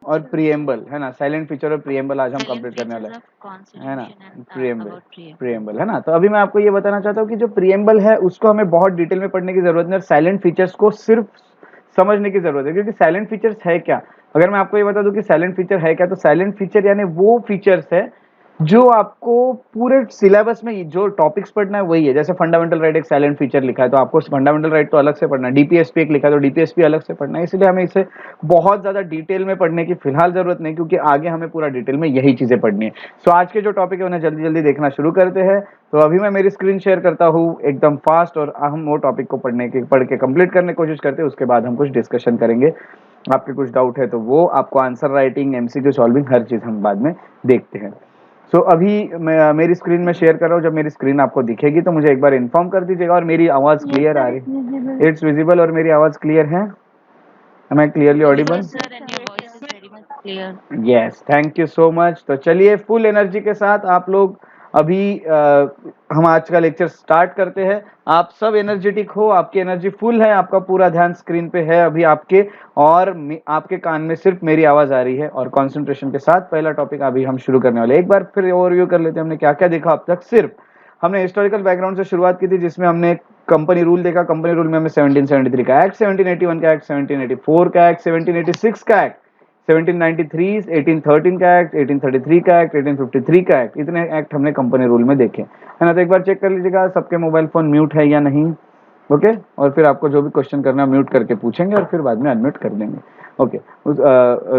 और प्रिएम्बल, है ना, साइलेंट फीचर और प्रिएम्बल आज हम कंप्लीट करने वाले हैं, है ना, प्रिएम्बल, है ना। तो अभी मैं आपको ये बताना चाहता हूँ कि जो प्रिएम्बल है उसको हमें बहुत डिटेल में पढ़ने की जरूरत नहीं है, साइलेंट फीचर्स को सिर्फ समझने की जरूरत है। क्योंकि साइलेंट फीचर्स है क्या, अगर मैं आपको ये बता दूं कि साइलेंट फीचर है क्या, तो साइलेंट फीचर यानी वो फीचर्स है जो आपको पूरे सिलेबस में जो टॉपिक्स पढ़ना है वही है। जैसे फंडामेंटल राइट एक साइलेंट फीचर लिखा है, तो आपको फंडामेंटल राइट तो अलग से पढ़ना है। डीपीएसपी एक लिखा है तो डीपीएसपी अलग से पढ़ना है। इसलिए हमें इसे बहुत ज्यादा डिटेल में पढ़ने की फिलहाल जरूरत नहीं, क्योंकि आगे हमें पूरा डिटेल में यही चीजें पढ़नी है। सो आज के जो टॉपिक है उन्हें जल्दी जल्दी देखना शुरू करते हैं। तो अभी मैं मेरी स्क्रीन शेयर करता हूँ एकदम फास्ट, और हम वो टॉपिक को पढ़ के कंप्लीट करने की कोशिश करते हैं। उसके बाद हम कुछ डिस्कशन करेंगे। आपके कुछ डाउट है तो वो आपको आंसर राइटिंग, एमसीक्यू सॉल्विंग, हर चीज हम बाद में देखते हैं। सो अभी मैं मेरी स्क्रीन में शेयर कर रहा हूँ। जब मेरी स्क्रीन आपको दिखेगी तो मुझे एक बार इन्फॉर्म कर दीजिएगा। और मेरी आवाज क्लियर आ रही है? इट्स विजिबल और मेरी आवाज क्लियर है? Am I clearly audible? Yes, thank you so much. तो चलिए फुल एनर्जी के साथ आप लोग अभी हम आज का लेक्चर स्टार्ट करते हैं। आप सब एनर्जेटिक हो, आपकी एनर्जी फुल है, आपका पूरा ध्यान स्क्रीन पे है अभी आपके, और आपके कान में सिर्फ मेरी आवाज आ रही है। और कंसंट्रेशन के साथ पहला टॉपिक अभी हम शुरू करने वाले। एक बार फिर ओवरव्यू कर लेते हैं हमने क्या क्या देखा अब तक। सिर्फ हमने हिस्टोरिकल बैकग्राउंड से शुरुआत की थी, जिसमें हमने कंपनी रूल देखा। कंपनी रूल में हमें 1773 का एक्ट, 1781 का एक्ट, 1784 का एक्ट, 1786 का एक्ट, 1793, 1813 का एक्ट, 1833 का एक्ट, 1853 का एक्ट, इतने एक्ट हमने कंपनी रूल में देखे, है ना। तो एक बार चेक कर लीजिएगा सबके मोबाइल फोन म्यूट है या नहीं। ओके, और फिर आपको जो भी क्वेश्चन करना है म्यूट करके पूछेंगे और फिर बाद में अनम्यूट कर देंगे। ओके,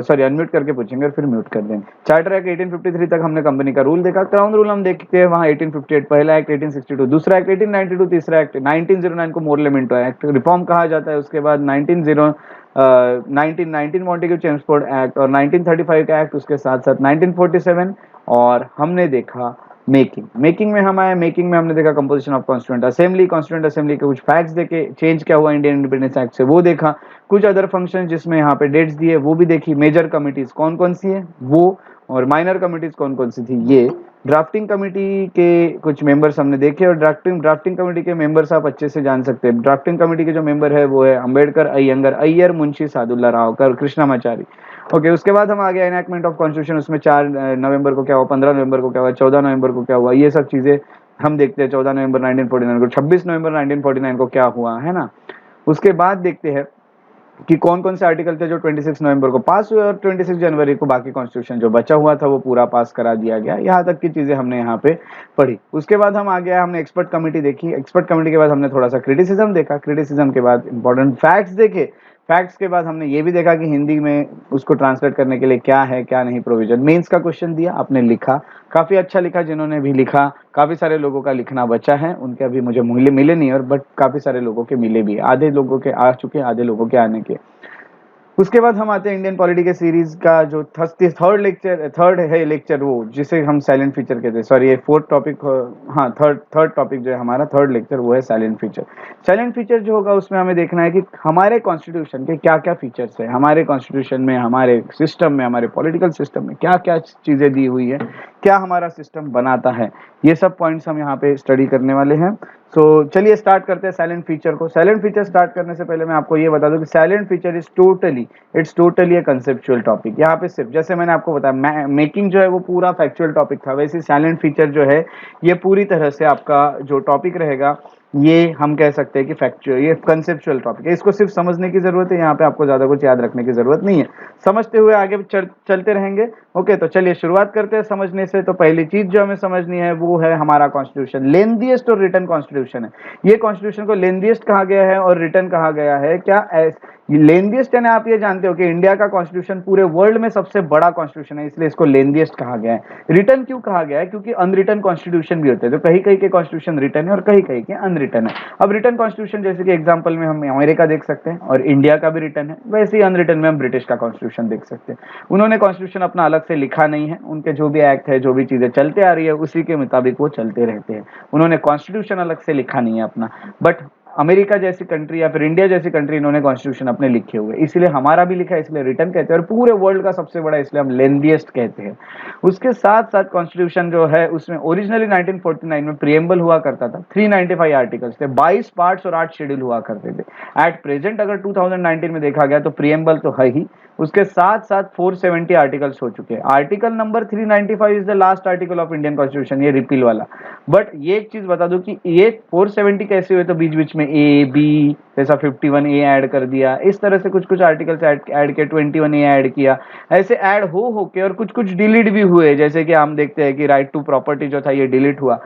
सॉरी, अनम्यूट करके पूछेंगे और फिर म्यूट कर देंगे। चार्टर एक्ट 1853 तक हमने कंपनी का रूल देखा। क्राउन रूल हम देखते हैं वहाँ 1858 पहला एक्ट, 1862 दूसरा एक्ट, 1892 तीसरा एक्ट, 1909 को मोरलेमेंटो एक्ट रिफॉर्म कहा जाता है। उसके बाद 1919 मॉन्टेग्यू चेम्सफोर्ड एक्ट और 1935 का एक्ट, उसके साथ साथ 1947। और हमने देखा मेकिंग में हम आए। मेकिंग में हमने देखा composition of constituent assembly, constituent assembly के कुछ फैक्ट्स देखे, चेंज क्या हुआ इंडियन इंडिपेंडेंस एक्ट से वो देखा, कुछ अदर फंक्शन जिसमें यहाँ पे डेट्स दिए वो भी देखी, मेजर कमिटीज कौन कौन सी है वो, और माइनर कमिटीज कौन कौन सी थी ये, ड्राफ्टिंग कमेटी के कुछ मेंबर्स हमने देखे। और ड्राफ्टिंग कमेटी के मेंबर्स आप अच्छे से जान सकते हैं। ड्राफ्टिंग कमेटी के जो मेंबर है वो है अंबेडकर, अयंगर, अय्यर, मुंशी सादुल्ला राव, कृष्णामाचारी। ओके, उसके बाद हम आ गए एनैक्टमेंट ऑफ कॉन्स्टिट्यूशन। उसमें 4 नवंबर को क्या हुआ, 15 नवंबर को क्या हुआ, 14 नवंबर को क्या हुआ, ये सब चीजें हम देखते हैं। 14 नवंबर 1949 को, 26 नवंबर 1949 को क्या हुआ, है ना। उसके बाद देखते हैं कि कौन कौन से आर्टिकल थे जो 26 नवंबर को पास हुए, और 26 जनवरी को बाकी कॉन्स्टिट्यूशन जो बचा हुआ था वो पूरा पास करा दिया गया। यहाँ तक की चीजें हमने यहाँ पे पढ़ी। उसके बाद हम आ गया, हमने एक्सपर्ट कमेटी देखी। एक्सपर्ट कमेटी के बाद हमने थोड़ा सा क्रिटिसिज्म देखा। क्रिटिसिज्म के बाद इंपॉर्टेंट फैक्ट्स देखे। फैक्ट्स के बाद हमने ये भी देखा कि हिंदी में उसको ट्रांसलेट करने के लिए क्या है क्या नहीं प्रोविजन। मेंस का क्वेश्चन दिया, आपने लिखा, काफी अच्छा लिखा। जिन्होंने भी लिखा, काफी सारे लोगों का लिखना बचा है, उनके अभी मुझे मिले नहीं, और बट काफी सारे लोगों के मिले भी, आधे लोगों के आ चुके, आधे लोगों के आने के। उसके बाद हम आते हैं इंडियन पॉलिटी के सीरीज का जो थर्ड है लेक्चर, वो जिसे हम साइलेंट फीचर कहते हैं। सॉरी, ये फोर्थ टॉपिक, हाँ थर्ड टॉपिक जो है हमारा, थर्ड लेक्चर, वो है साइलेंट फीचर। साइलेंट फीचर जो होगा उसमें हमें देखना है कि हमारे कॉन्स्टिट्यूशन के क्या क्या फीचर्स है, हमारे कॉन्स्टिट्यूशन में, हमारे सिस्टम में, हमारे पॉलिटिकल सिस्टम में क्या क्या चीजें दी हुई है, क्या हमारा सिस्टम बनाता है। ये सब पॉइंट्स हम यहाँ पे स्टडी करने वाले हैं। सो चलिए स्टार्ट करते हैं साइलेंट फीचर को। साइलेंट फीचर स्टार्ट करने से पहले मैं आपको ये बता दूं कि silent feature it's totally A conceptual topic. यहाँ पे सिर्फ जैसे मैंने आपको बताया मेकिंग जो है वो पूरा फैक्चुअल टॉपिक था, वैसे साइलेंट फीचर जो है ये पूरी तरह से आपका जो टॉपिक रहेगा ये हम कह सकते हैं कि फैक्चुअल, ये कंसेप्चुअल टॉपिक है। इसको सिर्फ समझने की जरूरत है, यहाँ पे आपको ज्यादा कुछ याद रखने की जरूरत नहीं है। समझते हुए आगे चलते रहेंगे। ओके, तो चलिए शुरुआत करते हैं समझने से। तो पहली चीज जो हमें समझनी है वो है हमारा कॉन्स्टिट्यूशन। लेंथीएस्ट और रिटन कॉन्स्टिट्यूशन है ये। कॉन्स्टिट्यूशन को लेंथीएस्ट कहा गया है और रिटन कहा गया है। क्या लेंथीएस्ट यानी आप ये जानते हो कि इंडिया का कॉन्स्टिट्यूशन पूरे वर्ल्ड में सबसे बड़ा कॉन्स्टिट्यूशन है, इसलिए इसको लेंथीएस्ट कहा गया है। रिटन क्यों कहा गया है? क्योंकि अनरिटन कॉन्स्टिट्यूशन भी होते हैं, तो कहीं कहीं के कॉन्स्टिट्यूशन रिटन है और कहीं कहीं के अनरिटन है। अब रिटन कॉन्स्टिट्यूशन जैसे कि एग्जांपल में हम अमेरिका देख सकते हैं और इंडिया का भी रिटन है, वैसे ही अनरिटन में हम ब्रिटिश का कॉन्स्टिट्यूशन देख सकते हैं। उन्होंने कॉन्स्टिट्यूशन अपना अलग से लिखा नहीं है, उनके जो भी एक्ट है, जो भी चीजें चलते आ रही है उसी के मुताबिक वो चलते रहते हैं। उन्होंने कॉन्स्टिट्यूशन अलग से लिखा नहीं है अपना। बट अमेरिका जैसी कंट्री या फिर इंडिया जैसी कंट्री इन्होंने कॉन्स्टिट्यूशन अपने लिखे हुए, इसलिए हमारा भी लिखा है, इसलिए रिटर्न कहते हैं, और पूरे वर्ल्ड का सबसे बड़ा इसलिए हम लेंथीएस्ट कहते हैं। उसके साथ साथ कॉन्स्टिट्यूशन जो है उसमें ओरिजिनली 1949 में प्रिएम्बल हुआ करता था, 395 आर्टिकल्स थे, 22 पार्ट्स और 8 शेड्यूल हुआ करते थे। एट प्रेजेंट अगर 2019 में देखा गया तो प्रिएम्बल तो है ही, उसके साथ साथ 470 आर्टिकल्स हो चुके हैं। Article number 395 is the last article of Indian constitution, ये रिपील वाला। बट ये एक चीज बता दूं कि ये 470 कैसे हुए, तो बीच बीच में ए बी जैसा 51 ए ऐड कर दिया, इस तरह से कुछ कुछ आर्टिकल्स ऐड किया, 21 ए ऐड किया, ऐसे ऐड हो के, और कुछ कुछ डिलीट भी हुए, जैसे कि हम देखते हैं कि राइट टू प्रॉपर्टी जो था ये डिलीट हुआ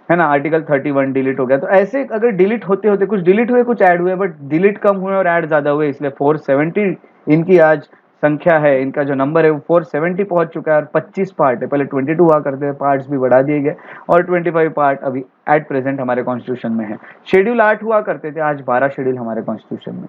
है ना, आर्टिकल 31 डिलीट हो गया। तो ऐसे अगर डिलीट होते होते कुछ डिलीट हुए कुछ ऐड हुए, बट डिलीट कम हुए और ऐड ज्यादा हुए, इसलिए 470 इनकी आज संख्या है, इनका जो नंबर है वो 470 पहुंच चुका है। और 25 पार्ट है, पहले 22 हुआ करते थे, पार्ट्स भी बढ़ा दिए गए, और 25 पार्ट अभी एट प्रेजेंट हमारे कॉन्स्टिट्यूशन में है। शेड्यूल 8 हुआ करते थे, आज 12 शेड्यूल हमारे कॉन्स्टिट्यूशन में।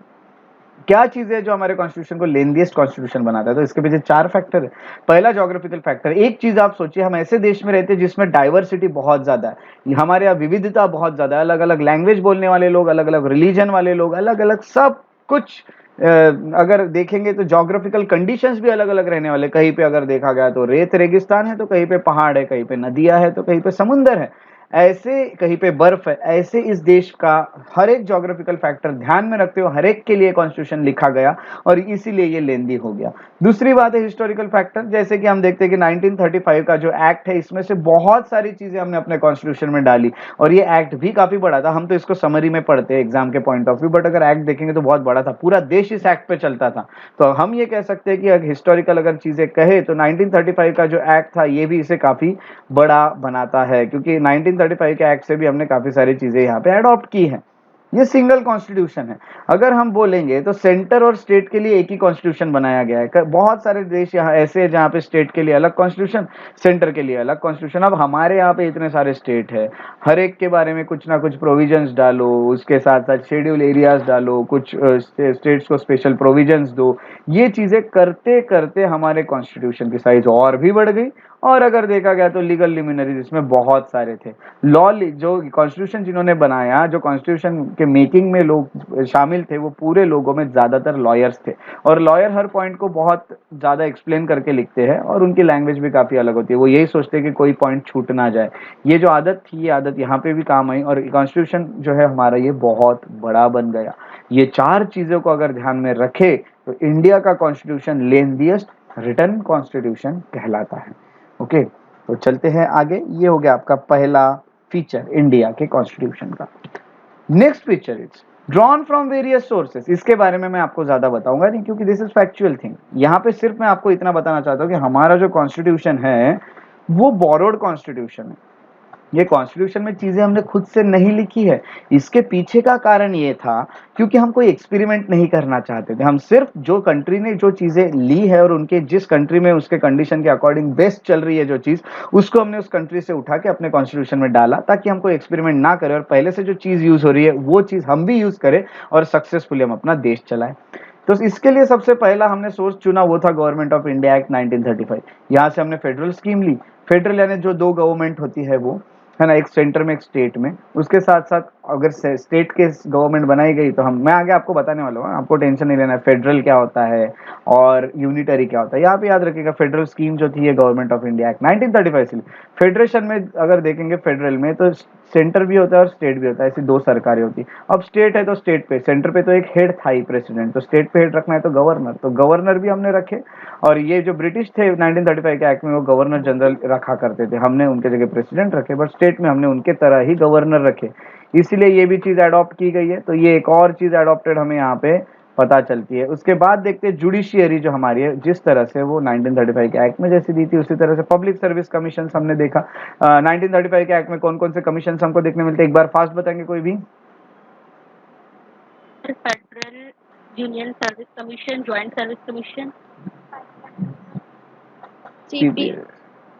क्या चीज है जो हमारे कॉन्स्टिट्यूशन को लेंथीएस्ट कॉन्स्टिट्यूशन बनाता है, तो इसके पीछे 4 फैक्टर है। पहला ज्योग्राफिकल फैक्टर, एक चीज आप सोचिए, हम ऐसे देश में रहते हैं जिसमें डाइवर्सिटी बहुत ज्यादा है, हमारे यहाँ विविधता बहुत ज्यादा है, अलग अलग लैंग्वेज बोलने वाले लोग, अलग अलग रिलीजन वाले लोग, अलग अलग सब कुछ। अगर देखेंगे तो ज्योग्राफिकल कंडीशंस भी अलग अलग रहने वाले, कहीं पे अगर देखा गया तो रेत रेगिस्तान है, तो कहीं पे पहाड़ है, कहीं पे नदियां है, तो कहीं पे समुंदर है, ऐसे कहीं पे बर्फ है। ऐसे इस देश का हर एक ज्योग्राफिकल फैक्टर ध्यान में रखते हुए हर एक के लिए कॉन्स्टिट्यूशन लिखा गया, और इसीलिए ये लेंदी हो गया। दूसरी बात है हिस्टोरिकल फैक्टर, जैसे कि हम देखते हैं कि 1935 का जो एक्ट है, इसमें से बहुत सारी चीजें हमने अपने कॉन्स्टिट्यूशन में डाली, और ये एक्ट भी काफी बड़ा था। हम तो इसको समरी में पढ़ते हैं एग्जाम के पॉइंट ऑफ व्यू, बट अगर एक्ट देखेंगे तो बहुत बड़ा था, पूरा देश इस एक्ट पे चलता था। तो हम ये कह सकते हैं कि अगर हिस्टोरिकल अगर चीजें कहे तो 1935 का जो एक्ट था ये भी इसे काफी बड़ा बनाता है, क्योंकि 1935 के एक्ट से भी हमने काफी सारी चीजें यहाँ पे अडॉप्ट की हैं। ये सिंगल कॉन्स्टिट्यूशन है। अगर हम बोलेंगे तो सेंटर और स्टेट के लिए एक ही कॉन्स्टिट्यूशन बनाया गया है। बहुत सारे देश यहाँ ऐसे हैं जहाँ पे स्टेट के लिए अलग कॉन्स्टिट्यूशन, सेंटर के लिए अलग कॉन्स्टिट्यूशन। अब हमारे यहाँ पे इतने सारे स्टेट है, हर एक के बारे में कुछ ना कुछ प्रोविजंस डालो, उसके साथ साथ शेड्यूल एरियाज डालो, कुछ स्टेट्स को स्पेशल प्रोविजंस दो, ये चीजें करते करते हमारे कॉन्स्टिट्यूशन की साइज और भी बढ़ गई। और अगर देखा गया तो लीगल लिमिनरीज इसमें बहुत सारे थे। लॉ जो कॉन्स्टिट्यूशन जिन्होंने बनाया, जो कॉन्स्टिट्यूशन के मेकिंग में लोग शामिल थे, वो पूरे लोगों में ज्यादातर लॉयर्स थे, और लॉयर हर पॉइंट को बहुत ज्यादा एक्सप्लेन करके लिखते हैं, और उनकी लैंग्वेज भी काफी अलग होती है। वो यही सोचते हैं कि कोई पॉइंट छूट ना जाए। ये जो आदत थी, ये आदत यहाँ पे भी काम आई, और कॉन्स्टिट्यूशन जो है हमारा ये बहुत बड़ा बन गया। ये 4 चीजों को अगर ध्यान में रखे तो इंडिया का कॉन्स्टिट्यूशन लेंथीएस्ट रिटन कॉन्स्टिट्यूशन कहलाता है। ओके, तो चलते हैं आगे। ये हो गया आपका पहला फीचर इंडिया के कॉन्स्टिट्यूशन का। Next feature is drawn from various sources. इसके बारे में मैं आपको ज्यादा बताऊंगा नहीं, क्योंकि दिस इज फैक्चुअल थिंग। यहाँ पे सिर्फ मैं आपको इतना बताना चाहता हूँ कि हमारा जो कॉन्स्टिट्यूशन है वो बोरोड कॉन्स्टिट्यूशन है। ये कॉन्स्टिट्यूशन में चीजें हमने खुद से नहीं लिखी है। इसके पीछे का कारण ये था क्योंकि हम कोई एक्सपेरिमेंट नहीं करना चाहते थे। हम सिर्फ जो कंट्री ने जो चीजें ली है और उनके जिस कंट्री में उसके कंडीशन के अकॉर्डिंग बेस्ट चल रही है जो चीज, उसको हमने उस कंट्री से उठा के अपने कॉन्स्टिट्यूशन में डाला, ताकि हम कोई एक्सपेरिमेंट ना करें और पहले से जो चीज यूज हो रही है वो चीज हम भी यूज करें और सक्सेसफुली हम अपना देश चलाएं। तो इसके लिए सबसे पहला हमने सोर्स चुना वो था गवर्नमेंट ऑफ इंडिया एक्ट 1935। यहाँ से हमने फेडरल स्कीम ली। फेडरल यानी जो 2 गवर्नमेंट होती है वो, है ना, एक सेंटर में एक स्टेट में। उसके साथ साथ अगर स्टेट के गवर्नमेंट बनाई गई तो मैं आगे आपको बताने वाला हूँ, आपको टेंशन नहीं लेना है फेडरल क्या होता है और यूनिटरी क्या होता है। यहाँ पे याद रखिएगा फेडरल स्कीम जो थी ये गवर्नमेंट ऑफ इंडिया एक्ट 1935 से। फेडरेशन में अगर देखेंगे फेडरल में तो सेंटर भी होता है और स्टेट भी होता है, ऐसी 2 सरकारें होती है। अब स्टेट है तो स्टेट पे, सेंटर पे तो एक हेड था ही प्रेसिडेंट, तो स्टेट पे हेड रखना है तो गवर्नर, तो गवर्नर भी हमने रखे। और ये जो ब्रिटिश थे 1935 के एक्ट में वो गवर्नर जनरल रखा करते थे, हमने उनके जगह प्रेसिडेंट रखे, बट स्टेट में हमने उनके तरह ही गवर्नर रखे। इसलिए ये भी चीज अडॉप्ट की गई है। तो ये एक और चीज अडॉप्टेड हमें यहाँ पे पता चलती है। उसके बाद देखते हैं जुडिशियरी जो हमारी है, जिस तरह से वो 1935 के एक्ट में जैसी दी थी उसी तरह से पब्लिक सर्विस कमीशन हमने देखा। 1935 के एक्ट में कौन कौन से कमीशन हमको देखने मिलते हैं, एक बार फास्ट बताएंगे कोई भी? Federal union service commission, joint service commission,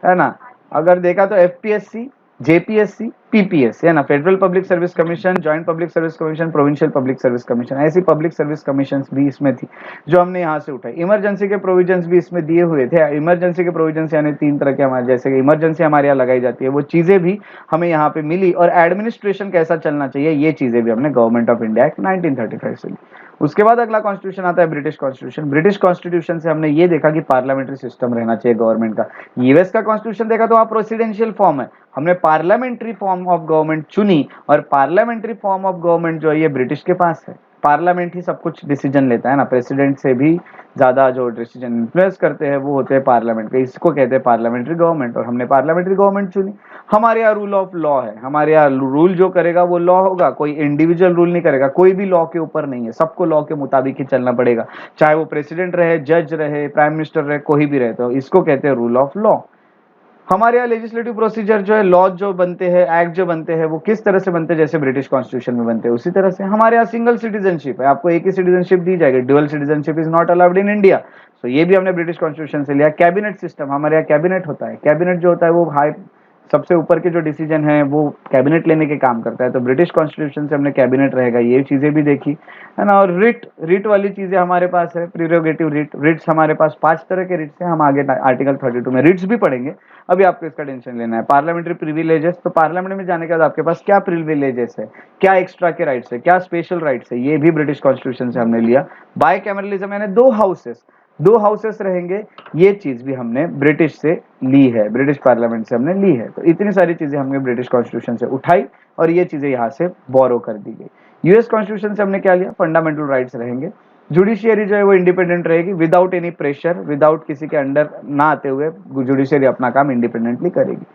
है ना। अगर देखा तो एफपीएससी, जेपीएससी, पीपीएस है ना, federal public service commission, joint public service commission, provincial public service commission, ऐसी पब्लिक सर्विस कमीशन भी इसमें थी जो हमने यहाँ से उठाई। इमरजेंसी के प्रोविजंस भी इसमें दिए हुए थे। इमरजेंसी के प्रोविजंस यानी 3 तरह के हमारे, जैसे कि इमरजेंसी हमारे यहाँ लगाई जाती है, वो चीजें भी हमें यहाँ पे मिली। और एडमिनिस्ट्रेशन कैसा चलना चाहिए, ये चीजें भी हमने गवर्नमेंट ऑफ इंडिया एक्ट 1935 से ली। उसके बाद अगला कॉन्स्टिट्यूशन आता है ब्रिटिश कॉन्स्टिट्यूशन। ब्रिटिश कॉन्स्टिट्यूशन से हमने ये देखा कि पार्लियामेंट्री सिस्टम रहना चाहिए गवर्नमेंट का। यूएस का कॉन्स्टिट्यूशन देखा तो वहाँ प्रेसिडेंशियल फॉर्म है, हमने पार्लियामेंट्री फॉर्म ऑफ गवर्नमेंट चुनी। और पार्लियामेंट्री फॉर्म ऑफ गवर्नमेंट जो है ये ब्रिटिश के पास है। पार्लियामेंट ही सब कुछ डिसीजन लेता है ना, प्रेसिडेंट से भी ज्यादा जो डिसीजन इन्फ्लुएंस करते हैं वो होते हैं पार्लियामेंट के, इसको कहते हैं पार्लियामेंट्री गवर्नमेंट। और हमने पार्लियामेंट्री गवर्नमेंट चुनी। हमारे यहाँ रूल ऑफ लॉ है, हमारे यहाँ रूल जो करेगा वो लॉ होगा, कोई इंडिविजुअल रूल नहीं करेगा, कोई भी लॉ के ऊपर नहीं है, सबको लॉ के मुताबिक ही चलना पड़ेगा, चाहे वो प्रेसिडेंट रहे, जज रहे, प्राइम मिनिस्टर रहे, कोई भी रहे। तो इसको कहते हैं रूल ऑफ लॉ। हमारे यहाँ लेजिस्लेटिव प्रोसीजर जो है, लॉ जो बनते हैं, एक्ट जो बनते हैं, वो किस तरह से बनते हैं, जैसे ब्रिटिश कॉन्स्टिट्यूशन में बनते हैं उसी तरह से। हमारे यहाँ सिंगल सिटीजनशिप है, आपको एक ही सिटीजनशिप दी जाएगी, dual citizenship is not allowed in India. तो ये भी हमने ब्रिटिश कॉन्स्टिट्यूशन से लिया। कैबिनेट सिस्टम, हमारे यहाँ कैबिनेट होता है, कैबिनेट जो होता है वो हाई, सबसे ऊपर के जो डिसीजन है वो कैबिनेट लेने के काम करता है। तो ब्रिटिश कॉन्स्टिट्यूशन से हमने कैबिनेट रहेगा, ये चीजें भी देखी है ना। और रिट वाली चीजें हमारे पास है, प्रीरोगेटिव रिट्स हमारे पास 5 तरह के रिट्स हैं, हम आगे आर्टिकल 32 में रिट्स भी पढ़ेंगे, अभी आपको इसका टेंशन लेना है। पार्लियामेंट्री प्रिविलेजेस, तो पार्लियामेंट में जाने के बाद आपके पास क्या प्रिविलेजेस है, क्या एक्स्ट्रा के राइट्स है, क्या स्पेशल राइट्स है, ये भी ब्रिटिश कॉन्स्टिट्यूशन से हमने लिया। बाइकैमरलिज्म यानी 2 हाउसेस रहेंगे, ये चीज भी हमने ब्रिटिश से ली है, ब्रिटिश पार्लियामेंट से हमने ली है। तो इतनी सारी चीजें हमने ब्रिटिश कॉन्स्टिट्यूशन से उठाई और ये चीजें यहाँ से बोरो कर दी गई। यूएस कॉन्स्टिट्यूशन से हमने क्या लिया, फंडामेंटल राइट्स रहेंगे। जुडिशियरी जो है वो इंडिपेंडेंट रहेगी, विदाउट एनी प्रेशर, विदाउट किसी के अंडर ना आते हुए जुडिशियरी अपना काम इंडिपेंडेंटली करेगी।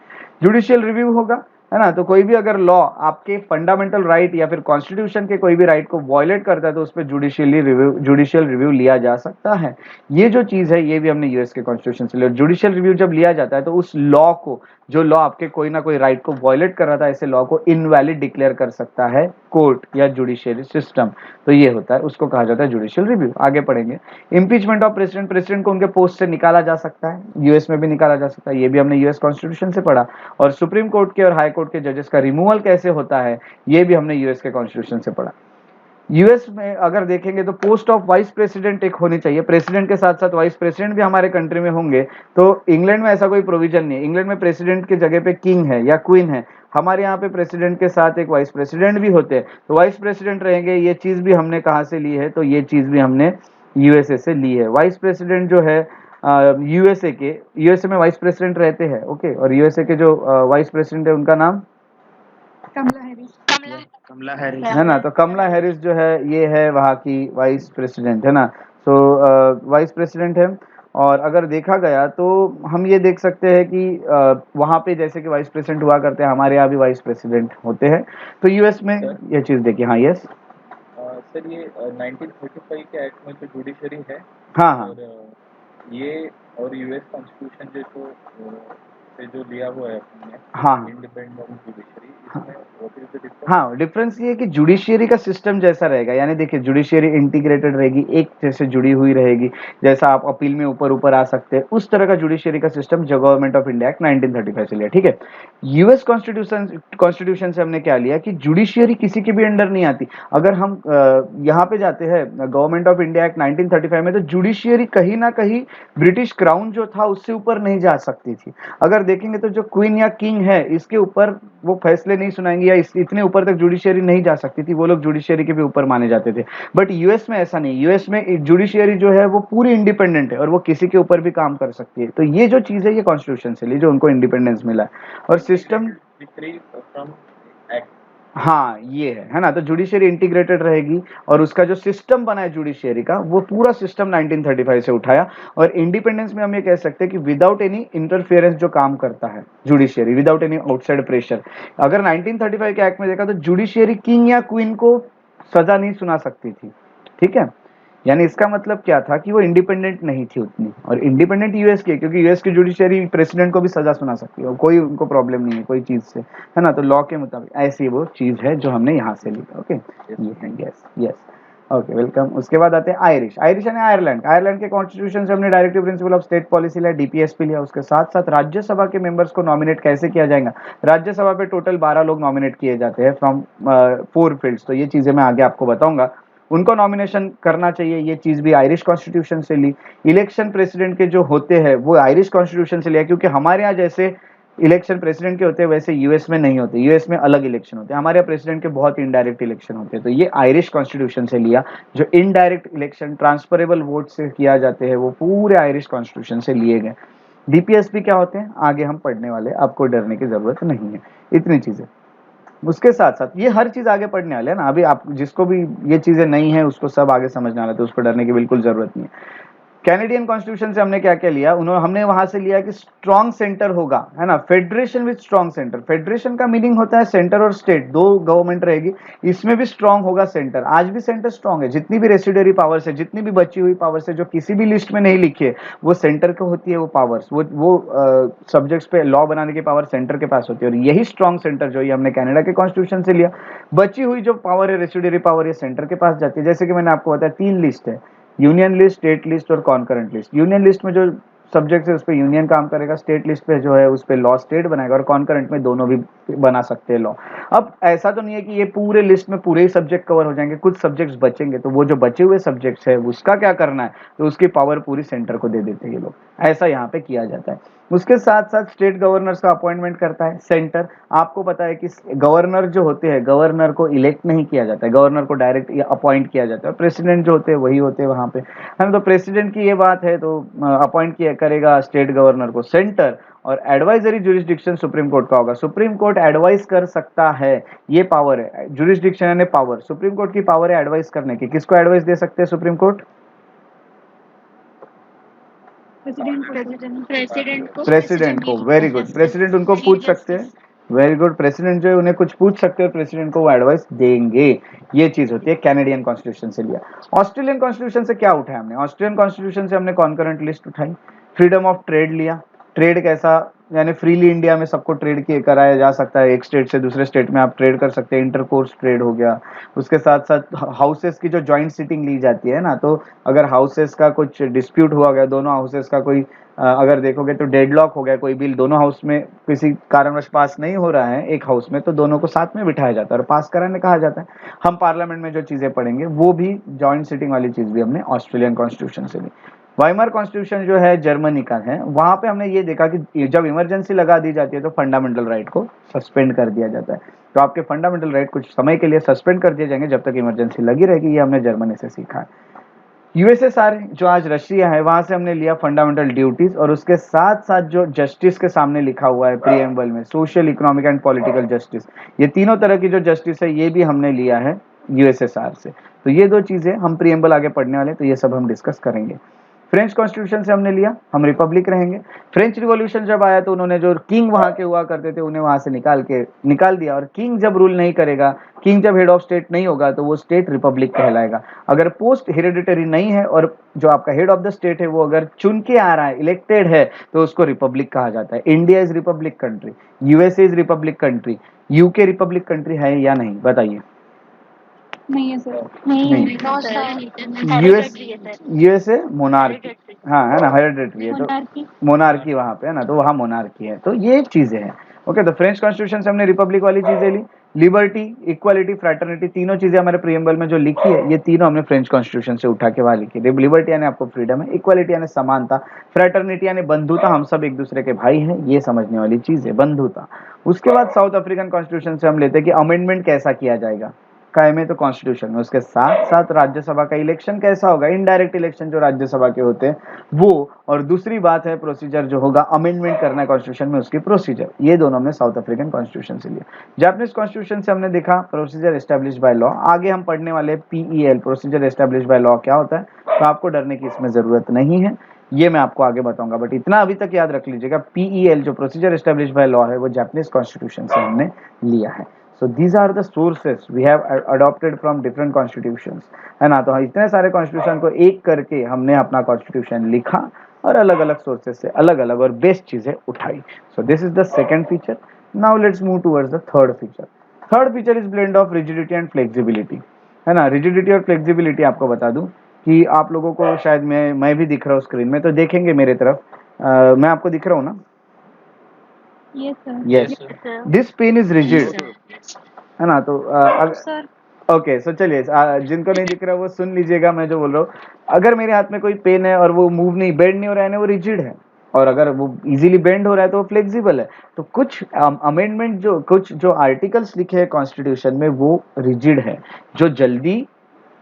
जुडिशियल रिव्यू होगा, है ना। तो कोई भी अगर लॉ आपके फंडामेंटल राइट या फिर कॉन्स्टिट्यूशन के कोई भी राइट को वॉयलेट करता है तो उस पर जुडिशियल रिव्यू लिया जा सकता है। ये जो चीज है ये भी हमने यूएस के कॉन्स्टिट्यूशन से लिया। जुडिशियल रिव्यू जब लिया जाता है तो उस लॉ को, जो लॉ आपके कोई ना कोई राइट को वॉयलेट कर रहा था, ऐसे लॉ को इनवैलिड डिक्लेयर कर सकता है कोर्ट या जुडिशियरी सिस्टम। तो ये होता है, उसको कहा जाता है जुडिशियल रिव्यू। आगे पढ़ेंगे। इम्पीचमेंट ऑफ प्रेसिडेंट, प्रेसिडेंट को उनके पोस्ट से निकाला जा सकता है, यूएस में भी निकाला जा सकता है, ये भी हमने यूएस कॉन्स्टिट्यूशन से पढ़ा। और सुप्रीम कोर्ट के और हाई कोर्ट के जजेस का रिमूवल कैसे होता है, ये भी हमने यूएस के कॉन्स्टिट्यूशन से पढ़ा। यूएस में अगर देखेंगे तो पोस्ट ऑफ वाइस प्रेसिडेंट एक होनी चाहिए, प्रेसिडेंट के साथ साथ वाइस प्रेसिडेंट भी हमारे कंट्री में होंगे। तो इंग्लैंड में ऐसा कोई प्रोविजन नहीं है, इंग्लैंड में प्रेसिडेंट की जगह पे किंग है या क्वीन है, हमारे यहाँ पे प्रेसिडेंट के साथ एक वाइस प्रेसिडेंट भी होते हैं, तो वाइस प्रेसिडेंट रहेंगे। ये चीज भी हमने कहाँ से ली है, तो ये चीज भी हमने यूएसए से ली है। वाइस प्रेसिडेंट जो है यूएसए में वाइस प्रेसिडेंट रहते हैं, ओके। और यूएसए के जो वाइस प्रेसिडेंट है उनका नाम कमला हैरिस है ना। तो कमला हैरिस जो है ये है वहाँ की वाइस प्रेसिडेंट, है ना। तो वाइस प्रेसिडेंट है। और अगर देखा गया तो हम ये देख सकते हैं कि वहाँ पे जैसे कि वाइस प्रेसिडेंट हुआ करते हैं, हमारे यहाँ भी वाइस प्रेसिडेंट होते हैं। तो यूएस में ये चीज देखिए। हाँ, यस सर, ये 1935 के एक्ट में जो जुडिशरी है, हाँ और ये और यूएस कॉन्स्टिट्यूशन जो लिया हुआ है अपने, हाँ इंडिपेंडेंट जुडिशरी, इसमें व्हाट इज द डिफरेंस? हाँ, डिफरेंस ये है कि जुडिशियरी का सिस्टम जैसा रहेगा, यानी देखिए जुडिशियरी इंटीग्रेटेड रहेगी, एक जैसे जुड़ी हुई रहेगी, जैसा आप अपील में ऊपर ऊपर आ सकते हैं, उस तरह का जुडिशियरी का सिस्टम जो गवर्नमेंट ऑफ इंडिया एक्ट 1935 से लिया, ठीक है। यूएस कॉन्स्टिट्यूशन से हमने क्या लिया कि जुडिशियरी किसी के भी अंडर नहीं आती। अगर हम यहाँ पे जाते हैं गवर्नमेंट ऑफ इंडिया एक्ट 1935 में, तो जुडिशियरी कहीं ना कहीं ब्रिटिश क्राउन जो था उससे ऊपर नहीं जा सकती थी। अगर देखेंगे तो जो क्वीन या किंग है इसके ऊपर वो फैसले नहीं सुनाएंगे या इतने ऊपर तक जुडिशियरी नहीं जा सकती थी, वो लोग जुडिशियरी के भी ऊपर माने जाते थे। बट यूएस में ऐसा नहीं, यूएस में जुडिशियरी जो है वो पूरी इंडिपेंडेंट है और वो किसी के ऊपर भी काम कर सकती है। तो ये जो चीज है ये कॉन्स्टिट्यूशन से ली, जो उनको इंडिपेंडेंस मिला है। और सिस्टम हाँ ये है ना। तो जुडिशियरी इंटीग्रेटेड रहेगी और उसका जो सिस्टम बना है जुडिशियरी का, वो पूरा सिस्टम 1935 से उठाया। और इंडिपेंडेंस में हम ये कह सकते हैं कि विदाउट एनी इंटरफेरेंस जो काम करता है judiciary, without any outside pressure. अगर 1935 के एक्ट में देखा तो जुडिशियरी किंग या क्वीन को सजा नहीं सुना सकती थी, ठीक है। यानी इसका मतलब क्या था कि वो इंडिपेंडेंट नहीं थी उतनी। और इंडिपेंडेंट यूएस की, क्योंकि यूएस की जुडिशियरी प्रेसिडेंट को भी सजा सुना सकती है, कोई उनको प्रॉब्लम नहीं है कोई चीज से, है ना। तो लॉ के मुताबिक ऐसी वो चीज है जो हमने यहाँ से ली, ओके। ये है, यस यस। Okay welcome. उसके बाद आते हैं आयरिश। आयरिश यानी आयरलैंड। आयरलैंड के कॉन्स्टिट्यूशन से हमने directive principle of state policy लिया, डीपीएसपी लिया। उसके साथ साथ राज्यसभा के मेंबर्स को नॉमिनेट कैसे किया जाएगा। राज्यसभा पे टोटल 12 लोग नॉमिनेट किए जाते हैं फ्रॉम 4 फील्ड्स। तो ये चीजें मैं आगे आपको बताऊंगा, उनको नॉमिनेशन करना चाहिए। ये चीज भी आयरिश कॉन्स्टिट्यूशन से ली। इलेक्शन प्रेसिडेंट के जो होते हैं वो आयरिश कॉन्स्टिट्यूशन से लिया, क्योंकि हमारे यहाँ जैसे इलेक्शन प्रेसिडेंट के होते हैं वैसे यूएस में नहीं होते। यूएस में अलग इलेक्शन होते हैं, हमारे यहाँ प्रेसिडेंट के बहुत इनडायरेक्ट इलेक्शन होते हैं। तो ये आयरिश कॉन्स्टिट्यूशन से लिया। जो इनडायरेक्ट इलेक्शन ट्रांसफरेबल वोट से किया जाते हैं वो पूरे आयरिश कॉन्स्टिट्यूशन से लिए गए। डीपीएसपी क्या होते हैं आगे हम पढ़ने वाले, आपको डरने की जरूरत नहीं है। इतनी चीजें। उसके साथ साथ ये हर चीज आगे पढ़ने वाले है ना। अभी आप जिसको भी ये चीजें नहीं है उसको सब आगे समझने वाला है, तो उसको डरने की बिल्कुल जरूरत नहीं है। कैनेडियन कॉन्स्टिट्यूशन से हमने क्या क्या लिया, उन्होंने हमने वहां से लिया कि स्ट्रॉन्ग सेंटर होगा, है ना। Federation with strong centre. Federation का मीनिंग होता है सेंटर और स्टेट, दो गवर्नमेंट रहेगी। इसमें भी स्ट्रॉन्ग होगा सेंटर। आज भी सेंटर स्ट्रॉन्ग है। जितनी भी रेसिडरी पावर्स है, जितनी भी बची हुई पावर्स है जो किसी भी लिस्ट में नहीं लिखी है, वो सेंटर को होती है। वो पावर्स वो सब्जेक्ट्स पे लॉ बनाने की पावर सेंटर के पास होती है। और यही स्ट्रॉन्ग सेंटर जो ये हमने कनाडा के कॉन्स्टिट्यूशन से लिया। बची हुई जो पावर है, रेसिडरी पावर, ये सेंटर के पास जाती है। जैसे कि मैंने आपको बताया 3 लिस्ट है, यूनियन लिस्ट, स्टेट लिस्ट और कॉन्करेंट लिस्ट। यूनियन लिस्ट में जो सब्जेक्ट है उस पर यूनियन काम करेगा, स्टेट लिस्ट पे जो है उस पर लॉ स्टेट बनाएगा, और कॉन्करेंट में दोनों भी बना सकते हैं लॉ। अब ऐसा तो नहीं है कि ये पूरे लिस्ट में पूरे ही सब्जेक्ट कवर हो जाएंगे, कुछ सब्जेक्ट्स बचेंगे, तो वो जो बचे हुए सब्जेक्ट्स है उसका क्या करना है, तो उसकी पावर पूरी सेंटर को दे देते हैं ये लोग। ऐसा यहाँ पे किया जाता है। उसके साथ साथ स्टेट गवर्नर्स का अपॉइंटमेंट करता है सेंटर। आपको पता है कि गवर्नर जो होते हैं, गवर्नर को इलेक्ट नहीं किया जाता है, गवर्नर को डायरेक्ट अपॉइंट किया जाता है। प्रेसिडेंट जो होते हैं वही होते हैं वहां पे, है ना। तो प्रेसिडेंट की ये बात है, तो अपॉइंट किया करेगा स्टेट गवर्नर को सेंटर। और एडवाइजरी जुरिस्डिक्शन सुप्रीम कोर्ट का होगा। सुप्रीम कोर्ट एडवाइस कर सकता है, ये पावर है। जुरिस्डिक्शन यानी पावर, सुप्रीम कोर्ट की पावर है एडवाइस करने की। किसको एडवाइस दे सकते हैं सुप्रीम कोर्ट? प्रेसिडेंट को। Very good. प्रेसिडेंट उनको पूछ सकते हैं। Very good. प्रेसिडेंट जो है उन्हें कुछ पूछ सकते हैं, प्रेसिडेंट को वो एडवाइस देंगे। ये चीज होती है कैनेडियन कॉन्स्टिट्यूशन से लिया। ऑस्ट्रेलियन कॉन्स्टिट्यूशन से क्या उठाया हमने? ऑस्ट्रेलियन कॉन्स्टिट्यूशन से हमने कॉन्करेंट लिस्ट उठाई। फ्रीडम ऑफ ट्रेड लिया। ट्रेड कैसा, यानी फ्रीली इंडिया में सबको ट्रेड कराया जा सकता है। एक स्टेट से दूसरे स्टेट में आप ट्रेड कर सकते हैं, इंटरकोर्स ट्रेड हो गया। उसके साथ साथ हाउसेस की जो जॉइंट सिटिंग ली जाती है ना, तो अगर हाउसेस का कुछ डिस्प्यूट हुआ गया, दोनों हाउसेस का कोई अगर देखोगे तो डेडलॉक हो गया, कोई बिल दोनों हाउस में किसी कारणवश पास नहीं हो रहा है एक हाउस में, तो दोनों को साथ में बिठाया जाता है और पास कराने कहा जाता है। हम पार्लियामेंट में जो चीजें पढ़ेंगे वो भी जॉइंट सिटिंग वाली चीज भी हमने ऑस्ट्रेलियन कॉन्स्टिट्यूशन से ली। वाइमर कॉन्स्टिट्यूशन जो है जर्मनी का है, वहां पे हमने ये देखा कि जब इमरजेंसी लगा दी जाती है तो फंडामेंटल राइट को सस्पेंड कर दिया जाता है। तो आपके फंडामेंटल राइट कुछ समय के लिए सस्पेंड कर दिए जाएंगे जब तक इमरजेंसी लगी रहेगी। ये हमने जर्मनी से सीखा है। यूएसएसआर जो आज रशिया है, वहां से हमने लिया फंडामेंटल ड्यूटीज। और उसके साथ साथ जो जस्टिस के सामने लिखा हुआ है प्रीएम्बल में, social, economic and political justice, ये तीनों तरह की जो जस्टिस है ये भी हमने लिया है यूएसएसआर से। तो ये दो चीजें हम प्रीएम्बल आगे पढ़ने वाले, तो ये सब हम डिस्कस करेंगे। फ्रेंच कॉन्स्टिट्यूशन से हमने लिया, हम रिपब्लिक रहेंगे। फ्रेंच रिवॉल्यूशन जब आया तो उन्होंने जो किंग वहां के हुआ करते थे उन्हें वहां से निकाल दिया। और किंग जब रूल नहीं करेगा, किंग जब हेड ऑफ स्टेट नहीं होगा, तो वो स्टेट रिपब्लिक कहलाएगा। अगर पोस्ट हेरिडिटरी नहीं है और जो आपका हेड ऑफ द स्टेट है वो अगर चुन के आ रहा है, इलेक्टेड है, तो उसको रिपब्लिक कहा जाता है। India is Republic country, USA is Republic country, UK Republic country है या नहीं, बताइए। नहीं है सर। यूएसए मोनार्की, हाँ है ना, हेरिडेटरी है, तो मोनार्की वहां पे है ना, तो वहां मोनार्की है। तो ये चीजें हैं। ओके, तो फ्रेंच कॉन्स्टिट्यूशन से हमने रिपब्लिक वाली चीजें ली। लिबर्टी, इक्वालिटी, फ्रैटर्निटी, तीनों चीजें हमारे प्रीएम्बल में जो लिखी है, ये तीनों हमने फ्रेंच कॉन्स्टिट्यूशन से उठा के वहां लिखी। लिबर्टी यानी आपको फ्रीडम है, इक्वालिटी यानी समानता, फ्रैटर्निटी यानी बंधुता, हम सब एक दूसरे के भाई हैं, ये समझने वाली चीज है, बंधुता। उसके बाद साउथ अफ्रीकन कॉन्स्टिट्यूशन से हम लेते हैं कि अमेंडमेंट कैसा किया जाएगा, कायमे तो कॉन्स्टिट्यूशन में। उसके साथ साथ राज्यसभा का इलेक्शन कैसा होगा, इनडायरेक्ट इलेक्शन जो राज्यसभा के होते हैं वो। और दूसरी बात है प्रोसीजर जो होगा, अमेंडमेंट करना है कॉन्स्टिट्यूशन में, उसकी प्रोसीजर। ये दोनों हमने साउथ अफ्रीकन कॉन्स्टिट्यूशन से लिया। जापानीज कॉन्स्टिट्यूशन से हमने देखा प्रोसीजर एस्टेब्लिश बाय लॉ। आगे हम पढ़ने वाले PEL, procedure establish by law क्या होता है, तो आपको डरने की इसमें जरूरत नहीं है, ये मैं आपको आगे बताऊंगा। बट इतना अभी तक याद रख लीजिएगा, पीईएल जो प्रोसीजर एस्टेब्लिश बाय लॉ है वो जापानीज कॉन्स्टिट्यूशन से हमने लिया है। So these are the sources we have adopted from different constitutions, है ना। तो इतने सारे कॉन्स्टिट्यूशन को एक करके हमने अपना कॉन्स्टिट्यूशन लिखा और अलग अलग सोर्सेज से अलग अलग और बेस्ट चीजें उठाई। So this is the second feature. Now let's move towards the third feature. Third feature is blend of rigidity and flexibility, है ना। रिजिडिटी और फ्लेक्सिबिलिटी आपको बता दूं कि आप लोगों को शायद मैं भी दिख रहा हूँ स्क्रीन में, तो देखेंगे मेरे तरफ। मैं आपको दिख रहा हूँ ना? Yes, sir. Yes, sir. Sir. This pen is rigid, है ना। तो Sir. ओके, सो चलिए, जिनको नहीं दिख रहा वो सुन लीजिएगा मैं जो बोल रहा हूँ। अगर मेरे हाथ में कोई पेन है और वो मूव नहीं, बेंड नहीं हो रहा है ना, वो रिजिड है। और अगर वो इजीली बेंड हो रहा है तो वो फ्लेक्सिबल है। तो कुछ अमेंडमेंट, कुछ जो आर्टिकल्स लिखे हैं कॉन्स्टिट्यूशन में वो रिजिड है, जो जल्दी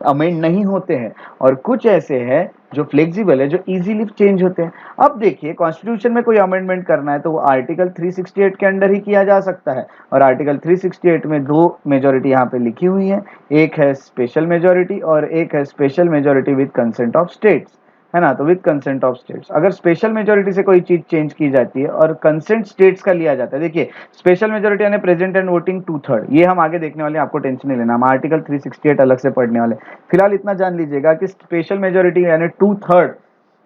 अमेंड नहीं होते हैं, और कुछ ऐसे हैं जो फ्लेक्सिबल है, जो इजीली चेंज होते हैं। अब देखिए, कॉन्स्टिट्यूशन में कोई अमेंडमेंट करना है तो वो आर्टिकल 368 के अंडर ही किया जा सकता है। और आर्टिकल 368 में दो मेजॉरिटी यहाँ पे लिखी हुई है, एक है स्पेशल मेजॉरिटी और एक है special majority with consent of states, है ना। तो विद कंसेंट ऑफ स्टेट्स, अगर स्पेशल मेजॉरिटी से कोई चीज चेंज की जाती है और कंसेंट स्टेट्स का लिया जाता है, देखिए स्पेशल मेजॉरिटी यानी प्रेजेंट एंड वोटिंग 2/3, ये हम आगे देखने वाले हैं, आपको टेंशन नहीं लेना, हम आर्टिकल 368 अलग से पढ़ने वाले। फिलहाल इतना जान लीजिएगा कि स्पेशल मेजॉरिटी यानी 2/3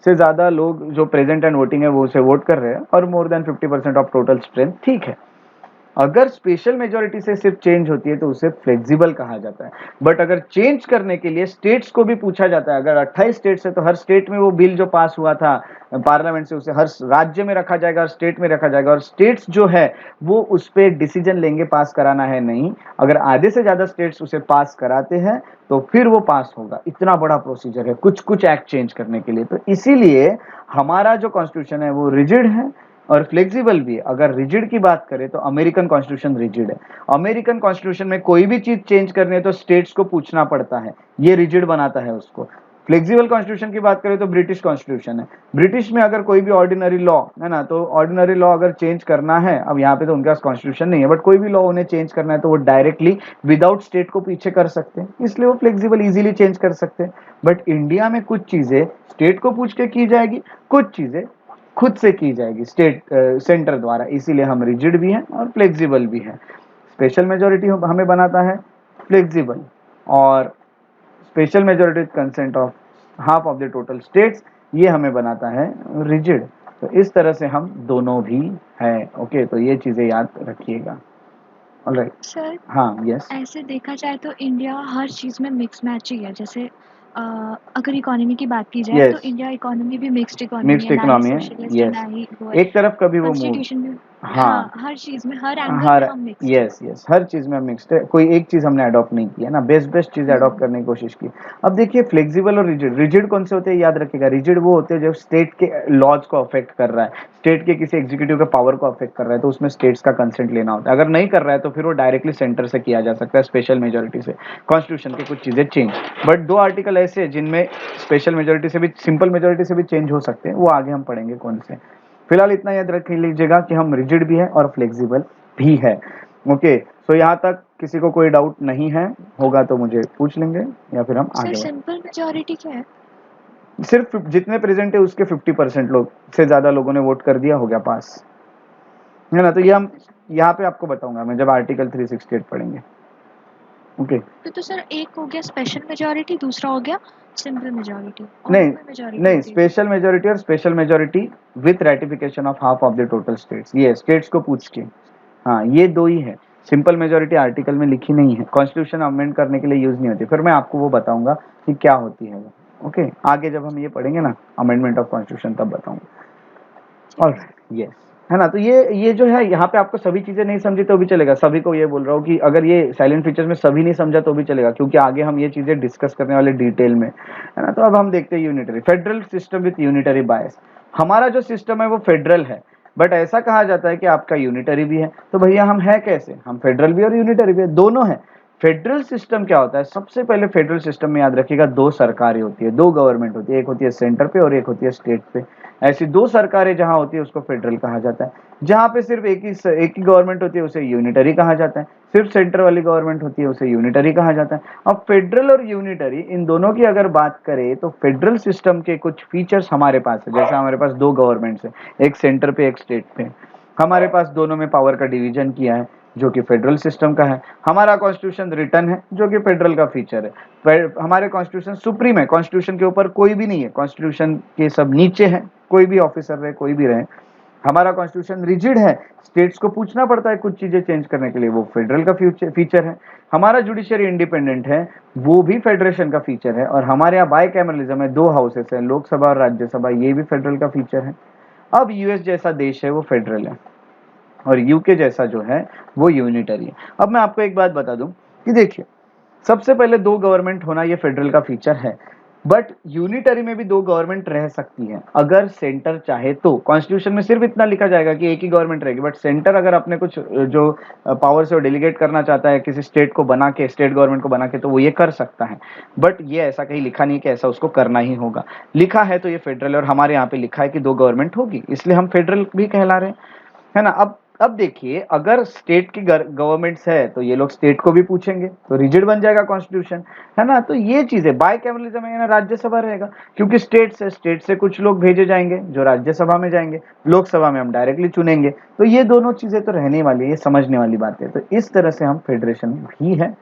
से ज्यादा लोग जो प्रेजेंट एंड वोटिंग है वो उसे वोट कर रहे हैं, और more than 50% of total strength, ठीक है। अगर स्पेशल मेजॉरिटी से सिर्फ चेंज होती है तो उसे फ्लेक्सिबल कहा जाता है। बट अगर चेंज करने के लिए स्टेट्स को भी पूछा जाता है, अगर 28 स्टेट्स है तो हर स्टेट में वो बिल जो पास हुआ था पार्लियामेंट से, उसे हर राज्य में रखा जाएगा, हर स्टेट में रखा जाएगा, और स्टेट्स जो है वो उस पर डिसीजन लेंगे पास कराना है नहीं। अगर आधे से ज्यादा स्टेट्स उसे पास कराते हैं तो फिर वो पास होगा। इतना बड़ा प्रोसीजर है कुछ कुछ एक्ट चेंज करने के लिए। तो इसीलिए हमारा जो कॉन्स्टिट्यूशन है वो रिजिड है और फ्लेक्सिबल भी है। अगर रिजिड की बात करें तो अमेरिकन कॉन्स्टिट्यूशन रिजिड है। अमेरिकन कॉन्स्टिट्यूशन में कोई भी चीज चेंज करनी है तो स्टेट्स को पूछना पड़ता है, ये रिजिड बनाता है उसको। फ्लेक्सिबल कॉन्स्टिट्यूशन की बात करें तो ब्रिटिश कॉन्स्टिट्यूशन है। ब्रिटिश में अगर कोई भी ऑर्डिनरी लॉ है ना, तो ऑर्डिनरी लॉ अगर चेंज करना है, अब यहाँ पे तो उनके पास कॉन्स्टिट्यूशन नहीं है, बट कोई भी लॉ उन्हें चेंज करना है तो वो डायरेक्टली विदाउट स्टेट को पीछे कर सकते हैं, इसलिए वो फ्लेक्सिबल इजीली चेंज कर सकते हैं। बट इंडिया में कुछ चीजें स्टेट को पूछ के की जाएगी, कुछ चीजें खुद से की जाएगी स्टेट सेंटर द्वारा, इसीलिए हम रिजिड भी हैं और फ्लेक्सिबल भी हैं। स्पेशल मेजॉरिटी हमें बनाता है फ्लेक्सिबल, और special majority consent of half of the total states ये हमें बनाता है रिजिड। तो इस तरह से हम दोनों भी हैं। ओके, तो ये चीजें याद रखिएगा। ऑलराइट, सर हाँ, यस, ऐसे देखा जाए तो इंडिया हर चीज़ में मिक्स मैच ही है। जैसे अगर इकोनॉमी की बात की जाए तो यस, इंडिया इकोनॉमी भी मिक्स्ड इकोनॉमी मिक्स्ड है, ना ही इकोनॉमी है, सोशलिस्ट है यस। ना ही वो है। एक तरफ कभी वो मूव, कॉन्स्टिट्यूशन में हाँ, हाँ, हर चीज़ में हर एंगल में हर, हम मिक्स्ड हैं। यस यस, हर चीज में मिक्स्ड है, कोई एक चीज हमने अडॉप्ट नहीं किया ना, बेस्ट चीज अडॉप्ट करने की कोशिश की। अब देखिए, फ्लेक्सिबल और रिजिड, रिजिड कौन से होते हैं याद रखिएगा। रिजिड वो होते हैं जब स्टेट के लॉज को अफेक्ट कर रहा है, स्टेट के किसी एग्जीक्यूटिव के पावर को अफेक्ट कर रहा है, तो उसमें स्टेट्स का कंसेंट लेना होता है। अगर नहीं कर रहा है तो फिर वो डायरेक्टली सेंटर से किया जा सकता है, स्पेशल मेजोरिटी से, कॉन्स्टिट्यूशन की कुछ चीजें चेंज। बट दो आर्टिकल ऐसे हैं जिनमें स्पेशल मेजोरिटी से भी, सिंपल मेजोरिटी से भी चेंज हो सकते हैं, वो आगे हम पढ़ेंगे कौन से। फिलहाल इतना याद रख लीजिएगा कि हम रिजिड भी है और फ्लेक्सिबल भी है। ओके, सो यहाँ तक किसी को कोई डाउट नहीं है, होगा तो मुझे पूछ लेंगे या फिर हम सर आगे सिंपल मेजॉरिटी क्या है? सिर्फ जितने प्रेजेंट है उसके 50% लोग से ज्यादा लोगों ने वोट कर दिया, हो गया पास, है ना। तो ये हम यहाँ पे आपको बताऊंगा मैं जब आर्टिकल 368 पढ़ेंगे। ओके, तो सर एक हो गया स्पेशल मेजॉरिटी, दूसरा हो गया सिंपल मेजॉरिटी, और नहीं में मेजॉरिटी नहीं, होती है। स्पेशल मेजोरिटी और special majority with ratification of half of the total states, ये स्टेट्स को पूछ के, हाँ, ये दो ही है। सिंपल मेजोरिटी आर्टिकल में लिखी नहीं है, कॉन्स्टिट्यूशन अमेंड करने के लिए यूज नहीं होती, फिर मैं आपको वो बताऊंगा कि क्या होती है वो। ओके, आगे जब हम ये पढ़ेंगे ना अमेंडमेंट ऑफ कॉन्स्टिट्यूशन तब बताऊंगा। और यस, है ना। तो ये जो है यहाँ पे आपको सभी चीजें नहीं समझी तो भी चलेगा, सभी को ये बोल रहा हूँ कि अगर ये साइलेंट फीचर्स में सभी नहीं समझा तो भी चलेगा, क्योंकि आगे हम ये चीजें डिस्कस करने वाले डिटेल में, है ना। तो अब हम देखते हैं unitary federal system with unitary बायस। हमारा जो सिस्टम है वो फेडरल है, बट ऐसा कहा जाता है कि आपका यूनिटरी भी है। तो भैया हम है कैसे, हम फेडरल भी और यूनिटरी भी है, दोनों है। फेडरल सिस्टम क्या होता है, सबसे पहले फेडरल सिस्टम में याद रखिएगा दो सरकारें होती है, दो गवर्नमेंट होती है, एक होती है सेंटर पे और एक होती है स्टेट पे। ऐसी दो सरकारें जहां होती है उसको फेडरल कहा जाता है। जहां पे सिर्फ एक ही गवर्नमेंट होती है उसे यूनिटरी कहा जाता है, सिर्फ सेंटर वाली गवर्नमेंट होती है उसे यूनिटरी कहा जाता है। अब फेडरल और यूनिटरी इन दोनों की अगर बात करें तो फेडरल सिस्टम के कुछ फीचर्स हमारे पास है, जैसे हमारे पास दो गवर्नमेंट्स है, एक सेंटर पे एक स्टेट पे, हमारे पास दोनों में पावर का डिवीजन किया है जो कि फेडरल सिस्टम का है। हमारा कॉन्स्टिट्यूशन रिटन है जो कि फेडरल का फीचर है। हमारे कॉन्स्टिट्यूशन सुप्रीम है, कॉन्स्टिट्यूशन के ऊपर कोई भी नहीं है, कॉन्स्टिट्यूशन के सब नीचे है, कोई भी ऑफिसर रहे कोई भी रहे, हमारा कॉन्स्टिट्यूशन रिजिड है, स्टेट्स को पूछना पड़ता है कुछ चीजें चेंज करने के लिए, वो फेडरल का फीचर है। हमारा जुडिशरी इंडिपेंडेंट है, वो भी फेडरेशन का फीचर है। और हमारे यहाँ बाइकैमरलिज्म है, 2 हाउसेस है, लोकसभा और राज्यसभा, ये भी फेडरल का फीचर है। अब यूएस जैसा देश है वो फेडरल है, और यूके जैसा जो है वो यूनिटरी है। अब मैं आपको एक बात बता दूं कि देखिए, सबसे पहले 2 गवर्नमेंट होना ये फेडरल का फीचर है, बट यूनिटरी में भी 2 गवर्नमेंट रह सकती है अगर सेंटर चाहे तो। कॉन्स्टिट्यूशन में सिर्फ इतना लिखा जाएगा कि एक ही गवर्नमेंट रहेगी, बट सेंटर अगर अपने कुछ जो पावर से डेलीगेट करना चाहता है किसी स्टेट को बना के, स्टेट गवर्नमेंट को बना के, तो वो ये कर सकता है। बट ये ऐसा कहीं लिखा नहीं कि ऐसा उसको करना ही होगा। लिखा है तो ये फेडरल है, और हमारे यहाँ पे लिखा है कि 2 गवर्नमेंट होगी, इसलिए हम फेडरल भी कहला रहे हैं, है ना। अब देखिए, अगर स्टेट की गवर्नमेंट्स है तो ये लोग स्टेट को भी पूछेंगे, तो रिजिड बन जाएगा कॉन्स्टिट्यूशन, है ना। तो ये चीजें बाइकैमरलिज्म है ना, राज्यसभा रहेगा, क्योंकि स्टेट से कुछ लोग भेजे जाएंगे जो राज्यसभा में जाएंगे, लोकसभा में हम डायरेक्टली चुनेंगे। तो ये दोनों चीजें तो रहने वाली है, ये समझने वाली बात है। तो इस तरह से हम फेडरेशन भी है।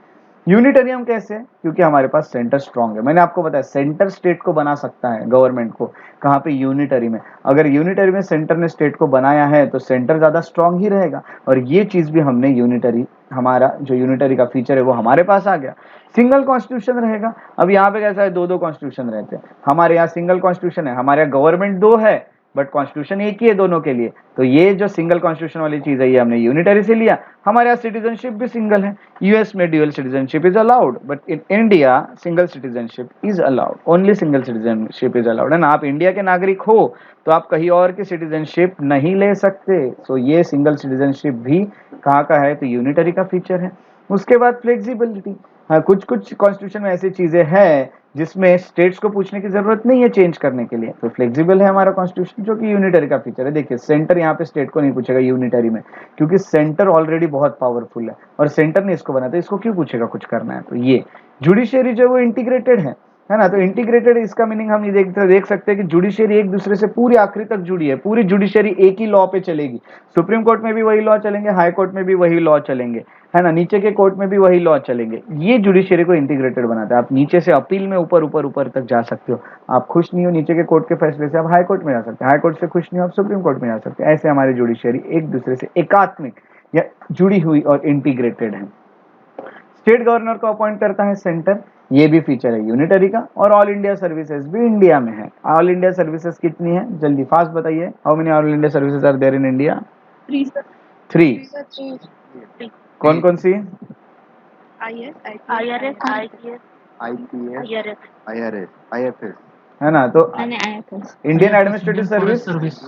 यूनिटरी हम कैसे हैं, क्योंकि हमारे पास सेंटर स्ट्रांग है। मैंने आपको बताया सेंटर स्टेट को बना सकता है, गवर्नमेंट को, कहाँ पे, यूनिटरी में। अगर यूनिटरी में सेंटर ने स्टेट को बनाया है तो सेंटर ज्यादा स्ट्रांग ही रहेगा, और ये चीज भी हमने यूनिटरी, हमारा जो यूनिटरी का फीचर है वो हमारे पास आ गया। सिंगल कॉन्स्टिट्यूशन रहेगा। अब यहाँ पे कैसा है, 2 कॉन्स्टिट्यूशन रहते हैं। हमारे यहाँ सिंगल कॉन्स्टिट्यूशन है, हमारे यहाँ गवर्नमेंट 2 है बट कॉन्स्टिट्यूशन एक ही है दोनों के लिए। तो ये जो सिंगल कॉन्स्टिट्यूशन वाली चीज है ये हमने यूनिटरी से लिया। हमारे यहाँ सिटीजनशिप भी सिंगल है। यूएस में dual citizenship is allowed, but in India single citizenship is allowed, only single citizenship is allowed, है ना। आप इंडिया के नागरिक हो तो आप कहीं और की सिटीजनशिप नहीं ले सकते। सो ये सिंगल सिटीजनशिप भी कहाँ का है, तो यूनिटरी का फीचर है। उसके बाद फ्लेक्सिबिलिटी, हाँ, कुछ कॉन्स्टिट्यूशन में ऐसी चीजें हैं जिसमें स्टेट्स को पूछने की जरूरत नहीं है चेंज करने के लिए, तो फ्लेक्सिबल है हमारा कॉन्स्टिट्यूशन, जो कि यूनिटरी का फीचर है। देखिए, सेंटर यहाँ पे स्टेट को नहीं पूछेगा यूनिटरी में, क्योंकि सेंटर ऑलरेडी बहुत पावरफुल है और सेंटर ने इसको बनाया, तो इसको क्यों पूछेगा कुछ करना है। तो ये जुडिशियरी जो है वो इंटीग्रेटेड है ना। तो इंटीग्रेटेड, इसका मीनिंग हम ये देख सकते हैं कि जुडिशियरी एक दूसरे से पूरी आखिरी तक जुड़ी है। पूरी जुडिशियरी एक ही लॉ पे चलेगी, सुप्रीम कोर्ट में भी वही लॉ चलेंगे, हाई कोर्ट में भी वही लॉ चलेंगे, है ना, नीचे के कोर्ट में भी वही लॉ चलेंगे। ये जुडिशियरी को इंटीग्रेटेड बनाता है। आप नीचे से अपील में ऊपर तक जा सकते हो। आप खुश नहीं हो नीचे के कोर्ट के फैसले से, आप हाई कोर्ट में जा सकते हैं, हाई कोर्ट से खुश नहीं हो आप सुप्रीम कोर्ट में जा सकते हैं। ऐसे हमारी जुडिशियरी एक दूसरे से एकात्मिक या जुड़ी हुई और इंटीग्रेटेड है। स्टेट गवर्नर को अपॉइंट करता है सेंटर, ये भी फीचर है यूनिटरी का। और ऑल इंडिया सर्विसेज भी इंडिया में है। ऑल इंडिया सर्विसेज कितनी है, जल्दी फास्ट बताइए, how many all India services are there in India? 3। कौन कौन सी? IRS, IPS, IRS, है ना। तो इंडियन एडमिनिस्ट्रेटिव सर्विस,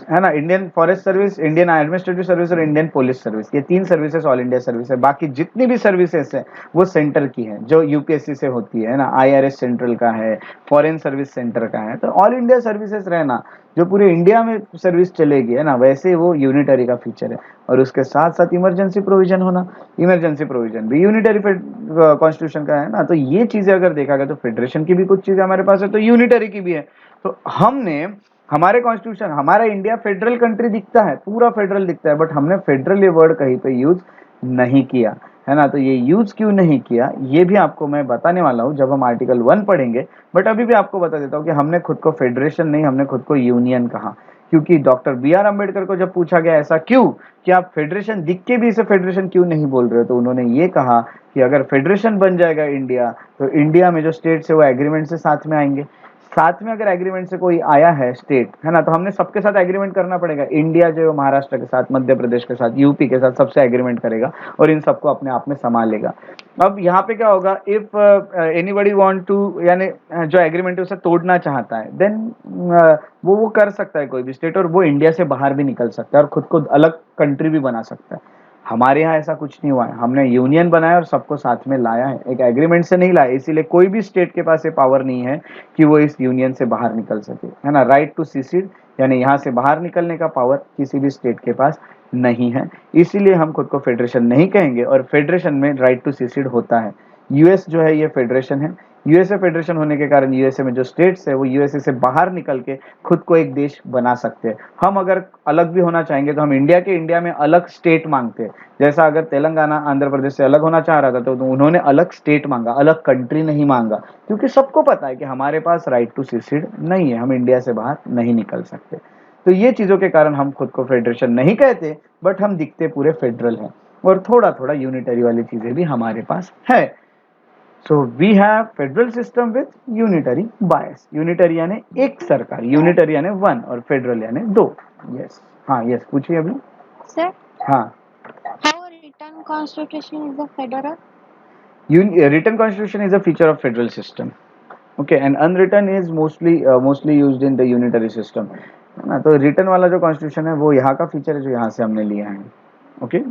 है ना, Indian forest service, Indian administrative service और इंडियन पुलिस सर्विस, ये 3 सर्विसेज ऑल इंडिया सर्विस है। बाकी जितनी भी सर्विसेज है वो सेंटर की है, जो यूपीएससी से होती है ना। IRS सेंट्रल का है, फॉरेन सर्विस सेंटर का है। तो ऑल इंडिया सर्विसेज रहना, जो पूरे इंडिया में सर्विस चलेगी, है ना, वैसे वो यूनिटरी का फीचर है। और उसके साथ साथ इमरजेंसी प्रोविजन होना, इमरजेंसी प्रोविजन भी यूनिटरी कॉन्स्टिट्यूशन का है ना। तो ये चीजें अगर देखा गया तो फेडरेशन की भी कुछ चीजें हमारे पास है, तो यूनिटरी की भी है। तो हमने, हमारे कॉन्स्टिट्यूशन, हमारा इंडिया फेडरल कंट्री दिखता है, पूरा फेडरल दिखता है, बट हमने फेडरल ये वर्ड कहीं पे यूज नहीं किया, है ना। तो ये यूज क्यों नहीं किया, ये भी आपको मैं बताने वाला हूं जब हम आर्टिकल 1 पढ़ेंगे। बट अभी भी आपको बता देता हूं कि हमने खुद को फेडरेशन नहीं, हमने खुद को यूनियन कहा, क्योंकि डॉक्टर BR अम्बेडकर को जब पूछा गया ऐसा क्यों, कि आप फेडरेशन दिख के भी इसे फेडरेशन क्यों नहीं बोल रहे हो, तो उन्होंने ये कहा कि अगर फेडरेशन बन जाएगा इंडिया, तो इंडिया में जो स्टेट्स है वो एग्रीमेंट से साथ में आएंगे। साथ में अगर एग्रीमेंट से कोई आया है स्टेट, है ना, तो हमने सबके साथ एग्रीमेंट करना पड़ेगा। इंडिया जो है महाराष्ट्र के साथ, मध्य प्रदेश के साथ, यूपी के साथ, सबसे एग्रीमेंट करेगा और इन सबको अपने आप में संभालेगा। अब यहाँ पे क्या होगा, इफ एनीबडी वांट टू, यानी जो एग्रीमेंट है उसे तोड़ना चाहता है, देन वो कर सकता है कोई भी स्टेट, और वो इंडिया से बाहर भी निकल सकता है और खुद को अलग कंट्री भी बना सकता है। हमारे यहाँ ऐसा कुछ नहीं हुआ है, हमने यूनियन बनाया और सबको साथ में लाया है, एक एग्रीमेंट से नहीं लाया। इसीलिए कोई भी स्टेट के पास ये पावर नहीं है कि वो इस यूनियन से बाहर निकल सके, है ना। राइट टू सीसीड, यानी यहाँ से बाहर निकलने का पावर किसी भी स्टेट के पास नहीं है। इसीलिए हम खुद को फेडरेशन नहीं कहेंगे, और फेडरेशन में राइट टू सीसीड होता है। यूएस जो है ये फेडरेशन है। यूएसए फेडरेशन होने के कारण यूएसए में जो स्टेट्स है वो यूएसए से बाहर निकल के खुद को एक देश बना सकते हैं। हम अगर अलग भी होना चाहेंगे तो हम इंडिया में अलग स्टेट मांगते हैं। जैसा अगर तेलंगाना आंध्र प्रदेश से अलग होना चाह रहा था तो उन्होंने अलग स्टेट मांगा, अलग कंट्री नहीं मांगा, क्योंकि सबको पता है कि हमारे पास राइट टू सीसीड नहीं है, हम इंडिया से बाहर नहीं निकल सकते। तो ये चीजों के कारण हम खुद को फेडरेशन नहीं कहते, बट हम दिखते पूरे फेडरल हैं और थोड़ा थोड़ा यूनिटरी वाली चीजें भी हमारे पास है। So we have federal system with unitary bias. Unitary यानी एक सरकार, यूनिटरी यानी वन और फेडरल यानी दो। यस, हाँ यस, पूछिए अभी। Sir, हाँ, how a written constitution is a federal? written constitution is a feature of federal system, okay, and unwritten is mostly used in the unitary system, है ना। तो रिटर्न वाला जो कॉन्स्टिट्यूशन है वो यहाँ का फीचर है जो यहाँ से हमने लिया है। ओके,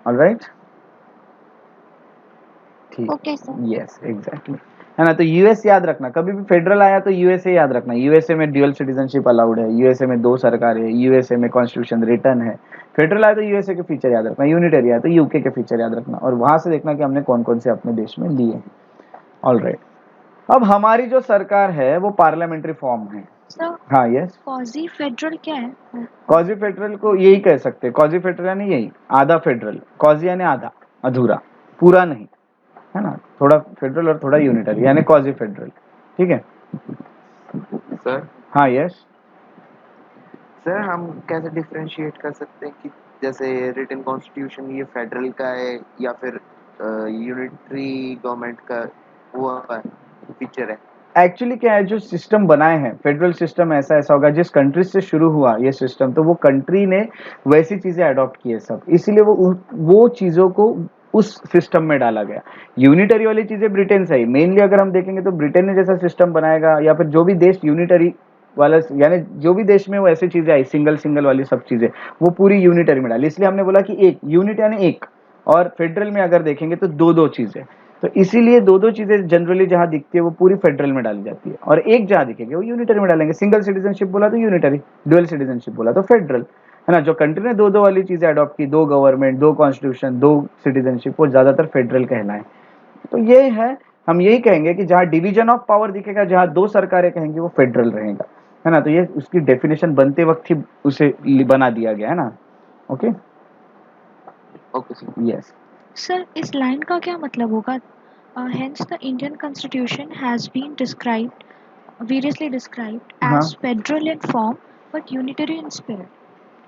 ऑलराइट, ठीक, Okay, sir. यस एग्जैक्टली, है ना। तो यूएस याद रखना, कभी भी फेडरल आया तो यूएसए याद रखना। यूएसए में ड्यूअल सिटीजनशिप अलाउड है, यूएसए में दो सरकार है, यूएसए में कॉन्स्टिट्यूशन रिटर्न है। फेडरल आया तो यूएसए के फीचर याद रखना, यूनिटरी आया तो यूके के फीचर याद रखना, और वहां से देखना कि हमने कौन कौन से अपने देश में लिए हैं। ऑलराइट, अब हमारी जो सरकार है वो पार्लियामेंट्री फॉर्म है। सर हाँ यस, क्वाजी फेडरल क्या है? क्वाजी फेडरल को यही कह सकते हैं। क्वाजी फेडरल यानी यही आधा फेडरल, क्वाजी यानी आधा, अधूरा, पूरा नहीं, है ना। थोड़ा फेडरल और थोड़ा यूनिटरी यानी क्वाजी फेडरल, ठीक है। सर हाँ यस, सर हम कैसे डिफरेंशिएट कर सकते हैं कि जैसे रिटन कॉन्स्टिट्यूशन ये फेडरल का है या फिर यूनिटरी गवर्नमेंट का वो फीचर है? एक्चुअली क्या है, जो सिस्टम बनाए हैं फेडरल सिस्टम ऐसा ऐसा होगा, जिस कंट्री से शुरू हुआ ये सिस्टम तो वो कंट्री ने वैसी चीजें अडॉप्ट की है सब, इसीलिए वो चीजों को उस सिस्टम में डाला गया। यूनिटरी वाली चीजें ब्रिटेन से आई मेनली, अगर हम देखेंगे तो ब्रिटेन ने जैसा सिस्टम बनाएगा या फिर जो भी देश यूनिटरी वाला, यानी जो भी देश में वो ऐसी चीजें आई सिंगल सिंगल वाली सब चीजें वो पूरी यूनिटरी में डाली। इसलिए हमने बोला कि एक यूनिट यानी एक, और फेडरल में अगर देखेंगे तो दो दो चीजें, तो इसीलिए दो दो चीजें जनरली जहां दिखती है वो पूरी फेडरल में डाली जाती है, और एक जहां दिखेगी वो यूनिटरी में डालेंगे। सिंगल सिटीजनशिप बोला तो यूनिटरी, डुअल सिटीजनशिप बोला तो फेडरल, है ना। जो कंट्री ने दो दो वाली चीजें अडॉप्ट की, दो गवर्नमेंट, दो कॉन्स्टिट्यूशन, दो सिटीजनशिप, वो ज्यादातर फेडरल कहलाए। तो ये है, हम यही कहेंगे कि जहां डिवीजन ऑफ पावर दिखेगा, जहां दो सरकारें कहेंगी वो फेडरल रहेगा, है ना। तो ये उसकी डेफिनेशन बनते वक्त ही उसे बना दिया गया है ना। Okay, okay sir. Yes, sir इस लाइन का क्या मतलब होगा? Hence the Indian constitution has been variously described हाँ as federal in form but unitary in spirit.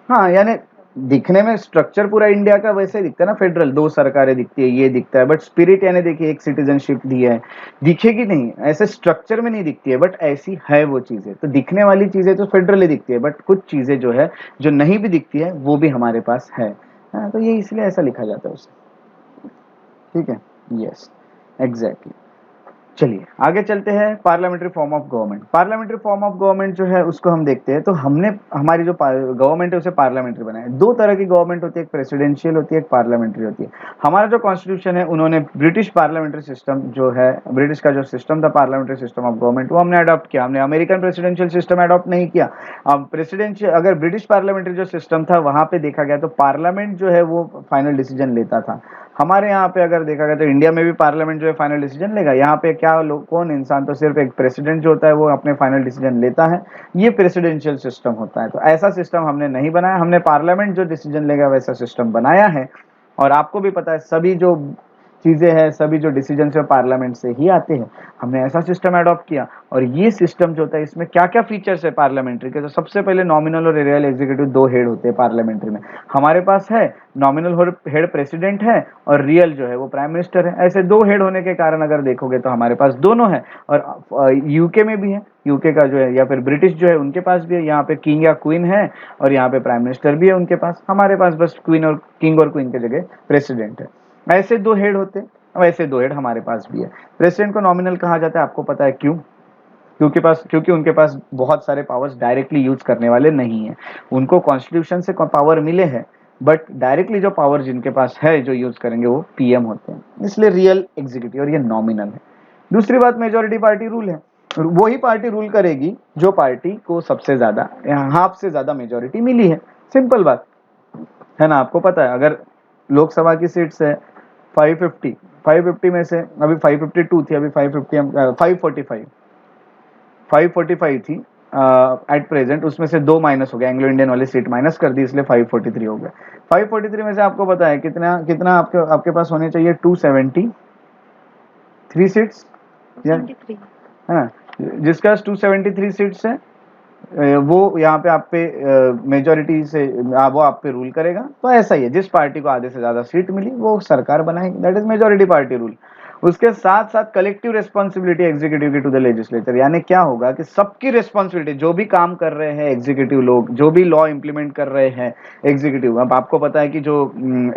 हाँ, यानी दिखने में स्ट्रक्चर पूरा इंडिया का वैसे ही दिखता है ना, फेडरल, दो सरकारें दिखती है, ये दिखता है, बट स्पिरिट यानी देखिए एक सिटीजनशिप दी है, दिखेगी नहीं ऐसे स्ट्रक्चर में नहीं दिखती है, बट ऐसी है वो चीजें। तो दिखने वाली चीजें तो फेडरल ही दिखती है, बट कुछ चीजें जो है जो नहीं भी दिखती है वो भी हमारे पास है। हाँ, तो ये इसलिए ऐसा लिखा जाता है उसे, ठीक है। यस एग्जैक्टली, चलिए आगे चलते हैं। Parliamentary form of government, parliamentary form of government जो है उसको हम देखते हैं। तो हमने हमारी जो गवर्नमेंट है उसे पार्लियामेंट्री बनाया। दो तरह की गवर्नमेंट होती है, एक प्रेसिडेंशियल होती है, एक पार्लियामेंट्री होती है। हमारा जो कॉन्स्टिट्यूशन है उन्होंने ब्रिटिश पार्लियामेंट्री सिस्टम जो है, ब्रिटिश का जो सिस्टम था पार्लियामेंट्री सिस्टम ऑफ गवर्नमेंट, वो हमने अडॉप्ट किया। हमने अमेरिकन प्रेसिडेंशियल सिस्टम अडॉप्ट नहीं किया। अब प्रेसिडेंशियल, अगर ब्रिटिश पार्लियामेंट्री जो सिस्टम था वहां पे देखा गया तो पार्लियामेंट जो है वो फाइनल डिसीजन लेता था। हमारे यहाँ पे अगर देखा गया तो इंडिया में भी पार्लियामेंट जो है फाइनल डिसीजन लेगा। यहाँ पे क्या कौन इंसान, तो सिर्फ एक प्रेसिडेंट जो होता है वो अपने फाइनल डिसीजन लेता है। ये प्रेसिडेंशियल सिस्टम होता है। तो ऐसा सिस्टम हमने नहीं बनाया, हमने पार्लियामेंट जो डिसीजन लेगा वैसा सिस्टम बनाया है। और आपको भी पता है सभी जो चीजें हैं, सभी जो डिसीजन है पार्लियामेंट से ही आते हैं। हमने ऐसा सिस्टम अडॉप्ट किया। और ये सिस्टम जो होता है इसमें क्या क्या फीचर्स है पार्लियामेंट्री के, तो सबसे पहले नॉमिनल और रियल एग्जीक्यूटिव दो हेड होते हैं पार्लियामेंट्री में। हमारे पास है नॉमिनल हेड प्रेसिडेंट है और रियल जो है वो प्राइम मिनिस्टर है। ऐसे दो हेड होने के कारण अगर देखोगे तो हमारे पास दोनों है। और यूके में भी है, यूके का जो है या फिर ब्रिटिश जो है उनके पास भी है। यहाँ पे किंग या क्वीन है और यहाँ पे प्राइम मिनिस्टर भी है उनके पास। हमारे पास बस क्वीन और किंग और क्वीन की जगह प्रेसिडेंट है। ऐसे दो हेड होते हैं, वैसे दो हेड हमारे पास भी है। प्रेसिडेंट को नॉमिनल कहा जाता है, आपको पता है क्यों? क्योंकि उनके पास बहुत सारे पावर्स डायरेक्टली यूज करने वाले नहीं है। उनको कॉन्स्टिट्यूशन से पावर मिले हैं, बट डायरेक्टली जो पावर जिनके पास है जो यूज करेंगे वो पीएम होते हैं, इसलिए रियल एग्जीक्यूटिव और ये नॉमिनल है। दूसरी बात, मेजोरिटी पार्टी रूल है। वही पार्टी रूल करेगी जो पार्टी को सबसे ज्यादा, हाफ से ज्यादा मेजोरिटी मिली है। सिंपल बात है ना। आपको पता है अगर लोकसभा की सीट्स है 550 में से अभी 552 थी, अभी 545 थी एट प्रेजेंट, उसमें से दो माइनस हो गया, एंग्लो इंडियन वाली सीट माइनस कर दी, इसलिए 543 हो गया। 543 में से आपको पता है कितना कितना आपके पास होने चाहिए? 273 सीट्स, है ना। जिसके पास 273 सीट्स है वो यहाँ पे आप पे मेजोरिटी से वो आप पे रूल करेगा। तो ऐसा ही है, जिस पार्टी को आधे से ज्यादा सीट मिली वो सरकार बनाएगी, that is majority party rule. उसके साथ साथ कलेक्टिव रिस्पॉन्सिबिलिटी एग्जीक्यूटिव की टू द लेजिस्लेचर, यानी क्या होगा कि सबकी रिस्पॉन्सिबिलिटी, जो भी काम कर रहे हैं एग्जीक्यूटिव लोग, जो भी लॉ इंप्लीमेंट कर रहे हैं एग्जीक्यूटिव। अब आपको पता है कि जो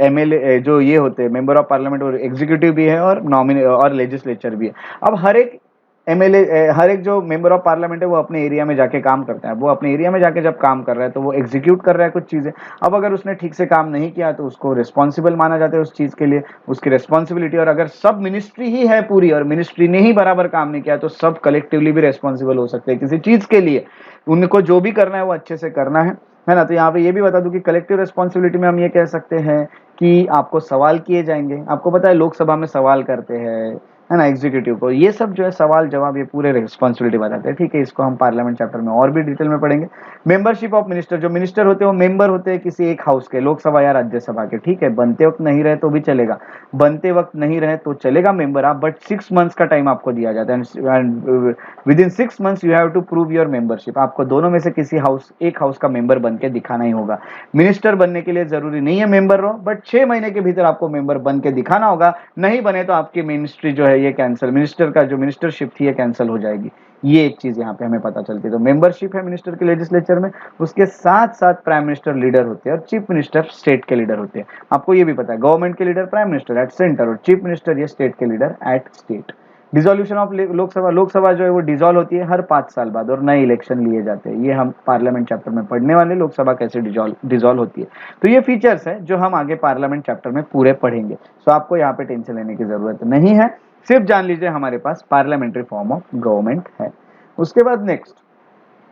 एमएलए जो ये होते हैं मेंबर ऑफ पार्लियामेंट, और एग्जीक्यूटिव भी है और नॉमिनी और लेजिस्लेचर भी है। अब हर एक एमएलए, हर एक जो मेंबर ऑफ पार्लियामेंट है वो अपने एरिया में जाके काम करता है। वो अपने एरिया में जाके जब काम कर रहा है तो वो एग्जीक्यूट कर रहा है कुछ चीजें। अब अगर उसने ठीक से काम नहीं किया तो उसको रिस्पॉन्सिबल माना जाता है उस चीज के लिए, उसकी रिस्पॉन्सिबिलिटी। और अगर सब मिनिस्ट्री ही है पूरी और मिनिस्ट्री ने ही बराबर काम नहीं किया तो सब कलेक्टिवली भी रिस्पॉन्सिबल हो सकते हैं किसी चीज के लिए। उनको जो भी करना है वो अच्छे से करना है ना। तो यहाँ पे ये भी बता दूं कि कलेक्टिव रिस्पॉन्सिबिलिटी में हम ये कह सकते हैं कि आपको सवाल किए जाएंगे। आपको पता है लोकसभा में सवाल करते हैं, है ना, एग्जीक्यूटिव को। ये सब जो है सवाल जवाब, ये पूरे रिस्पॉन्सिबिलिटी बताते हैं। ठीक है, इसको हम पार्लियामेंट चैप्टर में और भी डिटेल में पढ़ेंगे। मेंबरशिप ऑफ मिनिस्टर, जो मिनिस्टर होते हैं वो मेंबर होते हैं किसी एक हाउस के, लोकसभा या राज्यसभा के। ठीक है, बनते वक्त नहीं रहे तो भी चलेगा, बनते वक्त नहीं रहे तो चलेगा मेंबर आप, बट 6 मंथ्स का टाइम आपको दिया जाता है। Within 6 months you have to prove your membership. आपको दोनों में से किसी हाउस, एक हाउस का मेंबर बन के दिखाना ही होगा। मिनिस्टर बनने के लिए जरूरी नहीं है मेंबर रहो, बट 6 महीने के भीतर आपको मेंबर बन के दिखाना होगा। नहीं बने तो आपकी मिनिस्ट्री जो है ये कैंसिल, मिनिस्टर का जो मिनिस्टरशिप थी ये कैंसिल हो जाएगी। ये एक चीज यहाँ पे हमें पता चलती है। तो मेंबरशिप है मिनिस्टर के लेजिस्लेचर में। उसके साथ साथ प्राइम मिनिस्टर लीडर होते हैं और चीफ मिनिस्टर स्टेट के लीडर होते हैं। आपको ये भी पता है, गवर्नमेंट के leader prime minister at centre और चीफ मिनिस्टर ये स्टेट के leader at state. Dissolution of Lok Sabha, Lok Sabha जो है वो डिसॉल्व होती है हर 5 साल बाद और नए इलेक्शन लिए जाते हैं। ये हम पार्लियामेंट चैप्टर में पढ़ने वाले, लोकसभा कैसे डिसॉल्व होती है। तो ये फीचर्स है जो हम आगे पार्लियामेंट चैप्टर में पूरे पढ़ेंगे। सो आपको यहाँ पे टेंशन लेने की जरूरत नहीं है, सिर्फ जान लीजिए हमारे पास पार्लियामेंट्री फॉर्म ऑफ गवर्नमेंट है। उसके बाद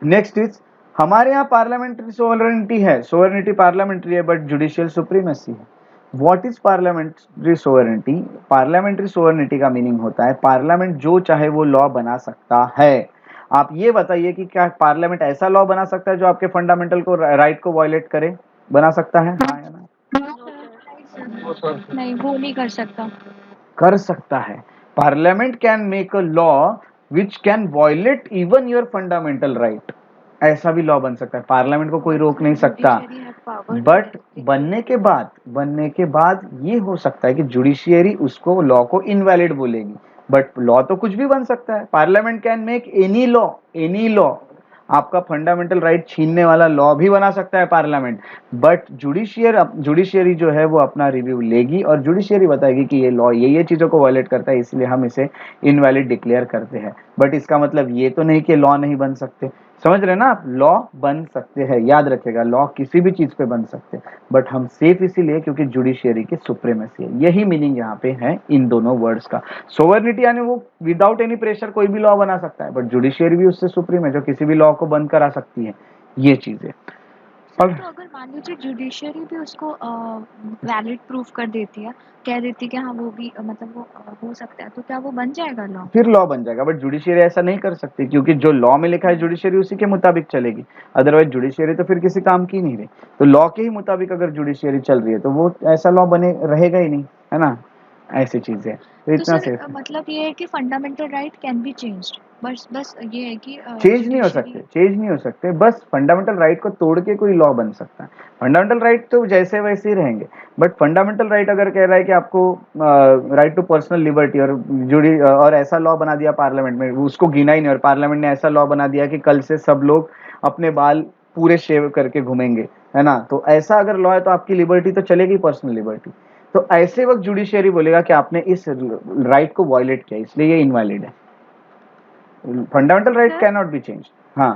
नेक्स्ट इज हमारे यहाँ पार्लियामेंट्री सोवरेनिटी है, सोवरेनिटी पार्लियामेंट्री है बट जुडिशियल सुप्रीमेसी है। What is parliamentary sovereignty? Parliamentary sovereignty का मीनिंग होता है पार्लियामेंट जो चाहे वो लॉ बना सकता है। आप ये बताइए कि क्या पार्लियामेंट ऐसा लॉ बना सकता है जो आपके फंडामेंटल को राइट को वायलेट करे? बना सकता है? हाँ या ना? नहीं, वो नहीं कर सकता। कर सकता है। Parliament can make a law which can violate even your fundamental right. ऐसा भी लॉ बन सकता है, पार्लियामेंट को कोई रोक नहीं सकता। बट बनने के बाद ये हो सकता है कि जुडिशियरी उसको लॉ को इनवैलिड बोलेगी। बट लॉ तो कुछ भी बन सकता है। Parliament can make any law, आपका फंडामेंटल राइट छीनने वाला लॉ भी बना सकता है पार्लियामेंट। बट जुडिशियरी जो है वो अपना रिव्यू लेगी और जुडिशियरी बताएगी कि ये लॉ ये चीजों को वायलेट करता है, इसलिए हम इसे इनवैलिड डिक्लेयर करते हैं। बट इसका मतलब ये तो नहीं कि लॉ नहीं बन सकते। समझ रहे ना आप? लॉ बन सकते हैं, याद रखिएगा, लॉ किसी भी चीज पे बन सकते हैं। बट हम सेफ इसीलिए क्योंकि जुडिशियरी की सुप्रीमेसी है। यही मीनिंग यहाँ पे है इन दोनों वर्ड्स का। सोवर्निटी यानी वो विदाउट एनी प्रेशर कोई भी लॉ बना सकता है, बट जुडिशियरी भी उससे सुप्रीम है जो किसी भी लॉ को बंद करा सकती है। ये चीजें। सर, तो अगर मान लीजिए जुडिशियरी भी उसको वैलिड प्रूफ कर देती है, कह देती है कि हाँ वो भी मतलब वो हो सकता है, तो क्या वो बन जाएगा लॉ? फिर लॉ बन जाएगा। बट जुडिशियरी ऐसा नहीं कर सकती क्योंकि जो लॉ में लिखा है जुडिशियरी उसी के मुताबिक चलेगी। अदरवाइज जुडिशियरी तो फिर किसी काम की नहीं रही। तो लॉ के ही मुताबिक अगर जुडिशियरी चल रही है तो वो ऐसा लॉ बने रहेगा ही नहीं, है ना। ऐसी चीजें तो तो इतना सर सेफ मतलब ये है कि fundamental right can be changed, बस ये है कि चेंज नहीं हो सकते। बस फंडामेंटल राइट को तोड़ के कोई लॉ बन सकता है। फंडामेंटल राइट तो जैसे वैसे ही रहेंगे। बट फंडामेंटल राइट अगर कह रहा है कि आपको राइट टू पर्सनल लिबर्टी और ऐसा लॉ बना दिया पार्लियामेंट में, उसको गिना ही नहीं, और पार्लियामेंट ने ऐसा लॉ बना दिया कि कल से सब लोग अपने बाल पूरे शेव करके घूमेंगे, है ना। तो ऐसा अगर लॉ है तो आपकी लिबर्टी तो चलेगी, पर्सनल लिबर्टी। तो ऐसे वक्त जुडिशियरी बोलेगा कि आपने इस राइट को वायलेट किया, इसलिए ये इनवैलिड है। Fundamental right can not be change. हाँ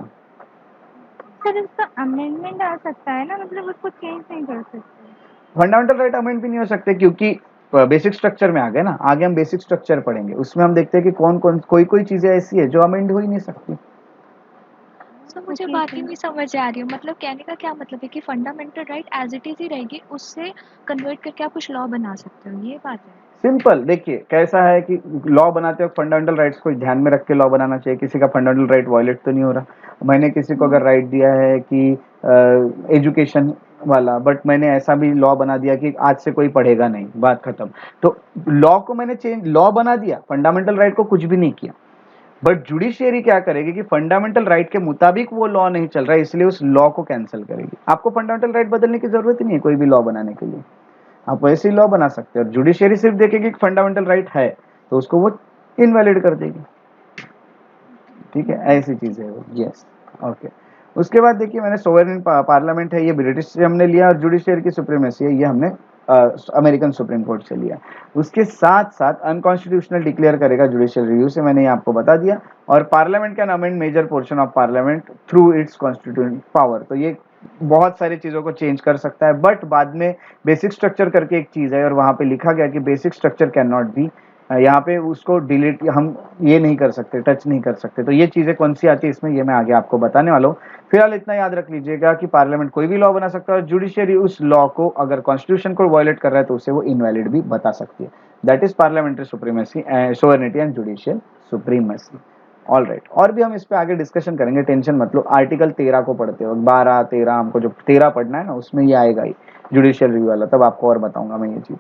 सर इसका अमेंडमेंट आ सकता है ना, मतलब उसको चेंज नहीं कर सकते। फंडामेंटल राइट अमेंड भी नहीं हो सकते क्योंकि बेसिक स्ट्रक्चर में आ गए ना। आगे हम बेसिक स्ट्रक्चर पढ़ेंगे, उसमें हम देखते हैं कि कोई चीजें ऐसी है जो अमेंड हो ही नहीं सकती। सर मुझे बात ही नहीं समझ आ रही है, मतलब कहने का क्या मतलब है कि fundamental right as it is ही रहेगी, उससे कन्वर्ट करके आप कुछ लॉ बना सकते हो, ये बात है? सिंपल, देखिए कैसा है कि लॉ बनाते वक्त फंडामेंटल राइट्स को ध्यान में रख के लॉ बनाना चाहिए। किसी का फंडामेंटल राइट वायलेट तो नहीं हो रहा। मैंने किसी को अगर राइट दिया है कि एजुकेशन वाला, बट मैंने ऐसा भी लॉ बना दिया कि आज से कोई पढ़ेगा नहीं, बात खत्म। तो लॉ को मैंने लॉ बना दिया, फंडामेंटल राइट को कुछ भी नहीं किया। बट जुडिशियरी क्या करेगी कि फंडामेंटल राइट के मुताबिक वो लॉ नहीं चल रहा है, इसलिए उस लॉ को कैंसिल करेगी। आपको फंडामेंटल राइट बदलने की जरूरत ही नहीं है कोई भी लॉ बनाने के लिए, आप वैसे ही लॉ बना सकते हैं। और जुडिशियरी सिर्फ देखेगी कि फंडामेंटल राइट है तो उसको वो इनवैलिड कर देगी, ठीक है, ऐसी चीज है वो। Yes, okay. उसके बाद देखिए मैंने सोवरेन पार्लियामेंट है, ये ब्रिटिश से हमने लिया, और जुडिशियरी की सुप्रीमेसी है, ये हमने अमेरिकन सुप्रीम कोर्ट से लिया। उसके साथ साथ अनकॉन्स्टिट्यूशनल डिक्लेयर करेगा जुडिशियल रिव्यू से, मैंने ये आपको बता दिया। और parliament can amend major portion of parliament through its constituent power, तो ये बहुत सारी चीजों को चेंज कर सकता है। बट बाद में बेसिक स्ट्रक्चर करके एक चीज है, और वहां पे लिखा गया कि basic structure can not be, यहाँ पे उसको डिलीट हम ये नहीं कर सकते, टच नहीं कर सकते। तो ये चीजें कौन सी आती है इसमें, ये मैं आगे आपको बताने वाला हूँ। फिलहाल इतना याद रख लीजिएगा कि पार्लियामेंट कोई भी लॉ बना सकता है, और जुडिशियरी उस लॉ को अगर कॉन्स्टिट्यूशन को वायलेट कर रहा है तो उसे वो इनवैलिड भी बता सकती है। That is parliamentary supremacy, sovereignty and judicial supremacy. All right, और भी हम इस पे आगे डिस्कशन करेंगे, टेंशन मत लो। आर्टिकल 13 को पढ़ते हो, 12 13 हमको जो 13 पढ़ना है ना, उसमें ये आएगा ही जुडिशियल रिव्यू वाला, तब आपको और बताऊंगा मैं ये चीज।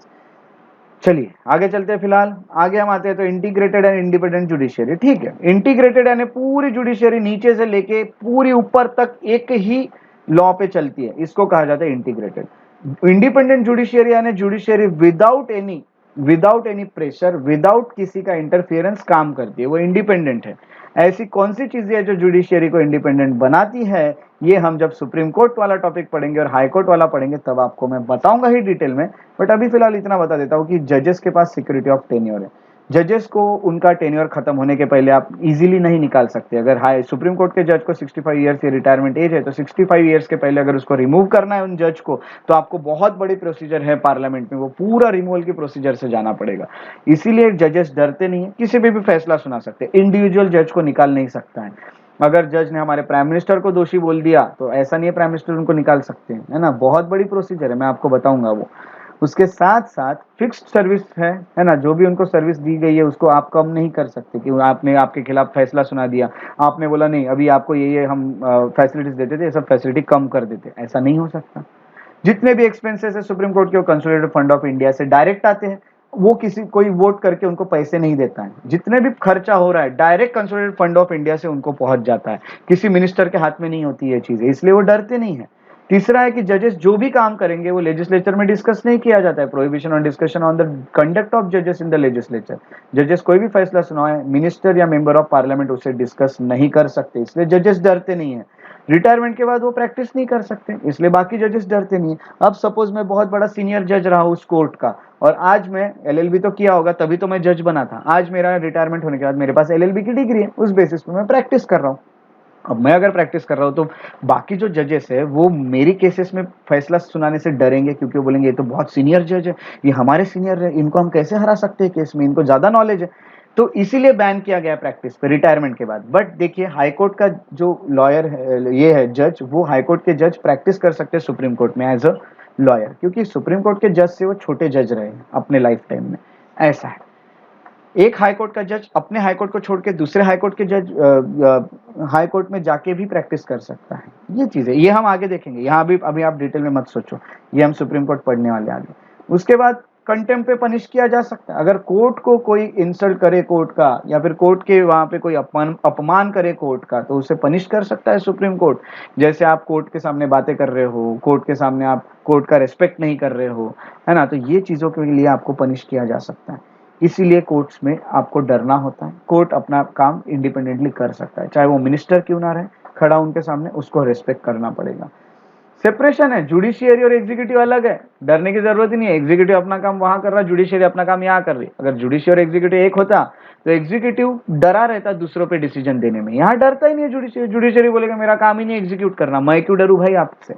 चलिए आगे चलते हैं। फिलहाल आगे हम आते हैं तो इंटीग्रेटेड एंड इंडिपेंडेंट जुडिशियरी। ठीक है, इंटीग्रेटेड यानी पूरी जुडिशियरी नीचे से लेके पूरी ऊपर तक एक ही लॉ पे चलती है, इसको कहा जाता है इंटीग्रेटेड। इंडिपेंडेंट जुडिशियरी यानी judiciary without any pressure, without किसी का इंटरफियरेंस काम करती है, वो इंडिपेंडेंट है। ऐसी कौन सी चीजें है जो जुडिशियरी को इंडिपेंडेंट बनाती है, ये हम जब सुप्रीम कोर्ट वाला टॉपिक पढ़ेंगे और हाई कोर्ट वाला पढ़ेंगे तब आपको मैं बताऊंगा ही डिटेल में। बट अभी फिलहाल इतना बता देता हूँ कि जजेस के पास सिक्योरिटी ऑफ टेन्योर है। जजेस को उनका टेन्योर खत्म होने के पहले आप इजीली नहीं निकाल सकते। अगर हाई सुप्रीम कोर्ट के जज को 65 ईयर्स या रिटायरमेंट एज है तो 65 ईयर्स के पहले अगर उसको रिमूव करना है उन जज को, तो आपको बहुत बड़ी प्रोसीजर है पार्लियामेंट में, वो पूरा रिमूवल की प्रोसीजर से जाना पड़ेगा। इसीलिए जजेस डरते नहीं है, किसी भी फैसला सुना सकते हैं, इंडिविजुअल जज को निकाल नहीं सकता है। अगर जज ने हमारे प्राइम मिनिस्टर को दोषी बोल दिया तो ऐसा नहीं है प्राइम मिनिस्टर उनको निकाल सकते हैं, है ना, बहुत बड़ी प्रोसीजर है, मैं आपको बताऊंगा वो। उसके साथ साथ फिक्स्ड सर्विस है ना, जो भी उनको सर्विस दी गई है उसको आप कम नहीं कर सकते कि आपने आपके खिलाफ फैसला सुना दिया, आपने बोला नहीं अभी आपको ये हम फैसिलिटीज देते थे, ये सब फैसिलिटी कम कर देते, ऐसा नहीं हो सकता। जितने भी एक्सपेंसेस है सुप्रीम कोर्ट के, वो कंसोलिडेटेड फंड ऑफ इंडिया से डायरेक्ट आते हैं, वो किसी कोई वोट करके उनको पैसे नहीं देता है। जितने भी खर्चा हो रहा है direct consolidated fund of India से उनको पहुंच जाता है, किसी मिनिस्टर के हाथ में नहीं होती ये चीजें, इसलिए वो डरते नहीं है। तीसरा है कि जजेस जो भी काम करेंगे वो लेजिस्लेचर में डिस्कस नहीं किया जाता है। Prohibition on discussion on the conduct of जजेस इन द लेजिस्लेचर, जजेस कोई भी फैसला सुनाए मिनिस्टर या मेंबर ऑफ पार्लियामेंट उसे डिस्कस नहीं कर सकते, इसलिए जजेस डरते नहीं है। रिटायरमेंट के बाद वो प्रैक्टिस नहीं कर सकते, इसलिए बाकी जजेस डरते नहीं है। अब सपोज मैं बहुत बड़ा सीनियर जज रहा हूँ उस कोर्ट का, और आज मैं एलएलबी तो किया होगा तभी तो मैं जज बना था, आज मेरा रिटायरमेंट होने के बाद मेरे पास एलएलबी की डिग्री है, उस बेसिस पे मैं प्रैक्टिस कर रहा हूँ। अब मैं अगर प्रैक्टिस कर रहा हूँ तो बाकी जो जजेस है वो मेरी केसेस में फैसला सुनाने से डरेंगे, क्योंकि वो बोलेंगे ये तो बहुत सीनियर जज है, ये हमारे सीनियर है, इनको हम कैसे हरा सकते हैं केस में, इनको ज्यादा नॉलेज है। तो इसीलिए बैन किया गया प्रैक्टिस पे रिटायरमेंट के बाद। बट देखिए हाईकोर्ट का जो लॉयर है, ये है जज, वो हाईकोर्ट के जज प्रैक्टिस कर सकते हैं सुप्रीम कोर्ट में एज अ लॉयर, क्योंकि सुप्रीम कोर्ट के जज से वो छोटे जज रहे हैं अपने लाइफ टाइम में, ऐसा है। एक हाईकोर्ट का जज अपने हाईकोर्ट को छोड़ के दूसरे हाईकोर्ट के जज हाईकोर्ट में जाके भी प्रैक्टिस कर सकता है। ये चीजें ये हम आगे देखेंगे, यहाँ भी अभी आप डिटेल में मत सोचो, ये हम सुप्रीम कोर्ट पढ़ने वाले आगे। उसके बाद कंटेम्प्ट पे पनिश किया जा सकता है। अगर कोर्ट को कोई इंसल्ट करे कोर्ट का, या फिर कोर्ट के वहां पे कोई अपमान करे कोर्ट का, तो उसे पनिश कर सकता है सुप्रीम कोर्ट। जैसे आप कोर्ट के सामने बातें कर रहे हो, कोर्ट के सामने आप कोर्ट का रेस्पेक्ट नहीं कर रहे हो, है ना, तो ये चीजों के लिए आपको पनिश किया जा सकता है। इसीलिए कोर्ट्स में आपको डरना होता है, कोर्ट अपना काम इंडिपेंडेंटली कर सकता है, चाहे वो मिनिस्टर क्यों ना रहे खड़ा उनके सामने, उसको रेस्पेक्ट करना पड़ेगा। सेपरेशन है, जुडिशियरी और एग्जीक्यूटिव अलग है, डरने की जरूरत ही नहीं है। एग्जीक्यूटिव अपना काम वहां कर रहा है, जुडिशियरी अपना काम यहाँ कर रही है। अगर जुडिशियरी और एग्जीक्यूटिव एक होता तो एग्जीक्यूटिव डरा रहता दूसरों पे डिसीजन देने में, यहाँ डरता ही नहीं है जुडिशियरी। जुडिशियरी बोलेगा मेरा काम ही नहीं एग्जीक्यूट करना, मैं क्यों डरूं भाई आपसे,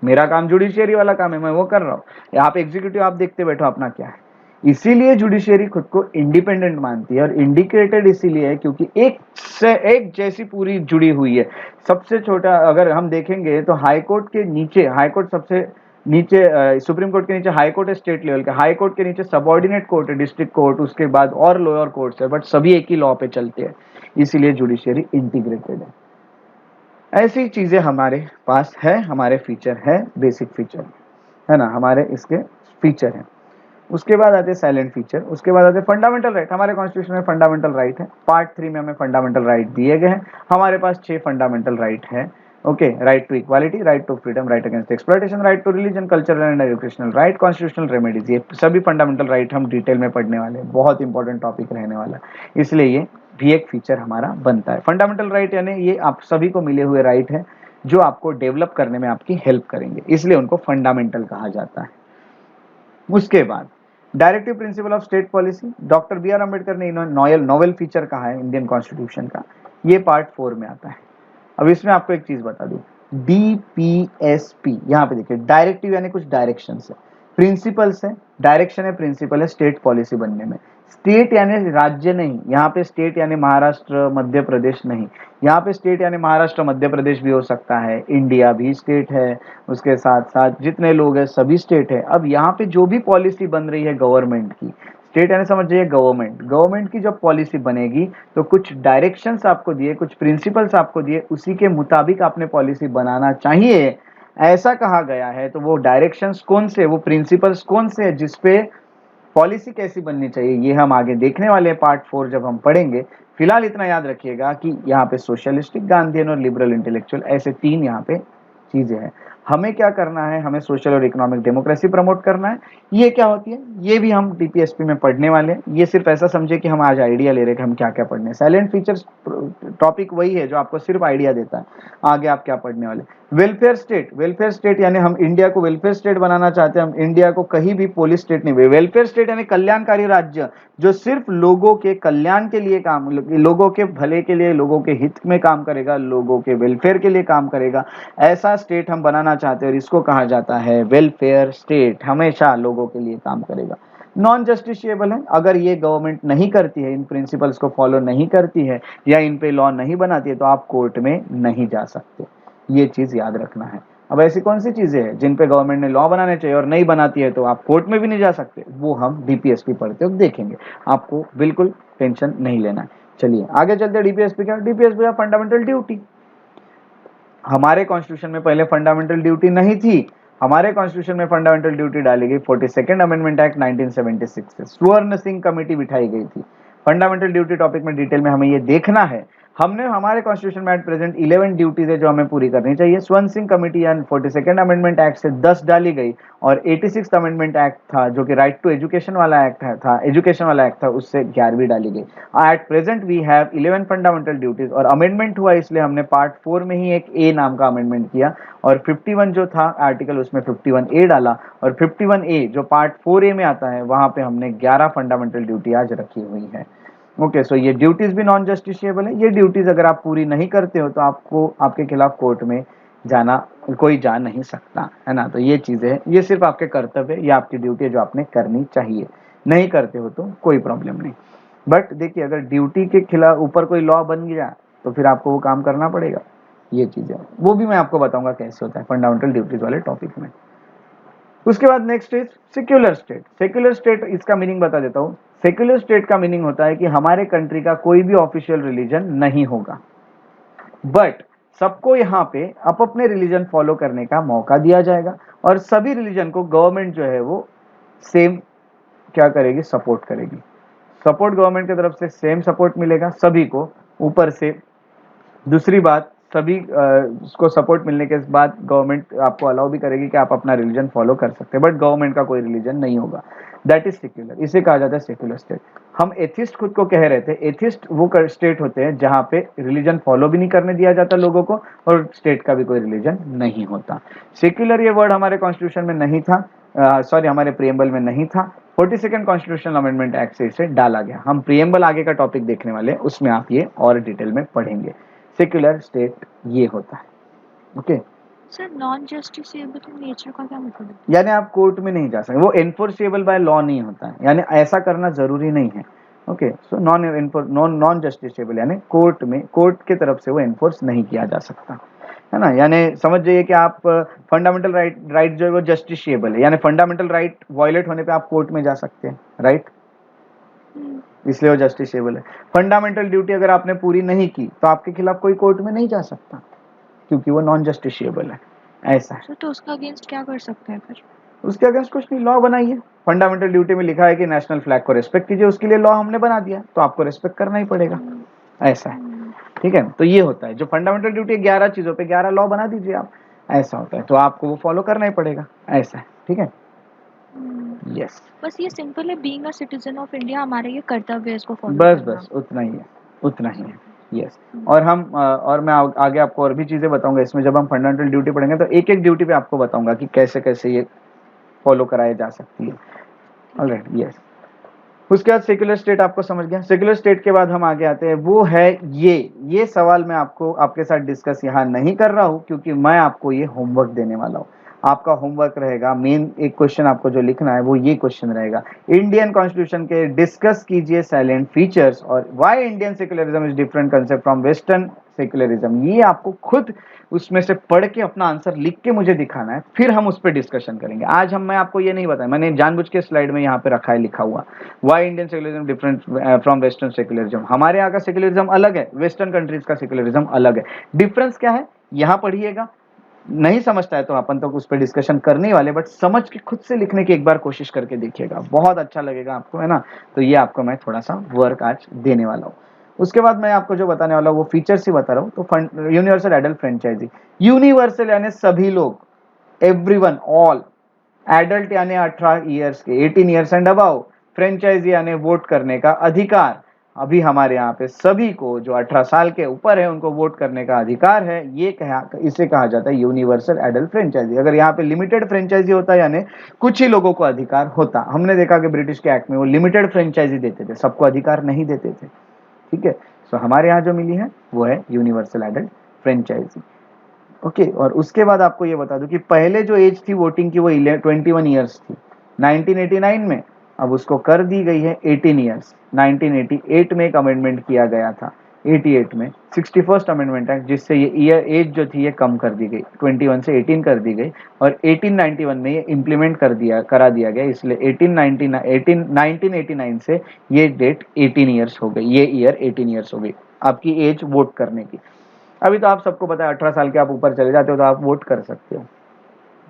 मेरा काम जुडिशियरी वाला काम है, मैं वो कर रहा हूँ। आप एग्जीक्यूटिव आप देखते बैठो अपना क्या है। इसीलिए जुडिशियरी खुद को इंडिपेंडेंट मानती है, और इंडिकेटेड इसीलिए है क्योंकि एक से एक जैसी पूरी जुड़ी हुई है। सबसे छोटा अगर हम देखेंगे तो हाई कोर्ट के नीचे, हाई कोर्ट सबसे नीचे, सुप्रीम कोर्ट के नीचे हाई कोर्ट है स्टेट लेवल के, हाई कोर्ट के नीचे सबऑर्डिनेट कोर्ट है डिस्ट्रिक्ट कोर्ट, उसके बाद और लोअर कोर्ट्स है, बट सभी एक ही लॉ पे चलते हैं, इसीलिए जुडिशियरी इंटीग्रेटेड है। ऐसी चीजें हमारे पास है, हमारे फीचर है, बेसिक फीचर है ना, हमारे इसके फीचर है। उसके बाद आते हैं साइलेंट फीचर, उसके बाद आते हैं फंडामेंटल राइट। हमारे कॉन्स्टिट्यूशन में फंडामेंटल राइट है, पार्ट 3 में हमें फंडामेंटल राइट दिए गए हैं। हमारे पास 6 फंडामेंटल राइट है। Okay, right to equality, right to freedom, right against exploitation, right to religion, cultural and educational right, constitutional remedies, ये सभी फंडामेंटल राइट हम डिटेल में पढ़ने वाले हैं। बहुत इंपॉर्टेंट टॉपिक रहने वाला है, इसलिए ये भी एक फीचर हमारा बनता है। फंडामेंटल राइट यानी ये आप सभी को मिले हुए राइट है जो आपको डेवलप करने में आपकी हेल्प करेंगे, इसलिए उनको फंडामेंटल कहा जाता है। उसके बाद directive principle of state policy, doctor B R Ambedkar ने नोवेल फीचर कहा है इंडियन कॉन्स्टिट्यूशन का, ये पार्ट 4 में आता है। अब इसमें आपको एक चीज बता दूं, DPSP, यहाँ पे देखिए डायरेक्टिव यानी कुछ डायरेक्शन है, प्रिंसिपल्स है, डायरेक्शन है, प्रिंसिपल है स्टेट पॉलिसी बनने में। स्टेट यानी राज्य नहीं, यहाँ पे स्टेट यानी महाराष्ट्र मध्य प्रदेश नहीं, यहाँ पे स्टेट यानी महाराष्ट्र मध्य प्रदेश भी हो सकता है, इंडिया भी स्टेट है, उसके साथ साथ जितने लोग हैं सभी स्टेट है। अब यहाँ पे जो भी पॉलिसी बन रही है गवर्नमेंट की, स्टेट यानी समझ जाइए गवर्नमेंट की जब पॉलिसी बनेगी तो कुछ डायरेक्शंस आपको दिए, कुछ प्रिंसिपल्स आपको दिए, उसी के मुताबिक आपने पॉलिसी बनाना चाहिए, ऐसा कहा गया है। तो वो डायरेक्शंस कौन से, वो प्रिंसिपल्स कौन से है जिसपे पॉलिसी कैसी बननी चाहिए, ये हम आगे देखने वाले हैं पार्ट 4 जब हम पढ़ेंगे। फिलहाल इतना याद रखिएगा कि यहाँ पे सोशलिस्टिक, गांधीयन और लिबरल इंटेलेक्चुअल, ऐसे 3 यहाँ पे चीजें हैं। हमें क्या करना है, हमें सोशल और इकोनॉमिक डेमोक्रेसी प्रमोट करना है। ये क्या होती है, ये भी हम DPSP में पढ़ने वाले हैं। ये सिर्फ ऐसा समझे कि हम आज आइडिया ले रहे हैं कि हम क्या क्या पढ़ने हैं। साइलेंट फीचर्स टॉपिक वही है जो आपको सिर्फ आइडिया देता है आगे आप क्या पढ़ने वाले। वेलफेयर स्टेट यानी हम इंडिया को वेलफेयर स्टेट बनाना चाहते हैं, हम इंडिया को कहीं भी पोलिस स्टेट नहीं। वेलफेयर स्टेट यानी कल्याणकारी राज्य जो सिर्फ लोगों के कल्याण के लिए काम, लोगों के भले के लिए, लोगों के हित में काम करेगा, लोगों के वेलफेयर के लिए काम करेगा, ऐसा स्टेट हम बनाना चाहते हैं और इसको कहा जाता है वेलफेयर स्टेट। हमेशा लोगों के लिए काम करेगा। नॉन जस्टिशिएबल है, अगर ये गवर्नमेंट नहीं करती है, इन प्रिंसिपल्स को फॉलो नहीं करती है या इन पे लॉ नहीं बनाती है तो आप कोर्ट में नहीं जा सकते, ये चीज याद रखना है। अब ऐसी कौन सी चीजें हैं जिन पे गवर्नमेंट ने लॉ बनाने चाहिए और नहीं बनाती है तो आप कोर्ट में भी नहीं जा सकते, वो हम DPSP पढ़ते वक्त देखेंगे, आपको बिल्कुल टेंशन नहीं लेना है। चलिए आगे चलते हैं। DPSP क्या, DPSP का फंडामेंटल ड्यूटी। हमारे कॉन्स्टिट्यूशन में पहले फंडामेंटल ड्यूटी नहीं थी, हमारे कॉन्स्टिट्यूशन में फंडामेंटल ड्यूटी डाली गई 42nd अमेंडमेंट एक्ट 1976 से, स्वर्ण सिंह कमेटी बिठाई गई थी। फंडामेंटल ड्यूटी टॉपिक में डिटेल में हमें ये देखना है, हमने हमारे कॉन्स्टिट्यूशन में एट प्रेजेंट 11 ड्यूटीज है जो हमें पूरी करनी चाहिए। स्वर्ण सिंह कमेटी यानी 42nd अमेंडमेंट एक्ट से 10 डाली गई और 86th अमेंडमेंट एक्ट था जो कि राइट टू एजुकेशन वाला एक्ट था, एजुकेशन वाला एक्ट था, उससे 11वीं डाली गई। At present we have 11 fundamental duties और अमेंडमेंट हुआ इसलिए हमने पार्ट 4 में ही एक ए नाम का अमेंडमेंट किया और 51 जो था आर्टिकल उसमें 51A डाला और 51A जो पार्ट 4A में आता है वहां पे हमने 11 फंडामेंटल ड्यूटी आज रखी हुई है। ओके, सो ये ड्यूटीज भी नॉन जस्टिशिएबल है। ये ड्यूटीज अगर आप पूरी नहीं करते हो तो आपको, आपके खिलाफ कोर्ट में जाना, कोई जा नहीं सकता है ना। तो ये चीजें, ये सिर्फ आपके कर्तव्य है, ये आपकी ड्यूटी है जो आपने करनी चाहिए। नहीं करते हो तो कोई प्रॉब्लम नहीं। बट देखिए अगर ड्यूटी के खिलाफ ऊपर कोई लॉ बन गया तो फिर आपको वो काम करना पड़ेगा। ये चीजें, वो भी मैं आपको बताऊंगा कैसे होता है फंडामेंटल ड्यूटीज वाले टॉपिक में। उसके बाद next is secular state. Secular state, इसका मीनिंग बता देता हूँ। सेक्युलर स्टेट का मीनिंग होता है कि हमारे कंट्री का कोई भी ऑफिशियल रिलीजन नहीं होगा, बट सबको यहाँ पे अपने रिलीजन फॉलो करने का मौका दिया जाएगा और सभी रिलीजन को गवर्नमेंट जो है वो सेम क्या करेगी, सपोर्ट करेगी। सपोर्ट गवर्नमेंट की तरफ से सेम सपोर्ट मिलेगा सभी को ऊपर से। दूसरी बात, सभी को सपोर्ट मिलने के बाद गवर्नमेंट आपको अलाउ भी करेगी कि आप अपना रिलीजन फॉलो कर सकते हैं, बट गवर्नमेंट का कोई रिलीजन नहीं होगा। दैट इज सेक्युलर, इसे कहा जाता है सेक्युलर स्टेट। हम एथिस्ट खुद को कह रहे थे, एथिस्ट वो स्टेट होते हैं जहां पे रिलीजन फॉलो भी नहीं करने दिया जाता लोगों को और स्टेट का भी कोई रिलीजन नहीं होता। सेक्युलर ये वर्ड हमारे कॉन्स्टिट्यूशन में नहीं था, सॉरी हमारे प्रियम्बल में नहीं था। 42nd कॉन्स्टिट्यूशनल अमेंडमेंट एक्ट से इसे डाला गया। हम प्रियम्बल आगे का टॉपिक देखने वाले हैं, उसमें आप ये और डिटेल में पढ़ेंगे। सेक्युलर स्टेट ये होता है। Okay sir, non justiciable nature का क्या मतलब है? यानी आप कोर्ट में नहीं जा सकते, वो एनफोर्सेबल बाय लॉ नहीं होता है, यानी ऐसा करना जरूरी नहीं है। ओके, सो नॉन जस्टिसेबल यानी कोर्ट में, कोर्ट के तरफ से वो एनफोर्स नहीं किया जा सकता है ना। यानी समझ जाइए कि आप फंडामेंटल राइट जो है वो जस्टिशिएबल है, यानी फंडामेंटल राइट वायलेट होने पे आप कोर्ट में जा सकते हैं, राइट, इसलिए वो जस्टिशिएबल है। फंडामेंटल ड्यूटी अगर आपने पूरी नहीं की तो आपके खिलाफ कोई कोर्ट में नहीं जा सकता क्योंकि वो नॉन जस्टिशिएबल है, ऐसा है। तो उसका अगेंस्ट क्या कर सकते हैं फिर? उसके अगेंस्ट कुछ नहीं, लॉ बनाइए। फंडामेंटल ड्यूटी में लिखा है कि नेशनल फ्लैग को रेस्पेक्ट कीजिए, उसके लिए लॉ हमने बना दिया, तो आपको रेस्पेक्ट करना ही पड़ेगा, ऐसा है। ठीक है, तो ये होता है जो फंडामेंटल ड्यूटी 11 चीजों पे 11 लॉ बना दीजिए आप, ऐसा होता है, तो आपको वो फॉलो करना ही पड़ेगा, ऐसा है। ठीक है, यस, बस ये सिंपल है, being a citizen of India हमारा ये कर्तव्य है इसको फॉलो बस करना। बस उतना ही है, उतना ही है, यस। और हम और मैं आगे आपको और भी चीजें बताऊंगा इसमें, जब हम फंडामेंटल ड्यूटी पढ़ेंगे तो एक एक ड्यूटी पे आपको बताऊंगा कि कैसे कैसे ये फॉलो कराई जा सकती है। Alright, yes. उसके बाद सेक्युलर स्टेट आपको समझ गया। सेक्युलर स्टेट के बाद हम आगे आते हैं, वो है ये सवाल मैं आपको आपके साथ डिस्कस यहाँ नहीं कर रहा हूँ, क्योंकि मैं आपको ये होमवर्क देने वाला हूँ। आपका होमवर्क रहेगा, मेन एक क्वेश्चन आपको जो लिखना है वो ये क्वेश्चन रहेगा, इंडियन कॉन्स्टिट्यूशन के डिस्कस कीजिए साइलेंट फीचर्स और why Indian secularism is different concept from western secularism. ये आपको खुद उसमें से पढ़ के अपना आंसर लिख के मुझे दिखाना है, फिर हम उस पर डिस्कशन करेंगे। आज मैं आपको ये नहीं बताया, मैंने जानबूझ के स्लाइड में यहाँ पे रखा है, लिखा हुआ why Indian secularism different from western secularism. हमारे यहाँ का सेक्युलरिज्म अलग है, वेस्टर्न कंट्रीज का सेक्युलरिज्म अलग है। डिफरेंस क्या है यहाँ पढ़िएगा, नहीं समझता है तो अपन तो उस पर डिस्कशन करने ही वाले, बट समझ के खुद से लिखने की एक बार कोशिश करके देखिएगा, बहुत अच्छा लगेगा आपको, है ना। तो ये आपको मैं थोड़ा सा वर्क आज देने वाला हूँ। उसके बाद मैं आपको जो बताने वाला हूँ वो फीचर्स ही बता रहा हूँ। तो यूनिवर्सल एडल्ट फ्रेंचाइजी, यूनिवर्सल यानी सभी लोग, एवरीवन, ऑल, एडल्ट यानी 18 ईयर्स के, 18 ईयर्स एंड अबव, फ्रेंचाइजी यानी वोट करने का अधिकार। अभी हमारे यहाँ पे सभी को जो 18 साल के ऊपर है उनको वोट करने का अधिकार है, इसे कहा जाता है यूनिवर्सल एडल्ट फ्रेंचाइजी। अगर यहाँ पे लिमिटेड फ्रेंचाइजी होता यानी कुछ ही लोगों को अधिकार होता, हमने देखा कि ब्रिटिश के एक्ट में वो लिमिटेड फ्रेंचाइजी देते थे, सबको अधिकार नहीं देते थे। ठीक है, तो हमारे यहाँ जो मिली है वो है यूनिवर्सल एडल्ट फ्रेंचाइजी। ओके, और उसके बाद आपको ये बता दूं कि पहले जो एज थी वोटिंग की वो 21 ईयर्स थी 1989 में, अब उसको कर दी गई है 18 ईयर्स। 1988 में एक अमेंडमेंट किया गया था, 88 में 61st अमेंडमेंट एक्ट, जिससे ये ईयर एज जो थी ये कम कर दी गई, 21 से 18 कर दी गई, और 1891 में ये इम्प्लीमेंट करा दिया गया, इसलिए 1989 से ये डेट 18 ईयर्स हो गई, ये ईयर 18 ईयर्स हो गई आपकी एज वोट करने की। अभी तो आप सबको पता है 18 साल के आप ऊपर चले जाते हो तो आप वोट कर सकते हो,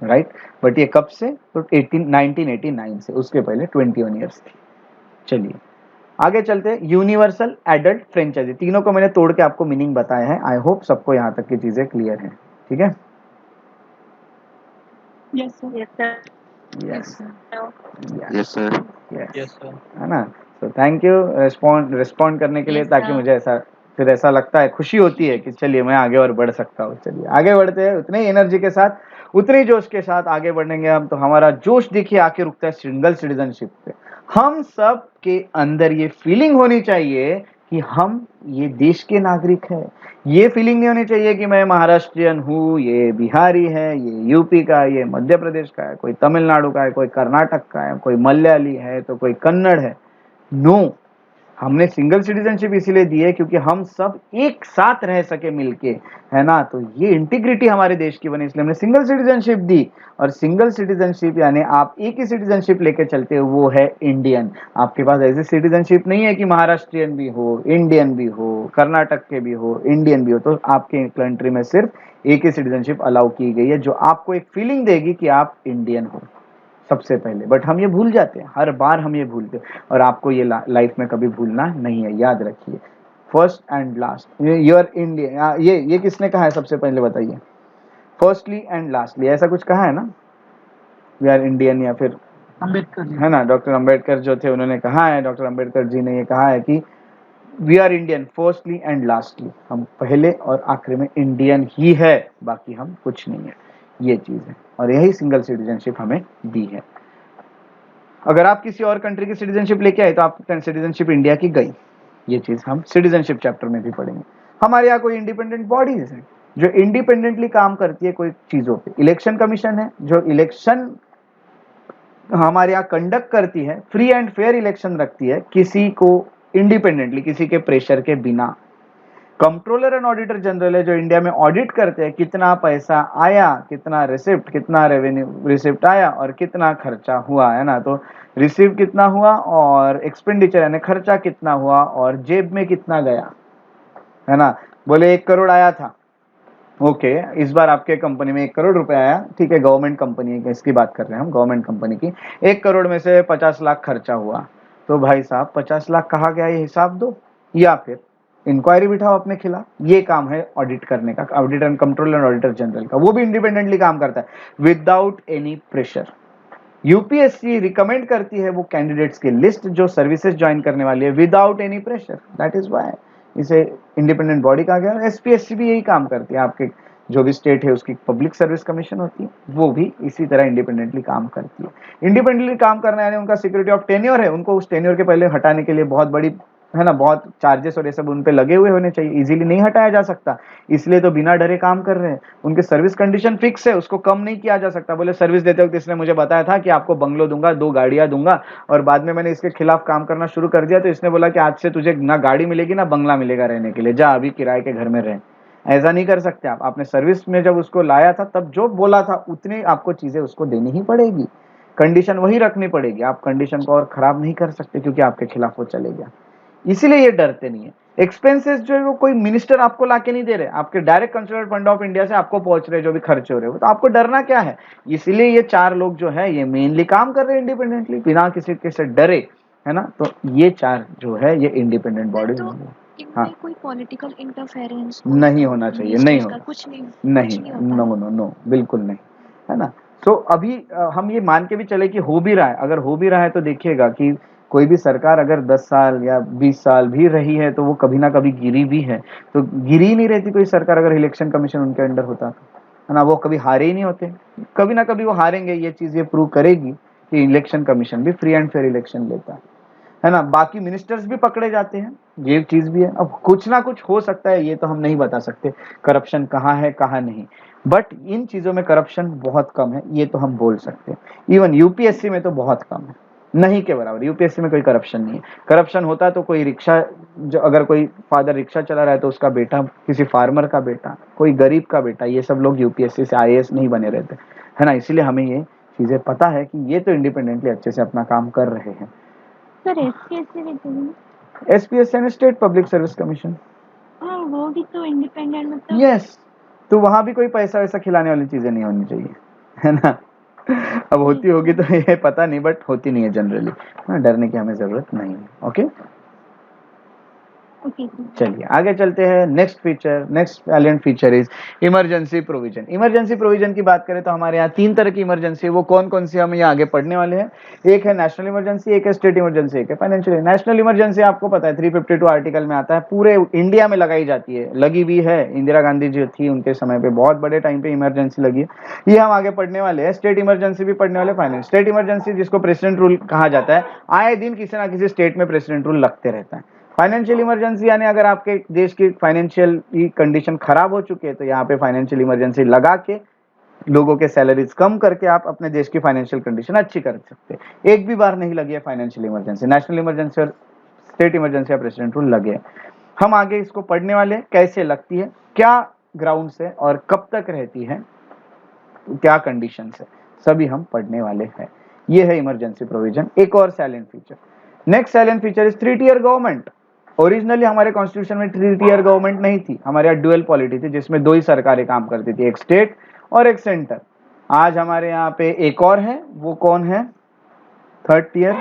राइट। बट ये कब से, तो 1989 से, उसके पहले 21 ईयर्स थी। चलिए आगे चलते हैं, यूनिवर्सल एडल्ट फ्रेंचाइजी। तीनों को मैंने तोड़ के आपको मीनिंग बताया है, आई होप सबको यहाँ तक की चीजें क्लियर है। ठीक है, Yes, sir. Yes yes sir. Yes sir. है ना। तो थैंक यू रिस्पॉन्ड करने के लिए, Yes, ताकि sir. मुझे ऐसा लगता है, खुशी होती है कि चलिए मैं आगे और बढ़ सकता हूँ। चलिए आगे बढ़ते हैं, उतने ही एनर्जी के साथ, उतने जोश के साथ आगे बढ़ेंगे हम। तो हमारा जोश देखिए आके रुकता है सिंगल सिटीजनशिप पे। हम सब के अंदर ये फीलिंग होनी चाहिए कि हम ये देश के नागरिक हैं। ये फीलिंग नहीं होनी चाहिए कि मैं महाराष्ट्रियन हूँ, ये बिहारी है, ये यूपी का है, ये मध्य प्रदेश का है, कोई तमिलनाडु का है, कोई कर्नाटक का है, कोई मलयाली है, तो कोई कन्नड़ है। नो, हमने सिंगल सिटीजनशिप इसीलिए दी है क्योंकि हम सब एक साथ रह सके मिलके, है ना। तो ये इंटीग्रिटी हमारे देश की बनी, इसलिए हमने सिंगल सिटीजनशिप दी। और सिंगल सिटीजनशिप यानी आप एक ही सिटीजनशिप लेके चलते हो, वो है इंडियन। आपके पास ऐसी सिटीजनशिप नहीं है कि महाराष्ट्रियन भी हो, इंडियन भी हो, कर्नाटक के भी हो, इंडियन भी हो। तो आपके कंट्री में सिर्फ एक ही सिटीजनशिप अलाउ की गई है, जो आपको एक फीलिंग देगी कि आप इंडियन हो सबसे पहले। बट हम ये भूल जाते हैं, हर बार हम ये भूलते हैं, और आपको ये लाइफ में कभी भूलना नहीं है, याद रखिए। First and last, you're India, ये किसने कहा है सबसे पहले बताइए? फर्स्टली एंड लास्टली, ऐसा कुछ कहा है ना, वी आर इंडियन, या फिर अम्बेडकर जी। है ना, डॉक्टर अम्बेडकर जो थे उन्होंने कहा है, डॉक्टर अम्बेडकर जी ने ये कहा है कि we are Indian firstly and lastly, हम पहले और आखिरी में इंडियन ही है, बाकी हम कुछ नहीं है, ये चीज है। और यही सिंगल सिटीजनशिप हमें दी है। अगर आप किसी और कंट्री की सिटीजनशिप लेके आए तो आपकी सिटीजनशिप इंडिया की गई, ये चीज हम सिटीजनशिप चैप्टर में भी पढ़ेंगे। हमारे यहाँ कोई इंडिपेंडेंट बॉडीज है जो इंडिपेंडेंटली काम करती है कोई चीजों पे। इलेक्शन कमीशन है जो इलेक्शन हमारे यहाँ कंडक्ट करती है, फ्री एंड फेयर इलेक्शन रखती है, किसी को इंडिपेंडेंटली, किसी के प्रेशर के बिना। कंट्रोलर एंड ऑडिटर जनरल है जो इंडिया में ऑडिट करते हैं कितना पैसा आया, कितना रिसिप्ट, कितना रेवेन्यू रिसिप्ट आया और कितना खर्चा हुआ, है ना। तो रिसिप्ट कितना हुआ और एक्सपेंडिचर यानी खर्चा कितना हुआ और जेब में कितना गया, है ना। बोले 1 करोड़ आया था ओके, इस बार आपके कंपनी में 1 करोड़ रुपए आया, ठीक है, गवर्नमेंट कंपनी है, इसकी बात कर रहे हैं हम, गवर्नमेंट कंपनी की। 1 करोड़ में से 50 लाख खर्चा हुआ, तो भाई साहब 50 लाख कहाँ गया ये हिसाब दो, या फिर इंक्वायरी बिठाओ अपने खिलाफ। ये काम है ऑडिट करने का, audit and control and auditor general का, वो भी इंडिपेंडेंटली काम करता है without any pressure. UPSC recommend करती है वो कैंडिडेट्स की लिस्ट जो सर्विसेज ज्वाइन करने वाली है without any pressure, that is why इसे इंडिपेंडेंट बॉडी कहा गया। एसपीएससी भी यही काम करती है, आपके जो भी स्टेट है उसकी पब्लिक सर्विस कमीशन होती है, वो भी इसी तरह इंडिपेंडेंटली काम करती है। इंडिपेंडेंटली काम करना यानी उनका सिक्योरिटी ऑफ टेन्योर है, उनको उस टेन्योर के पहले हटाने के लिए बहुत बड़ी है ना, बहुत चार्जेस और ये सब उन पे लगे हुए होने चाहिए, इजीली नहीं हटाया जा सकता, इसलिए तो बिना डरे काम कर रहे हैं। उनके सर्विस कंडीशन फिक्स है, उसको कम नहीं किया जा सकता। बोले सर्विस देते वक्त इसने मुझे बताया था कि आपको बंगलो दूंगा, 2 गाड़ियां दूंगा, और बाद में मैंने इसके खिलाफ काम करना शुरू कर दिया तो इसने बोला कि आज से तुझे ना गाड़ी मिलेगी ना बंगला मिलेगा रहने के लिए, जा अभी किराए के घर में रह। ऐसा नहीं कर सकते आप। आपने सर्विस में जब उसको लाया था तब जो बोला था उतनी आपको चीजें उसको देनी ही पड़ेगी, कंडीशन वही रखनी पड़ेगी, आप कंडीशन को और खराब नहीं कर सकते क्योंकि आपके खिलाफ वो चले गया। इसीलिए ये डरते नहीं है। एक्सपेंसेस जो है वो कोई मिनिस्टर आपको लाके नहीं दे रहे, आपके direct consolidated fund of India से आपको पहुंच रहे जो भी खर्चे हो रहे हो, तो आपको डरना क्या है। इसीलिए ये 4 लोग जो है ये मेनली काम कर रहे हैं इंडिपेंडेंटली, बिना किसी के से डरे, है ना। तो ये 4 जो है ये इंडिपेंडेंट बॉडी तो हाँ इनमें कोई पॉलिटिकल इंटरफेरेंस नहीं होना चाहिए, नहीं का होना, कुछ नहीं नहीं, होता नो नो नो, बिल्कुल नहीं, है ना। तो अभी हम ये मान के भी चले कि हो भी रहा है, अगर हो भी रहा है तो देखिएगा कि कोई भी सरकार अगर 10 साल या 20 साल भी रही है तो वो कभी ना कभी गिरी भी है। तो गिरी ही नहीं रहती कोई सरकार अगर इलेक्शन कमीशन उनके अंडर होता तो, है ना। वो कभी हारे ही नहीं होते, कभी ना कभी वो हारेंगे, ये चीज ये प्रूव करेगी कि इलेक्शन कमीशन भी फ्री एंड फेयर इलेक्शन लेता है ना। बाकी मिनिस्टर्स भी पकड़े जाते हैं, ये चीज भी है। अब कुछ ना कुछ हो सकता है, ये तो हम नहीं बता सकते करप्शन कहाँ है कहाँ नहीं, बट इन चीजों में करप्शन बहुत कम है, ये तो हम बोल सकते हैं। इवन यूपीएससी में तो बहुत कम है, नहीं के बराबर। यूपीएससी में कोई करप्शन नहीं है। करप्शन होता तो कोई रिक्शा, जो अगर कोई फादर रिक्शा चला रहा है तो उसका बेटा, किसी फार्मर का बेटा, कोई गरीब का बेटा, ये सब लोग यूपीएससी से आईएएस नहीं बने रहते, है ना। इसीलिए हमें ये चीजें पता है कि ये तो इंडिपेंडेंटली अच्छे से अपना काम कर रहे हैं। सर एसपीएससी भी तो एसपीएस यानी स्टेट पब्लिक सर्विस कमीशन, हाँ वो भी तो इंडिपेंडेंट मतलब यस। तो वहां भी कोई पैसा वैसा खिलाने वाली चीजें नहीं होनी चाहिए, है ना। अब होती होगी तो ये पता नहीं, बट होती नहीं है जनरली, डरने की हमें जरूरत नहीं है। ओके, ओके चलिए आगे चलते हैं। Next feature, next Valiant feature is emergency provision. Emergency provision की बात करें तो हमारे यहाँ 3 तरह की इमरजेंसी है। वो कौन कौन सी हम यहाँ आगे पढ़ने वाले हैं। एक है नेशनल इमरजेंसी, एक है स्टेट इमरजेंसी, एक है फाइनेंशियल। नेशनल इमरजेंसी आपको पता है 352 आर्टिकल में आता है, पूरे इंडिया में लगाई जाती है, लगी भी है। इंदिरा गांधी जी थी उनके समय पे, बहुत बड़े टाइम पे इमरजेंसी लगी है, ये हम आगे पढ़ने वाले हैं। स्टेट इमरजेंसी भी पढ़ने वाले, फाइनेंस। स्टेट इमरजेंसी जिसको प्रेसिडेंट रूल कहा जाता है, आए दिन किसी ना किसी स्टेट में प्रेसिडेंट रूल लगते रहता है। फाइनेंशियल इमरजेंसी यानी अगर आपके देश की फाइनेंशियल कंडीशन खराब हो चुकी है तो यहाँ पे फाइनेंशियल इमरजेंसी लगा के लोगों के सैलरीज कम करके आप अपने देश की फाइनेंशियल कंडीशन अच्छी कर सकते हैं। एक भी बार नहीं लगी है फाइनेंशियल इमरजेंसी। नेशनल इमरजेंसी और स्टेट इमरजेंसी या प्रेसिडेंट रूल लगे। हम आगे इसको पढ़ने वाले, कैसे लगती है, क्या ग्राउंड से और कब तक रहती है, क्या कंडीशन है, सभी हम पढ़ने वाले हैं। ये है इमरजेंसी प्रोविजन। एक और silent feature, next silent feature is 3 tier government. Originally हमारे कॉन्स्टिट्यूशन में 3 टियर गवर्नमेंट नहीं थी, हमारे यहाँ ड्यूअल पॉलिटी थी जिसमें 2 ही सरकारें काम करती थी, एक स्टेट और एक सेंटर। आज हमारे यहाँ पे एक और है, वो कौन है, 3rd टियर।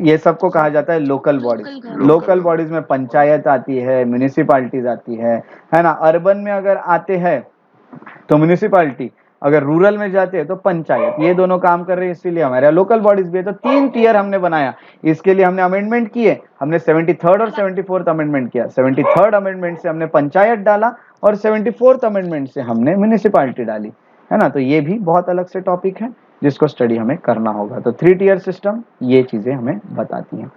ये सबको कहा जाता है लोकल बॉडीज। लोकल बॉडीज में पंचायत आती है, म्यूनिसिपालिटीज आती है ना। अर्बन में अगर आते हैं तो म्यूनिसिपालिटी, अगर रूरल में जाते हैं तो पंचायत, ये दोनों काम कर रहे हैं, इसीलिए हमारे यहाँ लोकल बॉडीज भी है। तो 3 टियर हमने बनाया, इसके लिए हमने अमेंडमेंट किए। हमने 73rd और 74th अमेंडमेंट किया। 73rd अमेंडमेंट से हमने पंचायत डाला और 74th अमेंडमेंट से हमने म्यूनिसिपालिटी डाली, है ना। तो ये भी बहुत अलग से टॉपिक है जिसको स्टडी हमें करना होगा। तो 3 टियर सिस्टम ये चीजें हमें बताती हैं।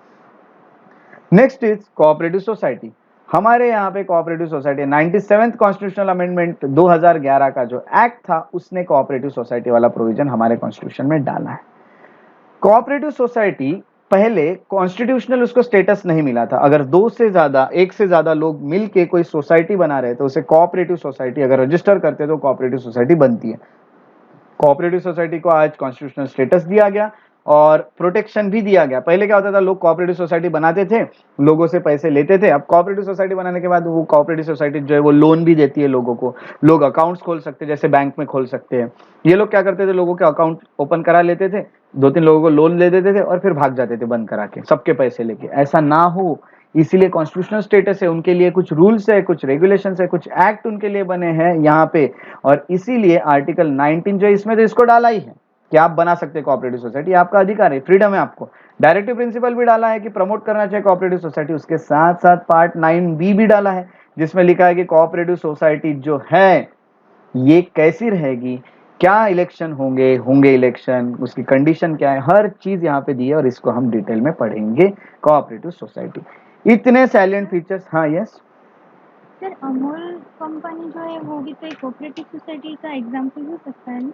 Next is cooperative society. हमारे यहाँ पे cooperative society 97th constitutional amendment 2011 का जो एक्ट था उसने कोऑपरेटिव सोसाइटी वाला प्रोविजन हमारे कॉन्स्टिट्यूशन में डाला है। कोऑपरेटिव सोसाइटी पहले कॉन्स्टिट्यूशनल उसको स्टेटस नहीं मिला था। अगर 2 से ज्यादा, 1 से ज्यादा लोग मिलके कोई सोसाइटी बना रहे तो उसे कोऑपरेटिव सोसाइटी, अगर रजिस्टर करते हैं तो कोऑपरेटिव सोसाइटी बनती है। कोऑपरेटिव सोसाइटी को आज कॉन्स्टिट्यूशनल स्टेटस दिया गया और प्रोटेक्शन भी दिया गया। पहले क्या होता था, लोग कोऑपरेटिव सोसाइटी बनाते थे, लोगों से पैसे लेते थे। अब कोऑपरेटिव सोसाइटी बनाने के बाद वो कोऑपरेटिव सोसाइटी जो है वो लोन भी देती है लोगों को, लोग अकाउंट्स खोल सकते हैं, जैसे बैंक में खोल सकते हैं। ये लोग क्या करते थे, लोगों के अकाउंट ओपन करा लेते थे, 2-3 लोगों को लोन दे देते थे और फिर भाग जाते थे बंद करा के, सबके पैसे लेके। ऐसा ना हो इसीलिए कॉन्स्टिट्यूशनल स्टेटस है, उनके लिए कुछ रूल्स है, कुछ रेगुलेशंस है, कुछ एक्ट उनके लिए बने हैं यहाँ पे। और इसीलिए आर्टिकल 19 जो है इसमें तो इसको डाला ही है कि आप बना सकते हैं कोऑपरेटिव सोसाइटी, आपका अधिकार है, फ्रीडम है आपको। डायरेक्टिव प्रिंसिपल भी डाला है कि प्रमोट करना चाहिए कोऑपरेटिव सोसाइटी। उसके साथ साथ पार्ट 9B भी डाला है जिसमें लिखा है कि कोऑपरेटिव सोसाइटी जो है ये कैसी रहेगी, क्या इलेक्शन होंगे इलेक्शन, उसकी कंडीशन क्या है, हर चीज यहाँ पे दी है और इसको हम डिटेल में पढ़ेंगे। कोऑपरेटिव सोसाइटी इतने साइलेंट फीचर्स। हाँ यस सर अमूल कंपनी जो है वो भी तो एक कोऑपरेटिव सोसाइटी का एग्जाम्पल हो सकता है ना?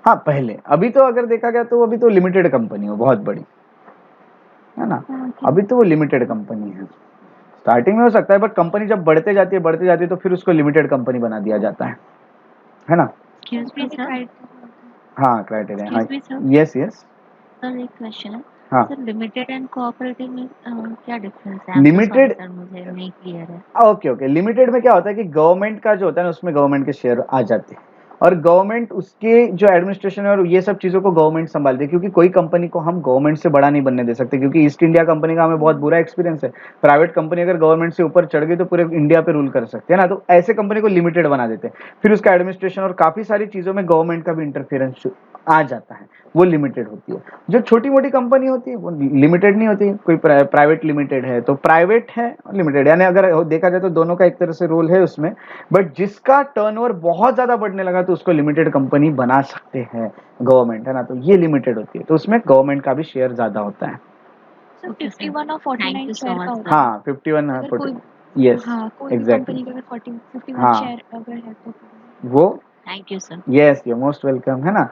हाँ पहले, अभी तो अगर देखा गया तो अभी तो लिमिटेड कंपनी हो, बहुत बड़ी है ना, अभी तो वो लिमिटेड कंपनी है। स्टार्टिंग में हो सकता है बट कंपनी जब बढ़ते जाती है तो फिर उसको लिमिटेड कंपनी बना दिया जाता है ना। Excuse me, sir. हाँ क्राइटेरिया, हाँ Excuse me, sir. Yes yes sir एक क्वेश्चन है। हाँ सर लिमिटेड एंड कोऑपरेटिव में क्या डिफरेंस है? I'm so sorry, limited, sir मुझे नहीं क्लियर है। ओके लिमिटेड में क्या होता है कि गवर्नमेंट का जो होता है ना उसमें गवर्नमेंट के शेयर आ जाते हैं और गवर्नमेंट उसके जो एडमिनिस्ट्रेशन है और ये सब चीजों को गवर्नमेंट संभालती है, क्योंकि कोई कंपनी को हम गवर्नमेंट से बड़ा नहीं बनने दे सकते, क्योंकि ईस्ट इंडिया कंपनी का हमें बहुत बुरा एक्सपीरियंस है। प्राइवेट कंपनी अगर गवर्नमेंट से ऊपर चढ़ गई तो पूरे इंडिया पे रूल कर सकते हैं ना, तो ऐसे कंपनी को लिमिटेड बना देते हैं। फिर उसका एडमिनिस्ट्रेशन और काफी सारी चीजों में गवर्नमेंट का भी इंटरफेरेंस आ जाता है, वो लिमिटेड होती है। जो छोटी मोटी कंपनी होती है वो लिमिटेड नहीं होती, कोई प्राइवेट लिमिटेड है तो प्राइवेट है, लिमिटेड, यानी अगर देखा जाए तो दोनों का एक तरह से रोल है उसमें। बट जिसका टर्नओवर बहुत ज्यादा बढ़ने लगा तो उसको लिमिटेड कंपनी बना सकते हैं गवर्नमेंट, है ना, तो ये लिमिटेड होती है, तो उसमें गवर्नमेंट का भी शेयर ज्यादा होता है। Sir Okay, sir. 51 और Thank 49 you so share much, का sir. होता है। हाँ 51 अगर कोई यस हाँ कोई भी एग्जैक्टली, कंपनी का अगर 51 हाँ शेयर अगर है तो वो Thank you, sir. Yes you most welcome, है ना।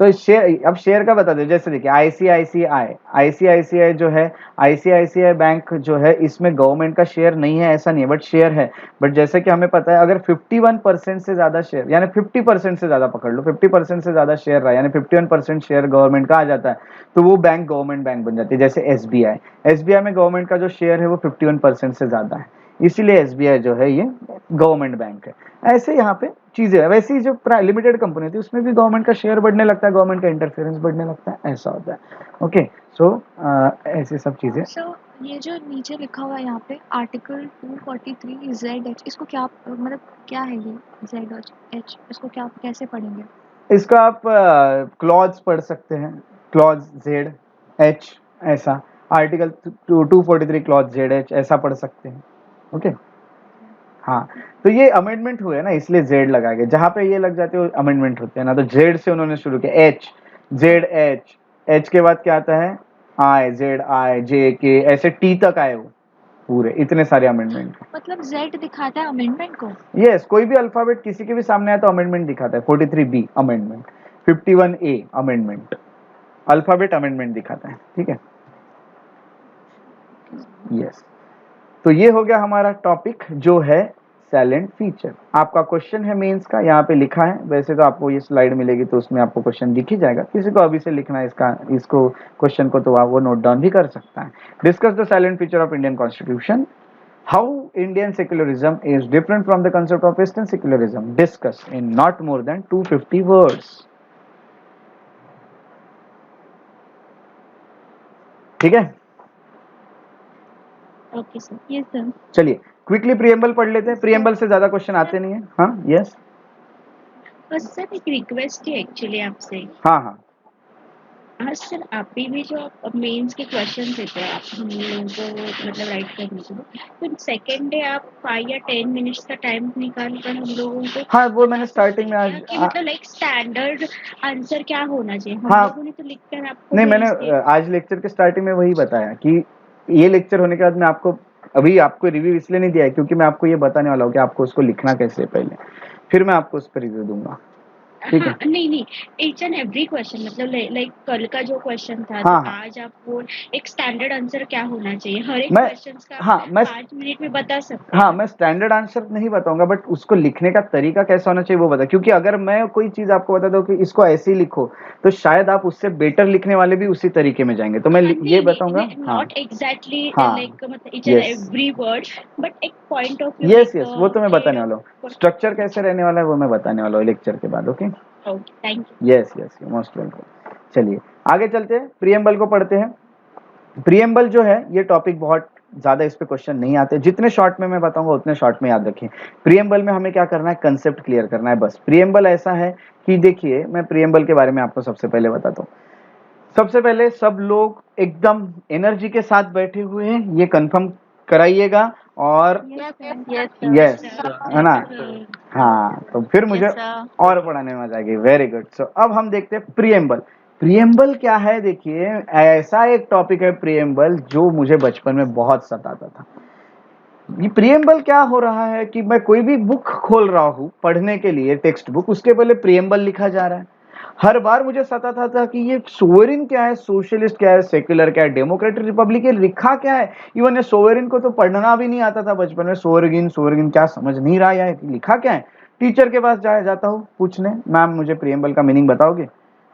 तो शेयर, अब शेयर का बता दो, जैसे देखिए आईसीआईसीआई जो है, आईसीआईसीआई बैंक जो है इसमें गवर्नमेंट का शेयर नहीं है ऐसा नहीं है, बट शेयर है। बट जैसे कि हमें पता है अगर 51% से ज्यादा शेयर, यानी 50% से ज्यादा पकड़ लो, 50% से ज्यादा शेयर रहा यानी 51% शेयर गवर्नमेंट का आ जाता है तो वो बैंक गवर्नमेंट बैंक बन जाती है। जैसे एसबीआई में गवर्नमेंट का जो शेयर है वो 51% से ज्यादा है, इसीलिए एसबीआई जो है ये गवर्नमेंट बैंक है। ऐसे यहाँ पे चीजें है। वैसे ही जो लिमिटेड कंपनी होती है उसमें भी गवर्नमेंट का शेयर बढ़ने लगता है, गवर्नमेंट का इंटरफेरेंस बढ़ने लगता है, ऐसा होता है। ओके सो ऐसे सब चीजें। सो ये जो नीचे लिखा हुआ है यहाँ पे आर्टिकल 243 ZH, इसको क्या मतलब क्या है ये ZH, इसको क्या कैसे पढ़ेंगे? इसका आप क्लॉज पढ़ सकते हैं, क्लॉज जेड एच, ऐसा आर्टिकल 243 क्लॉज जेड एच ऐसा पढ़ सकते हैं। ओके हाँ, तो ये अमेंडमेंट हुए ना इसलिए जेड लगाया गया, जहां पे ये लग जाते हैं अमेंडमेंट होते हैं ना, तो जेड से उन्होंने शुरू किया, एच जेड एच के बाद क्या आता है, आई जेड आई जे के, ऐसे टी तक आए वो पूरे, इतने सारे अमेंडमेंट। मतलब Z दिखाता है अमेंडमेंट को? यस, कोई भी अल्फाबेट किसी के भी सामने आया तो अमेंडमेंट दिखाता है। 43B amendment, 51A amendment, alphabet amendment दिखाता है, ठीक है। यस, तो ये हो गया हमारा टॉपिक जो है साइलेंट फीचर। आपका क्वेश्चन है मेंस का, यहाँ पे लिखा है, वैसे तो आपको ये स्लाइड मिलेगी तो उसमें आपको क्वेश्चन दिख ही जाएगा, किसी को अभी से लिखना है इसको क्वेश्चन को तो आप वो नोट डाउन भी कर सकता है। Discuss the silent feature of Indian constitution, how Indian secularism is different from the concept of Western secularism, discuss in not more than 250 words। ठीक है, Okay, sir. Yes sir. चलिए क्विकली प्रियम्बल पढ़ लेते हैं, प्रियम्बल से ज्यादा question आते नहीं है। हाँ यस, बस सर एक रिक्वेस्ट है एक्चुअली आपसे। हाँ हाँ हाँ सर, अभी भी जो मेंस के क्वेश्चन देते हैं आप हम लोगों को मतलब राइट करने के लिए, तो सेकेंड डे आप 5 या 10 मिनट्स का टाइम निकाल कर हम लोगों को हाँ, वो मैंने बता स्टार्टिंग में सकते आज हैं कि मतलब लाइक स्टैंडर्ड आंसर क्या होना चाहिए। हम हाँ लोगों ने तो लिख कर आपको नहीं, भेज मैंने दिया। आज लेक्चर के स्टार्टिंग में वही बताया कि ये लेक्चर होने के बाद मैं आपको अभी आपको रिव्यू इसलिए नहीं दिया है क्योंकि मैं आपको ये बताने वाला हूँ कि आपको उसको लिखना कैसे है पहले, फिर मैं आपको उस पर रिव्यू दूंगा। ठीक है। हाँ, नहीं ईच एंड एवरी क्वेश्चन मतलब लाइक कल का जो क्वेश्चन था तो हाँ, हाँ। आज आपको एक स्टैंडर्ड आंसर क्या होना चाहिए हर एक मैं क्वेश्चन का हाँ, मैं 5 मिनट में बता सकते हैं हाँ, ना। मैं स्टैंडर्ड आंसर नहीं बताऊँगा, बट उसको लिखने का तरीका कैसा होना चाहिए वो बता, क्योंकि अगर मैं कोई चीज़ आपको बता दूँ कि इसको ऐसे ही लिखो, तो शायद आप उससे बेटर लिखने वाले भी उसी तरीके में जाएँगे। तो मैं हाँ, ये बताऊँगा। हाँ, नॉट एग्जैक्टली हाँ, लाइक मतलब each and yes, every word but एक पॉइंट ऑफ व्यू यस, एक यस, वो तो मैं बताने वाला हूँ। स्ट्रक्चर कैसे रहने वाला है वो मैं बताने वाला हूँ लेक्चर के बाद, okay? Okay thank you. Yes, yes, most welcome. चलिए, आगे चलते हैं, प्रिएम्बल को पढ़ते हैं। प्रिएम्बल जो है ये टॉपिक बहुत ज्यादा इस पे क्वेश्चन नहीं आते, जितने शॉर्ट में मैं बताऊंगा उतने शॉर्ट में याद रखें। प्रिएम्बल में हमें क्या करना है, कंसेप्ट क्लियर करना है बस। प्रिएम्बल ऐसा है कि देखिए, मैं प्रिएम्बल के बारे में आपको सबसे पहले बताता हूँ। सबसे पहले सब लोग एकदम एनर्जी के साथ बैठे हुए हैं, ये कंफर्म कराइएगा। और यस, है ना? हाँ, तो फिर मुझे और पढ़ाने में मजा आएगी। Very good. सो अब हम देखते हैं प्रिएम्बल। प्रिएम्बल क्या है? देखिए, ऐसा एक टॉपिक है प्रिएम्बल जो मुझे बचपन में बहुत सताता था। ये प्रिएम्बल क्या हो रहा है कि मैं कोई भी बुक खोल रहा हूँ पढ़ने के लिए, टेक्स्ट बुक, उसके पहले प्रिएम्बल लिखा जा रहा है। हर बार मुझे सताता था कि ये सोवरिन क्या है, सोशलिस्ट क्या है, सेक्युलर क्या है, डेमोक्रेटिक रिपब्लिक, ये लिखा क्या है। इवन ये सोवरिन को तो पढ़ना भी नहीं आता था बचपन में। सोवरिन सोवरिन क्या समझ नहीं रहा है, लिखा क्या है। टीचर के पास जाता हूँ पूछने, मैम मुझे प्रिएम्बल का मीनिंग बताओगे?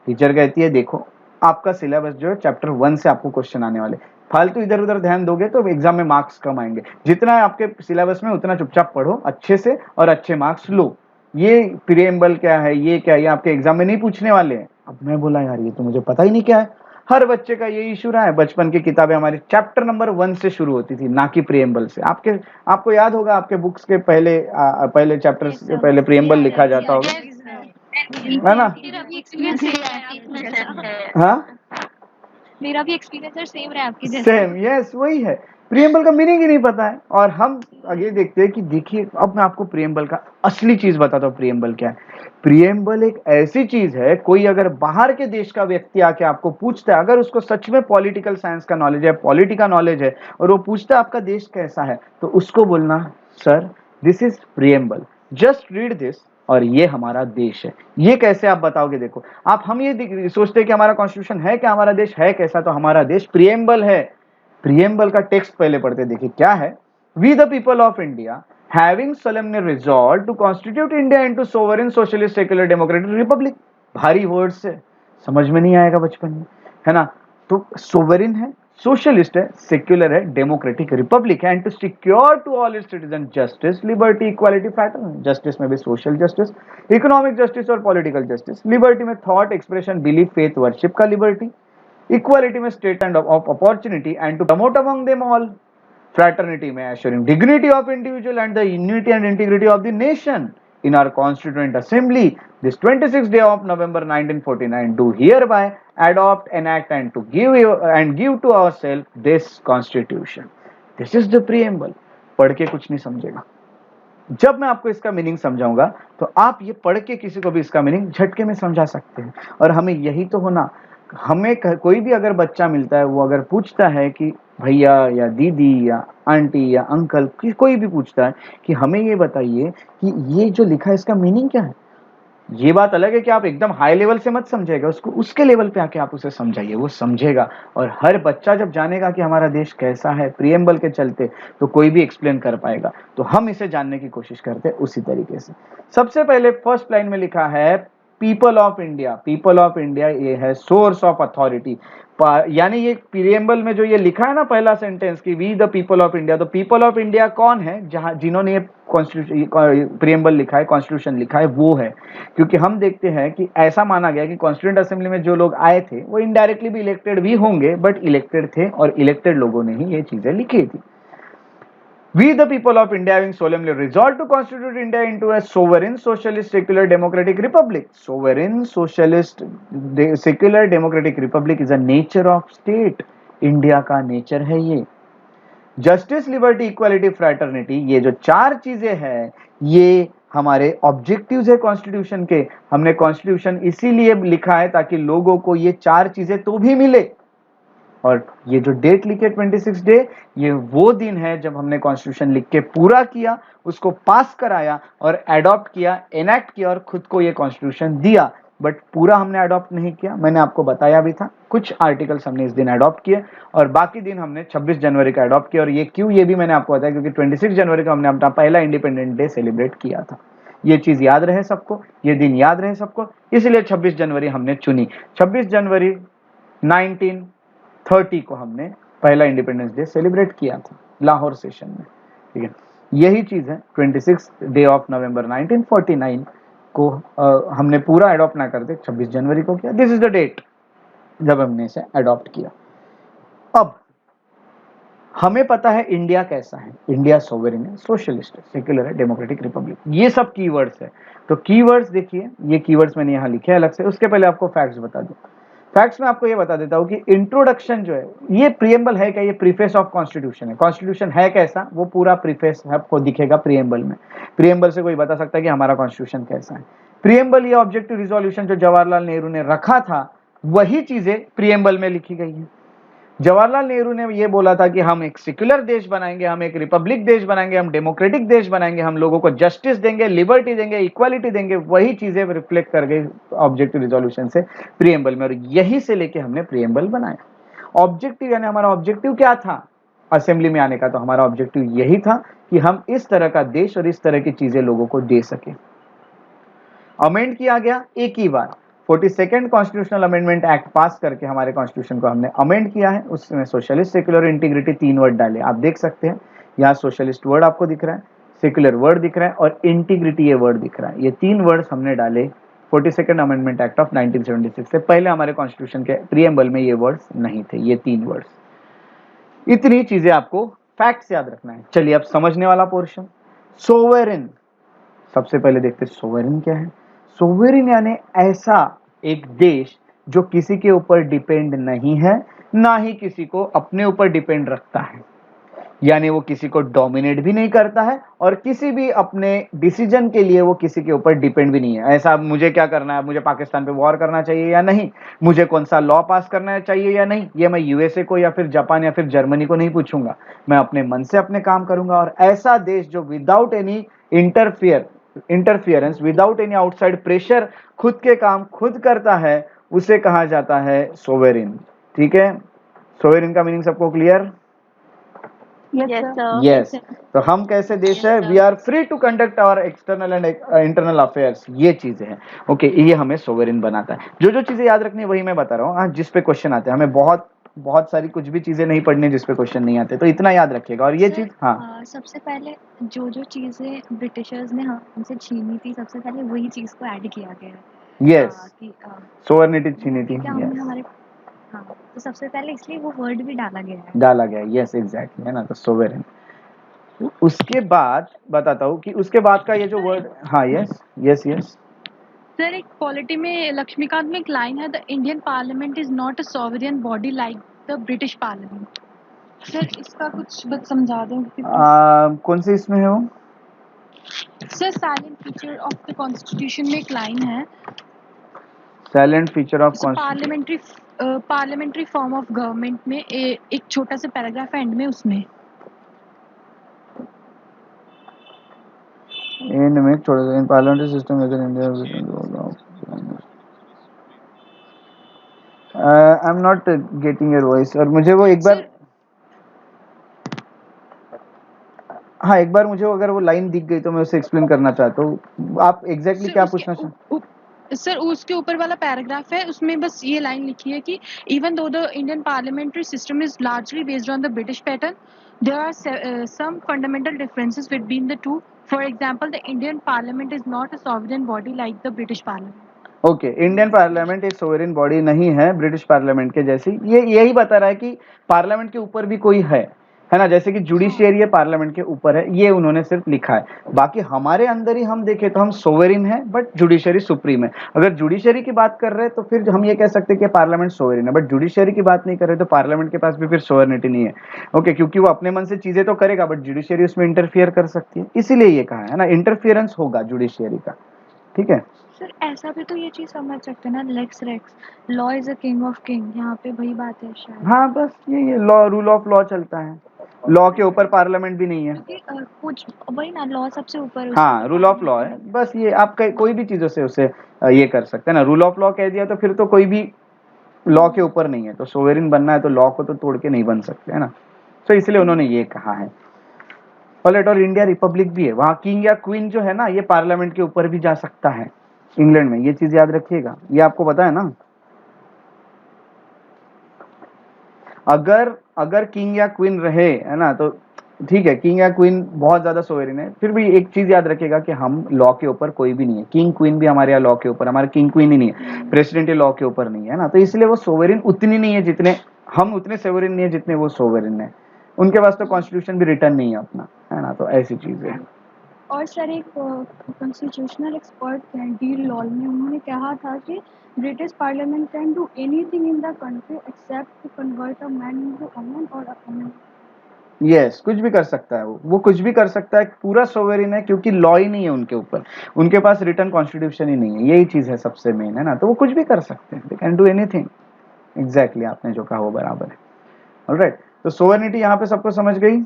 टीचर कहती है देखो, आपका सिलेबस जो है चैप्टर 1 से आपको क्वेश्चन आने वाले, फालतू इधर उधर ध्यान दोगे तो एग्जाम में मार्क्स कम आएंगे। जितना है आपके सिलेबस में उतना चुपचाप पढ़ो अच्छे से और अच्छे मार्क्स लो। ये प्रिएम्बल क्या है, ये क्या, ये आपके एग्जाम में नहीं पूछने वाले हैं। अब मैं बोला यार ये तो मुझे पता ही नहीं क्या है। हर बच्चे का ये इशू रहा है। बचपन की किताबें हमारी चैप्टर नंबर 1 से शुरू होती थी, ना कि प्रिएम्बल से। आपको याद होगा, आपके बुक्स के पहले चैप्टर्स के पहले प्रिएम्बल लिखा जाता होगा, है ना? मेरा भी एक्सपीरियंस हाँ, मेरा भी एक्सपीरियंस सेम रहा आपके जैसा। सेम, यस, वही है। प्रिएम्बल का मीनिंग ही नहीं पता है। और हम आगे देखते हैं कि देखिए, अब मैं आपको प्रिएम्बल का असली चीज बताता हूँ। प्रिएम्बल क्या है? प्रिएम्बल एक ऐसी चीज है, कोई अगर बाहर के देश का व्यक्ति आके आपको पूछता है, अगर उसको सच में पॉलिटिकल साइंस का नॉलेज है, पॉलिटी का नॉलेज है, और वो पूछता है आपका देश कैसा है, तो उसको बोलना sir this is preamble, just read this, और ये हमारा देश है। ये कैसे आप बताओगे? देखो, हम ये सोचते हैं कि हमारा कॉन्स्टिट्यूशन है क्या, हमारा देश है कैसा, तो हमारा देश प्रिएम्बल है। प्रिएम्बल का टेक्स्ट पहले पढ़ते, देखिए क्या है। We the people of India having solemnly resolved to constitute India into sovereign socialist secular democratic republic। भारी वर्ड से समझ में नहीं आएगा बचपन में, है ना? तो सोवरिन है, सोशलिस्ट है, सेक्युलर है, डेमोक्रेटिक रिपब्लिक है, and to secure to all its citizen justice, liberty, equality, fraternity. Justice में भी सोशल जस्टिस, इकोनॉमिक जस्टिस और पॉलिटिकल जस्टिस। लिबर्टी में thought expression, belief, faith, worship का लिबर्टी। इक्वालिटी में status and of opportunity and to promote among them all. Fraternity में assuring dignity of individual and the unity and integrity of the nation. In our Constituent Assembly, this 26th day of November 1949, do hereby adopt, enact, and give to ourselves this Constitution. This is the preamble. पढ़ के कुछ नहीं समझेगा। जब मैं आपको इसका meaning समझाऊंगा तो आप ये पढ़ के किसी को भी इसका मीनिंग झटके में समझा सकते हैं। और हमें यही तो होना, हमें कोई भी अगर बच्चा मिलता है, वो अगर पूछता है कि भैया या दीदी या आंटी या अंकल, कोई भी पूछता है कि हमें ये बताइए कि ये जो लिखा है इसका मीनिंग क्या है, ये बात अलग है कि आप एकदम हाई लेवल से मत समझेगा उसको, उसके लेवल पे आके आप उसे समझाइए, वो समझेगा। और हर बच्चा जब जानेगा कि हमारा देश कैसा है प्रिएम्बल के चलते, तो कोई भी एक्सप्लेन कर पाएगा। तो हम इसे जानने की कोशिश करते हैं उसी तरीके से। सबसे पहले फर्स्ट लाइन में लिखा है people of India. People of India ये है सोर्स ऑफ अथॉरिटी, यानी ये प्रिएम्बल में जो ये लिखा है ना पहला सेंटेंस कि we the people of India, तो पीपल ऑफ इंडिया कौन है? जिन्होंने ये कॉन्स्टिट्यूशन प्रिएम्बल लिखा है, कॉन्स्टिट्यूशन लिखा है, वो है। क्योंकि हम देखते हैं कि ऐसा माना गया कि कॉन्स्टिट्यूएंट असेंबली में जो लोग आए थे वो इनडायरेक्टली भी इलेक्टेड भी होंगे, बट इलेक्टेड थे और इलेक्टेड लोगों ने ही ये चीजें लिखी थी। We the people of India having solemnly resolved to constitute India into a sovereign, socialist, secular, democratic republic. Sovereign, socialist, secular, democratic republic is a nature of state. India का nature है ये। Justice, liberty, equality, fraternity, ये जो चार चीजें हैं, ये हमारे ऑब्जेक्टिव्स है कॉन्स्टिट्यूशन के। हमने कॉन्स्टिट्यूशन इसीलिए लिखा है ताकि लोगों को ये चार चीजें तो भी मिले। और ये जो डेट लिखे 26 डे, ये वो दिन है जब हमने कॉन्स्टिट्यूशन लिख के पूरा किया, उसको पास कराया और एडॉप्ट किया, एनैक्ट किया और खुद को ये कॉन्स्टिट्यूशन दिया। बट पूरा हमने अडॉप्ट नहीं किया, मैंने आपको बताया भी था, कुछ आर्टिकल्स हमने इस दिन अडॉप्ट किए और बाकी दिन हमने 26 जनवरी का अडॉप्ट किया। और ये क्यों, ये भी मैंने आपको बताया, क्योंकि 26 जनवरी को हमने अपना पहला इंडिपेंडेंट डे सेलिब्रेट किया था। ये चीज याद रहे सबको, ये दिन याद रहे सबको, इसलिए 26 जनवरी हमने चुनी। 26 जनवरी 1930 को हमने पहला इंडिपेंडेंस डे सेलिब्रेट किया था लाहौर सेशन में, ठीक है। यही चीज है 26 डे ऑफ नवंबर 1949 को हमने पूरा अडॉप्ट ना करते, 26 जनवरी को किया। दिस इज द डेट जब हमने इसे अडॉप्ट किया। अब हमें पता है इंडिया कैसा है, इंडिया सोवरेन है, सोशलिस्ट है, सेक्युलर है, डेमोक्रेटिक रिपब्लिक, ये सब कीवर्ड्स है। तो कीवर्ड्स देखिए, ये कीवर्ड्स मैंने यहाँ लिखे हैं अलग से। उसके पहले आपको फैक्ट्स बता दूं। फैक्ट्स में आपको ये बता देता हूँ कि इंट्रोडक्शन जो है, ये प्रीएम्बल है क्या, ये प्रीफेस ऑफ कॉन्स्टिट्यूशन है। कॉन्स्टिट्यूशन है कैसा, वो पूरा प्रीफेस आपको दिखेगा प्रीएम्बल में। प्रीएम्बल से कोई बता सकता है कि हमारा कॉन्स्टिट्यूशन कैसा है। प्रीएम्बल ये ऑब्जेक्टिव रिजोल्यूशन जो जवाहरलाल नेहरू ने रखा था, वही चीजें प्रीएम्बल में लिखी गई है। जवाहरलाल नेहरू ने ये बोला था कि हम एक सेक्युलर देश बनाएंगे, हम एक रिपब्लिक देश बनाएंगे, हम डेमोक्रेटिक देश बनाएंगे, हम लोगों को जस्टिस देंगे, लिबर्टी देंगे, इक्वालिटी देंगे। वही चीजें रिफ्लेक्ट कर गई ऑब्जेक्टिव रिजोल्यूशन से प्रीएम्बल में, और यही से लेके हमने प्रीएम्बल बनाया। ऑब्जेक्टिव यानी हमारा ऑब्जेक्टिव क्या था असेंबली में आने का, तो हमारा ऑब्जेक्टिव यही था कि हम इस तरह का देश और इस तरह की चीजें लोगों को दे सके। अमेंड किया गया एक ही बार, 42nd कॉन्स्टिट्यूशनल अमेंडमेंट एक्ट पास करके हमारे कॉन्स्टिट्यूशन को हमने अमेंड किया है। उसमें सोशलिस्ट, सेक्युलर, इंटीग्रिटी 3 वर्ड डाले। आप देख सकते हैं यहाँ सोशलिस्ट वर्ड आपको दिख रहा है, सेक्युलर वर्ड दिख रहा है और इंटीग्रिटी ये वर्ड दिख रहा है। ये 3 वर्ड्स हमने डाले 42nd अमेंडमेंट एक्ट ऑफ 1976 से। पहले हमारे कॉन्स्टिट्यूशन के प्रीएम्बल में ये वर्ड्स नहीं थे, ये 3 वर्ड्स। इतनी चीजें आपको फैक्ट्स याद रखना है। चलिए अब समझने वाला पोर्शन, सोवरेन। सबसे पहले देखते हैं सोवरेन क्या है। सोवरेन यानी ऐसा एक देश जो किसी के ऊपर डिपेंड नहीं है, ना ही किसी को अपने ऊपर डिपेंड रखता है, यानी वो किसी को डोमिनेट भी नहीं करता है और किसी भी अपने डिसीजन के लिए वो किसी के ऊपर डिपेंड भी नहीं है। ऐसा मुझे क्या करना है, मुझे पाकिस्तान पे वॉर करना चाहिए या नहीं, मुझे कौन सा लॉ पास करना चाहिए या नहीं, ये मैं यूएसए को या फिर जापान या फिर जर्मनी को नहीं पूछूंगा। मैं अपने मन से अपने काम करूंगा। और ऐसा देश जो without any interference, without any outside pressure खुद के काम खुद करता है, उसे कहा जाता है सोवरेन। ठीक है, सोवरेन का मीनिंग सबको क्लियर? यस। तो हम कैसे देश है, we are free to conduct our external and internal affairs, ये चीजें हैं। ओके, ये हमें सोवरेन बनाता है। जो जो चीजें याद रखनी है वही मैं बता रहा हूँ। हाँ, जिस पे क्वेश्चन आते हैं, हमें बहुत सारी कुछ भी चीजें नहीं पढ़नी जिस पे क्वेश्चन नहीं आते, तो इतना याद रखिएगा। और ये चीज, हाँ, सबसे पहले जो जो चीजें ब्रिटिशर्स ने हमसे छीनी थी, सबसे पहले वही चीज को ऐड किया गया है। यस, सोवरेनिटी छीनी थी, हमने हमारे, हाँ, तो सबसे पहले इसलिए वो वर्ड भी डाला गया है। डाला गया, यस एग्जैक्टली, है ना। तो सोवरेन। उसके बाद बताता हूँ कि उसके बाद का ये जो वर्ड, हाँ, यस सर, एक पॉलिटी में लक्ष्मीकांत में एक लाइन है, the Indian parliament is not a sovereign body like the British parliament. Sir, इसका कुछ बस समझा दो। कौन से इसमें है वो? Sir, silent feature of the constitution में एक लाइन है, silent feature of parliamentary form of government में एक छोटा सा पैराग्राफ एंड में, उसमें एंड में छोटा सा, इन पार्लियामेंट्री सिस्टम में India, I am not getting your voice. और मुझे वो एक बार, हाँ, एक बार मुझे अगर वो लाइन दिख गई तो मैं उसे एक्सप्लेन करना चाहता हूँ। आप एग्जैक्टली क्या पूछना चाहते? सर, उसके ऊपर वाला पैराग्राफ है, उसमें बस ये लाइन लिखी है कि even though the Indian parliamentary system is largely based on the British pattern, there are some fundamental differences between the two. For example, the Indian parliament is not a sovereign body like the British parliament. Okay, Indian parliament एक sovereign body नहीं है British parliament के जैसी। ये यही बता रहा है कि पार्लियामेंट के ऊपर भी कोई है ना, जैसे कि जुडिशियरी है पार्लियामेंट के ऊपर है, ये उन्होंने सिर्फ लिखा है। बाकी हमारे अंदर ही हम देखें तो हम सोवरेन है, बट जुडिशियरी सुप्रीम है। अगर जुडिशियरी की बात कर रहे हैं तो फिर हम ये कह सकते हैं कि पार्लियामेंट सोवरेन है, बट जुडिशियरी की बात नहीं कर रहे तो पार्लियामेंट के पास भी फिर सोवरेनिटी नहीं है। ओके, क्योंकि वो अपने मन से चीजें तो करेगा, बट जुडिशियरी उसमें इंटरफियर कर सकती है, इसीलिए ये कहा है ना, इंटरफियरेंस होगा जुडिशियरी का। ठीक है, सर ऐसा भी तो ये चीज़ समझ सकते हैं ना, लेक्स रेक्स, law is a king of king, यहाँ पे वही बात है शायद। हाँ बस ये लॉ, रूल ऑफ लॉ चलता है, लॉ के ऊपर पार्लियामेंट भी नहीं है। क्योंकि कुछ वही ना, लॉ सबसे ऊपर है, हाँ, रूल ऑफ लॉ है, बस ये आप कोई भी चीजों से उसे ये कर सकते हैं ना। रूल ऑफ लॉ कह दिया तो फिर तो कोई भी लॉ के ऊपर नहीं है, तो सोवेरिन बनना है तो लॉ को तो तोड़ के नहीं बन सकते है ना, तो इसलिए उन्होंने ये कहा है। और इंडिया रिपब्लिक भी है, वहां किंग या क्वीन जो है ना, ये पार्लियामेंट के ऊपर भी जा सकता है इंग्लैंड में, ये चीज याद रखिएगा, ये आपको पता है ना। अगर किंग या क्वीन रहे है ना, तो ठीक है, किंग या क्वीन बहुत ज्यादा सोवेरिन है, फिर भी एक चीज याद रखिएगा कि हम लॉ के ऊपर कोई भी नहीं है, किंग क्वीन भी हमारे यहाँ लॉ के ऊपर, हमारे किंग क्वीन ही नहीं है, प्रेसिडेंट लॉ के ऊपर नहीं है ना, तो इसलिए वो सोवेरिन उतनी नहीं है जितने हम, उतने सोवेरिन नहीं है जितने वो सोवेरिन है, उनके पास तो कॉन्स्टिट्यूशन भी रिटर्न नहीं है अपना, है ना, तो ऐसी चीज है। और सर एक कॉन्स्टिट्यूशनल एक्सपर्ट थे डी लॉल में, उन्होंने कहा था कि British parliament can do anything in the country except to convert a man into a woman और अ वुमन। यस, कुछ भी कर सकता है वो कुछ भी कर सकता है, पूरा सोवेरिन है, क्योंकि लॉ ही नहीं है उनके ऊपर, उनके पास रिटर्न कॉन्स्टिट्यूशन ही नहीं है, यही चीज है सबसे मेन, है ना, तो वो कुछ भी कर सकते हैं, they can do anything. Exactly, आपने जो कहा वो बराबर है। ऑलराइट, तो सोवेरिनिटी यहाँ पे सबको समझ गई।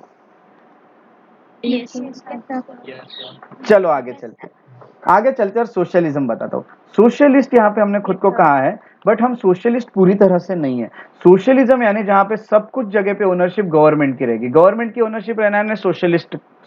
यस चलो आगे चलते और सोशलिज्म बताता हूँ। सोशलिस्ट यहाँ पे हमने खुद को कहा है, बट हम सोशलिस्ट पूरी तरह से नहीं है। सोशलिज्म यानी जहाँ पे सब कुछ जगह पे ओनरशिप गवर्नमेंट की रहेगी, गवर्नमेंट की ओनरशिप रहना है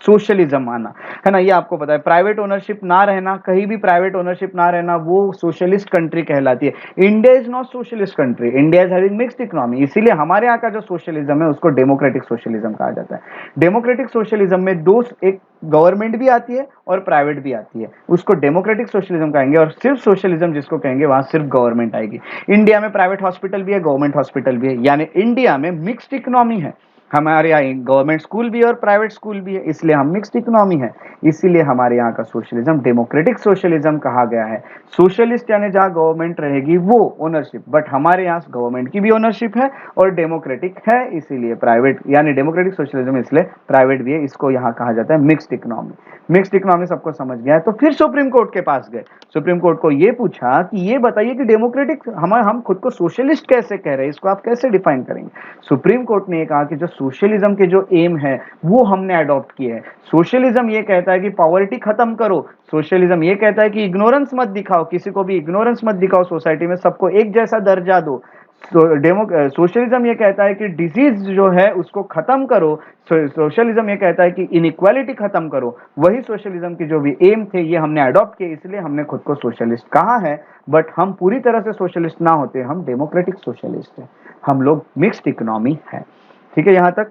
सोशलिज्म आना, है ना, ये आपको पता है। प्राइवेट ओनरशिप ना रहना, कहीं भी प्राइवेट ओनरशिप ना रहना, वो सोशलिस्ट कंट्री कहलाती है। India is not socialist country, India is having mixed economy, इसीलिए हमारे यहाँ का जो सोशलिज्म है उसको डेमोक्रेटिक सोशलिज्म कहा जाता है। डेमोक्रेटिक सोशलिज्म में एक गवर्नमेंट भी आती है और प्राइवेट भी आती है, उसको डेमोक्रेटिक सोशलिज्म कहेंगे, और सिर्फ सोशलिज्म जिसको कहेंगे वहां सिर्फ गवर्नमेंट आएगी। इंडिया में प्राइवेट हॉस्पिटल भी है, गवर्नमेंट हॉस्पिटल भी है, यानी इंडिया में मिक्स्ड इकोनॉमी है। हमारे यहाँ गवर्नमेंट स्कूल भी है और प्राइवेट स्कूल भी है, इसलिए हम मिक्स्ड इकोनॉमी है, इसीलिए हमारे यहाँ का सोशलिज्म डेमोक्रेटिक सोशलिज्म कहा गया है। सोशलिस्ट यानी जहाँ गवर्नमेंट रहेगी वो ओनरशिप, बट हमारे यहाँ गवर्नमेंट की भी ओनरशिप है और डेमोक्रेटिक है, इसीलिए प्राइवेट, यानी डेमोक्रेटिक सोशलिज्म इसलिए प्राइवेट भी है, इसको यहाँ कहा जाता है मिक्स्ड इकोनॉमी। मिक्स्ड इकोनॉमी सबको समझ गया है, तो फिर सुप्रीम कोर्ट के पास गए, सुप्रीम कोर्ट को ये पूछा कि ये बताइए कि डेमोक्रेटिक, हम खुद को सोशलिस्ट कैसे कह रहे हैं, इसको आप कैसे डिफाइन करेंगे। सुप्रीम कोर्ट ने कहा कि जो सोशलिज्म के जो एम है वो हमने अडॉप्ट किए हैं। सोशलिज्म ये कहता है कि पॉवर्टी खत्म करो, सोशलिज्म ये कहता है कि इग्नोरेंस मत दिखाओ, किसी को भी इग्नोरेंस मत दिखाओ, सोसाइटी में सबको एक जैसा दर्जा दो। सोशलिज्म ये कहता है कि डिजीज जो है उसको खत्म करो, सोशलिज्म ये कहता है कि इनइक्वालिटी खत्म करो। वही सोशलिज्म की जो भी एम थे ये हमने अडॉप्ट किए, इसलिए हमने खुद को सोशलिस्ट कहा है, बट हम पूरी तरह से सोशलिस्ट ना होते, हम डेमोक्रेटिक सोशलिस्ट हैं, हम लोग मिक्स्ड इकोनॉमी है। ठीक है यहाँ तक?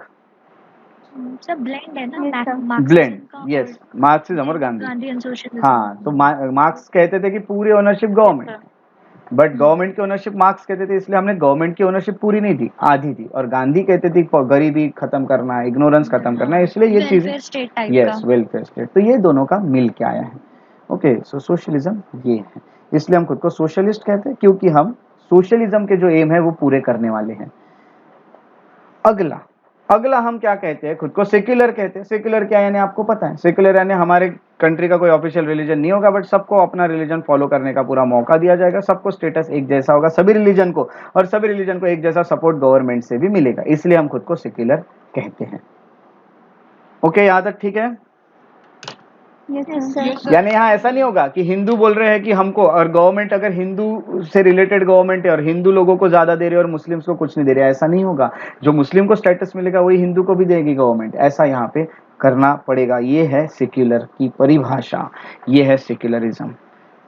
सब ब्लेंड है ना, ब्लेंड, यस, मार्क्सिज्म और गांधी एंड सोशलिज्म। हाँ, तो मार्क्स कहते थे कि पूरी ओनरशिप गवर्नमेंट, बट गवर्नमेंट की ओनरशिप मार्क्स कहते थे, इसलिए हमने गवर्नमेंट की ओनरशिप पूरी नहीं थी, आधी थी, और गांधी कहते थे गरीबी खत्म करना है, इग्नोरेंस खत्म करना है, इसलिए ये चीज, यस, वेलफेयर स्टेट, तो ये दोनों का मिल के आया है। ओके, सो सोशलिज्म ये है, इसलिए हम खुद को सोशलिस्ट कहते हैं, क्योंकि हम सोशलिज्म के जो एम है वो पूरे करने वाले हैं। अगला हम क्या कहते हैं, खुद को सेक्युलर कहते हैं। सेक्युलर क्या यानी आपको पता है, सेक्युलर यानी हमारे कंट्री का कोई ऑफिशियल रिलीजन नहीं होगा, बट सबको अपना रिलीजन फॉलो करने का पूरा मौका दिया जाएगा, सबको स्टेटस एक जैसा होगा सभी रिलीजन को, और सभी रिलीजन को एक जैसा सपोर्ट गवर्नमेंट से भी मिलेगा, इसलिए हम खुद को सेक्युलर कहते हैं। ओके, यहाँ तक ठीक है? यानी यहाँ ऐसा नहीं होगा कि हिंदू बोल रहे हैं कि हमको, और गवर्नमेंट अगर हिंदू से रिलेटेड गवर्नमेंट है और हिंदू लोगों को ज्यादा दे रही है और मुस्लिम्स को कुछ नहीं दे रही है, ऐसा नहीं होगा। जो मुस्लिम को स्टेटस मिलेगा वही हिंदू को भी देगी गवर्नमेंट, ऐसा यहाँ पे करना पड़ेगा। ये है सेक्युलर की परिभाषा, ये है सेक्युलरिज्म।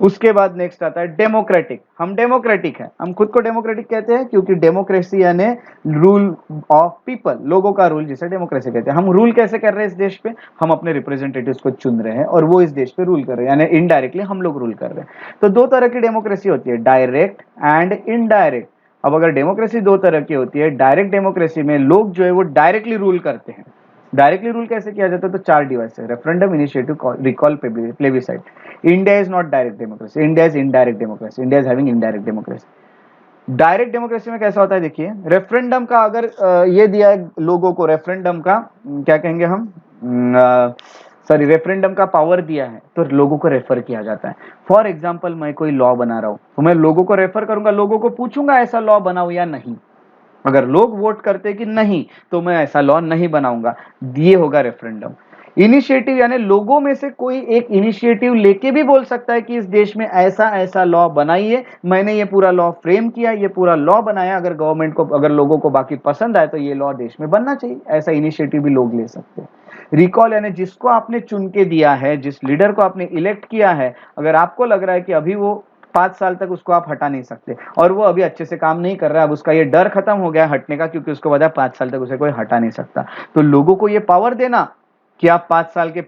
उसके बाद नेक्स्ट आता है डेमोक्रेटिक। हम डेमोक्रेटिक है, हम खुद को डेमोक्रेटिक कहते हैं क्योंकि डेमोक्रेसी यानी रूल ऑफ पीपल, लोगों का रूल, जिसे डेमोक्रेसी कहते हैं। हम रूल कैसे कर रहे हैं इस देश पे, हम अपने रिप्रेजेंटेटिव्स को चुन रहे हैं और वो इस देश पे रूल कर रहे हैं, यानी इनडायरेक्टली हम लोग रूल कर रहे हैं। तो दो तरह की डेमोक्रेसी होती है, डायरेक्ट एंड इनडायरेक्ट। अब अगर डेमोक्रेसी दो तरह की होती है, डायरेक्ट डेमोक्रेसी में लोग जो है वो डायरेक्टली रूल करते हैं। डायरेक्टली रूल कैसे किया जाता है, तो 4 डिवाइस है, referendum, initiative, recall, plebiscite. India is not direct democracy, India is indirect democracy, India is having indirect democracy. Direct democracy में कैसा होता है, देखिए, रेफरेंडम का अगर ये दिया है लोगों को, रेफरेंडम का क्या कहेंगे हम, सॉरी रेफरेंडम का पावर दिया है तो लोगों को रेफर किया जाता है। फॉर एग्जाम्पल मैं कोई लॉ बना रहा हूं तो मैं लोगों को रेफर करूंगा, लोगों को पूछूंगा ऐसा लॉ बनाओ या नहीं। अगर लोग वोट करते कि नहीं तो मैं ऐसा लॉ नहीं बनाऊंगा, ये होगा रेफरेंडम। इनिशिएटिव यानी लोगों में से कोई एक इनिशिएटिव लेके भी बोल सकता है कि इस देश में ऐसा ऐसा लॉ बनाइए, मैंने ये पूरा लॉ फ्रेम किया, ये पूरा लॉ बनाया, अगर गवर्नमेंट को, अगर लोगों को बाकी पसंद आए तो ये लॉ देश में बनना चाहिए, ऐसा इनिशिएटिव भी लोग ले सकते हैं। रिकॉल यानी जिसको आपने चुन के दिया है, जिस लीडर को आपने इलेक्ट किया है, अगर आपको लग रहा है कि अभी वो 5 साल तक उसको आप हटा नहीं सकते और वो अभी अच्छे से काम नहीं कर रहा है, अब उसका ये डर खत्म हो गया हटने का, क्योंकि उसको पता है 5 साल तक उसे कोई हटा नहीं सकता, तो लोगों को ये पावर देना कि आप 5 साल के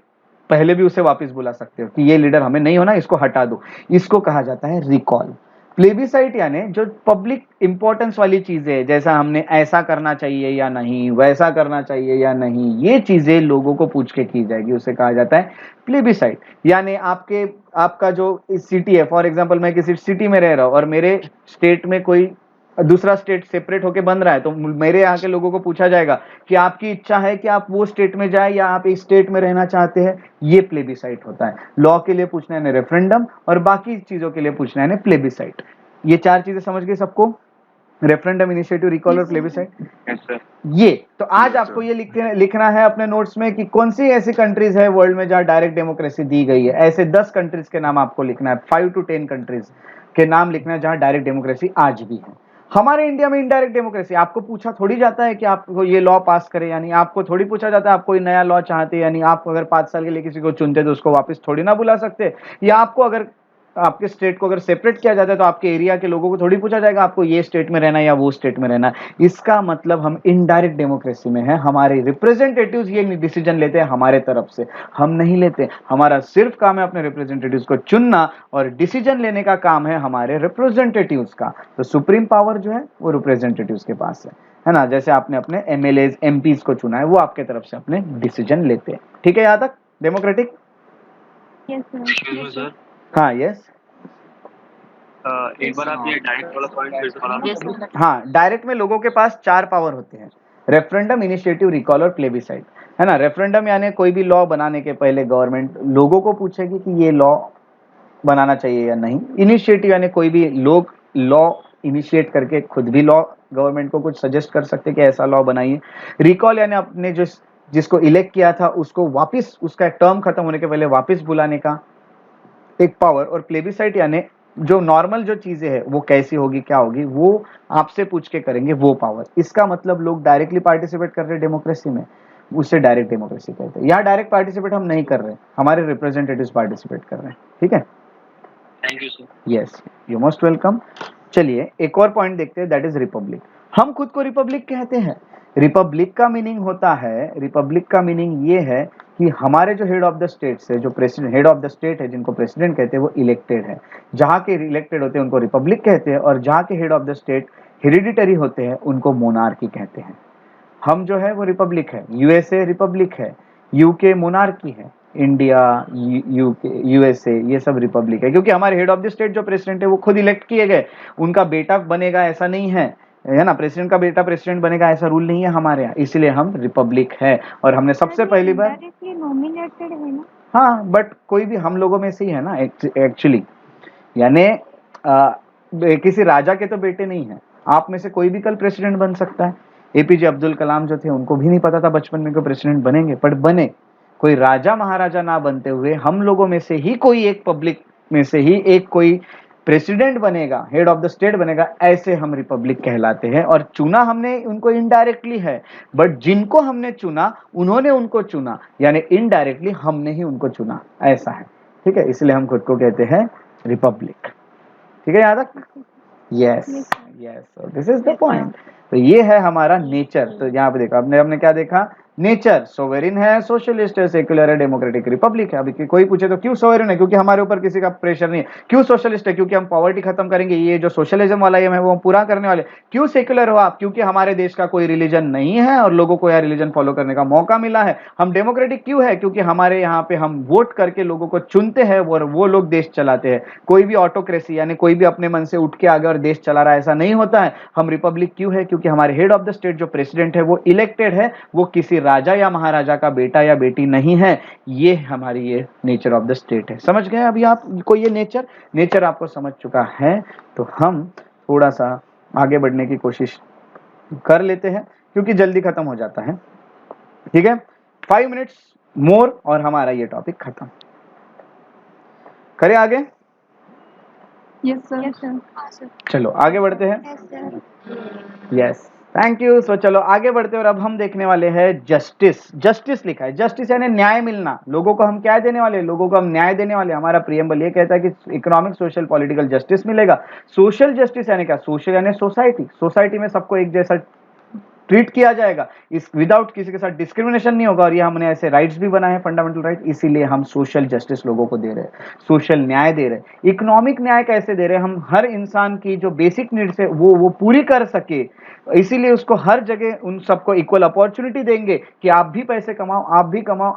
पहले भी उसे वापस बुला सकते हो कि ये लीडर हमें नहीं होना, इसको हटा दो, इसको कहा जाता है रिकॉल। प्लेबिसाइट यानी जो पब्लिक इंपॉर्टेंस वाली चीजें, जैसा हमने ऐसा करना चाहिए या नहीं, वैसा करना चाहिए या नहीं, ये चीजें लोगों को पूछ के की जाएगी, उसे कहा जाता है प्लेबिसाइट। यानी आपका जो सिटी है, फॉर एग्जांपल मैं किसी सिटी में रह रहा हूं और मेरे स्टेट में कोई दूसरा स्टेट सेपरेट होके बन रहा है, तो मेरे यहाँ के लोगों को पूछा जाएगा कि आपकी इच्छा है कि आप वो स्टेट में जाए या आप इस स्टेट में रहना चाहते हैं, ये प्लेबिसाइट होता है। लॉ के लिए पूछना है रेफरेंडम और बाकी चीजों के लिए पूछना है प्लेबिसाइट। ये 4 चीजें समझ गए सबको, रेफरेंडम, इनिशिएटिव, रिकॉल और प्लेबिसाइट। ये तो आज आपको ये लिखना है अपने नोट्स में कि कौन सी ऐसी कंट्रीज है वर्ल्ड में जहां डायरेक्ट डेमोक्रेसी दी गई है। ऐसे 10 कंट्रीज के नाम आपको लिखना है, 5 to 10 कंट्रीज के नाम लिखना है जहां डायरेक्ट डेमोक्रेसी आज भी है। हमारे इंडिया में इनडायरेक्ट डेमोक्रेसी, आपको पूछा थोड़ी जाता है कि आपको ये लॉ पास करे, यानी आपको थोड़ी पूछा जाता है आप कोई नया लॉ चाहते, यानी आप अगर 5 साल के लिए किसी को चुनते तो उसको वापस थोड़ी ना बुला सकते, या आपको अगर आपके स्टेट को अगर सेपरेट किया जाता है तो आपके एरिया के लोगों को थोड़ी पूछा जाएगा आपको ये स्टेट में रहना है या वो स्टेट में रहना है। इसका मतलब हम इनडायरेक्ट डेमोक्रेसी में है, हमारे रिप्रेजेंटेटिव्स ये डिसीजन लेते हैं हमारे तरफ से, हम नहीं लेते। हमारा सिर्फ काम है अपने रिप्रेजेंटेटिव्स को चुनना और डिसीजन लेने का काम है हमारे रिप्रेजेंटेटिव्स का। तो सुप्रीम पावर जो है वो रिप्रेजेंटेटिव्स के पास है ना। जैसे आपने अपने एमएलए एमपीज को चुना है, वो आपके तरफ से अपने डिसीजन लेते हैं। ठीक है, यहां तक डेमोक्रेटिक? Yes sir. हाँ, यस। एक बार आप ये डायरेक्ट वाला पॉइंट फिर से बताना। हाँ, डायरेक्ट में लोगों के पास 4 पावर होते हैं, रेफरेंडम, इनिशिएटिव, रिकॉल और प्लेबिसाइट, है ना। रेफरेंडम यानी कोई भी लॉ बनाने के पहले गवर्नमेंट लोगों को पूछेगी कि ये लॉ बनाना चाहिए या नहीं। इनिशिएटिव यानी कोई भी लोग लॉ इनिशिएट करके खुद भी लॉ गवर्नमेंट को कुछ सजेस्ट कर सकते कि ऐसा लॉ बनाइए। रिकॉल यानी अपने जिसको इलेक्ट किया था उसको वापस, उसका टर्म खत्म होने के पहले वापस बुलाने का एक पावर। और प्लेबिसाइट यानी जो नॉर्मल जो चीजें हैं वो कैसी होगी, क्या होगी, वो आपसे पूछ के करेंगे, वो पावर। इसका मतलब लोग डायरेक्टली पार्टिसिपेट कर रहे हैं डेमोक्रेसी में, उससे डायरेक्ट डेमोक्रेसी कहते हैं। यहाँ डायरेक्ट पार्टिसिपेट हम नहीं कर रहे, हमारे रिप्रेजेंटेटिव्स पार्टिसिपेट कर रहे हैं। ठीक है, thank you sir. Yes, you most welcome. चलिए एक और पॉइंट देखते हैं, दैट इज रिपब्लिक। हम खुद को रिपब्लिक कहते हैं। रिपब्लिक का मीनिंग होता है, रिपब्लिक का मीनिंग ये है कि हमारे जो हेड ऑफ द स्टेट है, जो president, head of the state है, जिनको प्रेसिडेंट कहते हैं, वो इलेक्टेड है। जहाँ के इलेक्टेड होते हैं उनको रिपब्लिक कहते हैं, और जहाँ के head of the state hereditary होते हैं उनको मोनार्की कहते हैं। हम जो है वो रिपब्लिक है, यूएसए रिपब्लिक है, यूके मोनार्की है, इंडिया, यूके, यूएसए, ये सब रिपब्लिक है, क्योंकि हमारे हेड ऑफ द स्टेट जो प्रेसिडेंट है वो खुद इलेक्ट किए गए, उनका बेटा बनेगा ऐसा नहीं है ना, प्रेसिडेंट का बेटा प्रेसिडेंट बनेगा ऐसा रूल नहीं है हमारे यहाँ, इसलिए हम रिपब्लिक है। और हमने सबसे पहली बार नॉमिनेटेड है ना। हाँ, बट कोई भी हम लोगों में से ही है ना एक्चुअली, यानी किसी राजा के तो बेटे नहीं है, आप में से कोई भी कल प्रेसिडेंट बन सकता है। एपीजे अब्दुल कलाम जो थे उनको भी नहीं पता था बचपन में को प्रेसिडेंट बनेंगे, पर बने। कोई राजा महाराजा ना बनते हुए हम लोगों में से ही कोई एक, पब्लिक में से ही एक कोई प्रेसिडेंट बनेगा, हेड ऑफ द स्टेट बनेगा, ऐसे हम रिपब्लिक कहलाते हैं। और चुना हमने उनको इनडायरेक्टली है, बट जिनको हमने चुना उन्होंने उनको चुना, यानी इनडायरेक्टली हमने ही उनको चुना, ऐसा है। ठीक है, इसलिए हम खुद को कहते हैं रिपब्लिक। ठीक है, याद तक? Yes yes, this is the point. तो ये है हमारा नेचर। तो यहाँ पे देखा हमने क्या देखा, नेचर सोवेरिन है, सोशलिस्ट है, सेक्युलर है, डेमोक्रेटिक, रिपब्लिक है। अभी कोई पूछे तो क्यों सोवेरिन है, क्योंकि हमारे ऊपर किसी का प्रेशर नहीं है। क्यों सोशलिस्ट है, क्योंकि हम पॉवर्टी खत्म करेंगे, ये जो सोशलिज्म वाला एम है वो हम पूरा करने वाले। क्यों सेक्युलर हो आप, क्योंकि हमारे देश का कोई रिलीजन नहीं है और लोगों को यहाँ रिलीजन फॉलो करने का मौका मिला है। हम डेमोक्रेटिक क्यों है, क्योंकि हमारे यहाँ पे हम वोट करके लोगों को चुनते हैं और वो लोग देश चलाते हैं। कोई भी ऑटोक्रेसी यानी कोई भी अपने मन से उठ के आगे और देश चला रहा है, ऐसा नहीं होता है। हम रिपब्लिक क्यों है, क्योंकि क्योंकि हमारे हेड ऑफ द स्टेट जो प्रेसिडेंट है वो इलेक्टेड है, वो किसी राजा या महाराजा का बेटा या बेटी नहीं है। ये हमारी ये नेचर ऑफ द स्टेट है। समझ गए अभी आपको ये नेचर आपको समझ चुका है। तो हम थोड़ा सा आगे बढ़ने की कोशिश कर लेते हैं क्योंकि जल्दी खत्म हो जाता है। ठीक है, 5 मिनट्स मोर और हमारा ये टॉपिक खत्म। करें आगे? Yes sir. हाँ सर। चलो आगे बढ़ते हैं। Yes sir. Yes, thank you. So चलो आगे बढ़ते हैं और अब हम देखने वाले हैं जस्टिस। जस्टिस लिखा है, जस्टिस यानी न्याय मिलना। लोगों को हम क्या देने वाले हैं? लोगों को हम न्याय देने वाले। हमारा प्रियम्बल ये कहता है कि इकोनॉमिक, सोशल, पॉलिटिकल जस्टिस मिलेगा। सोशल जस्टिस यानी क्या? सोशल यानी सोसाइटी। सोसाइटी में सबको एक जैसा ट्रीट किया जाएगा, इस विदाउट किसी के साथ डिस्क्रिमिनेशन नहीं होगा। और ये हमने ऐसे राइट्स भी बनाए हैं, फंडामेंटल राइट, इसीलिए हम सोशल जस्टिस लोगों को दे रहे हैं, सोशल न्याय दे रहे हैं। इकोनॉमिक न्याय कैसे दे रहे हैं? हम हर इंसान की जो बेसिक नीड्स है वो पूरी कर सके, इसीलिए उसको हर जगह उन सबको इक्वल अपॉर्चुनिटी देंगे कि आप भी पैसे कमाओ, आप भी कमाओ,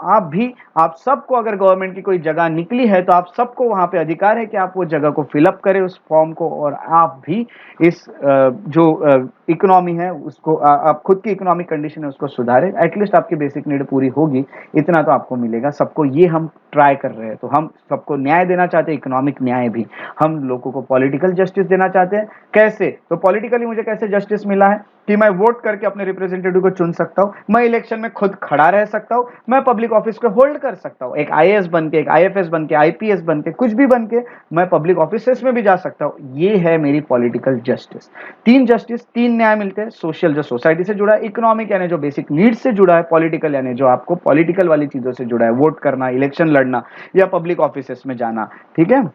आप सबको, अगर गवर्नमेंट की कोई जगह निकली है तो आप सबको वहां पे अधिकार है कि आप वो जगह को फिलअप करें, उस फॉर्म को, और आप भी इस जो इकोनॉमी है उसको, आप खुद की इकोनॉमिक कंडीशन है उसको सुधारें। एटलीस्ट आपकी बेसिक नीड पूरी होगी, इतना तो आपको मिलेगा सबको। ये हम ट्राई कर रहे हैं। तो हम सबको न्याय देना चाहते हैं, इकोनॉमिक न्याय भी। हम लोगों को पॉलिटिकल जस्टिस देना चाहते हैं। कैसे? तो पॉलिटिकली मुझे कैसे जस्टिस मिला है कि मैं वोट करके अपने रिप्रेजेंटेटिव को चुन सकता हूं, मैं इलेक्शन में खुद खड़ा रह सकता हूं, मैं पब्लिक ऑफिस को होल्ड कर सकता हूं, एक आईएएस बन के, एक आईएफएस बन के, आईपीएस बन के, कुछ भी बन के मैं पब्लिक ऑफिसेस में भी जा सकता हूं। ये है मेरी पॉलिटिकल जस्टिस। 3 जस्टिस, 3 न्याय मिलते हैं। सोशल जो सोसाइटी से जुड़ा है, इकोनॉमिक यानी जो बेसिक नीड्स से जुड़ा है, पॉलिटिकल यानी जो आपको पॉलिटिकल वाली चीजों से जुड़ा है, वोट करना, इलेक्शन लड़ना या पब्लिक ऑफिसेस में जाना। ठीक है,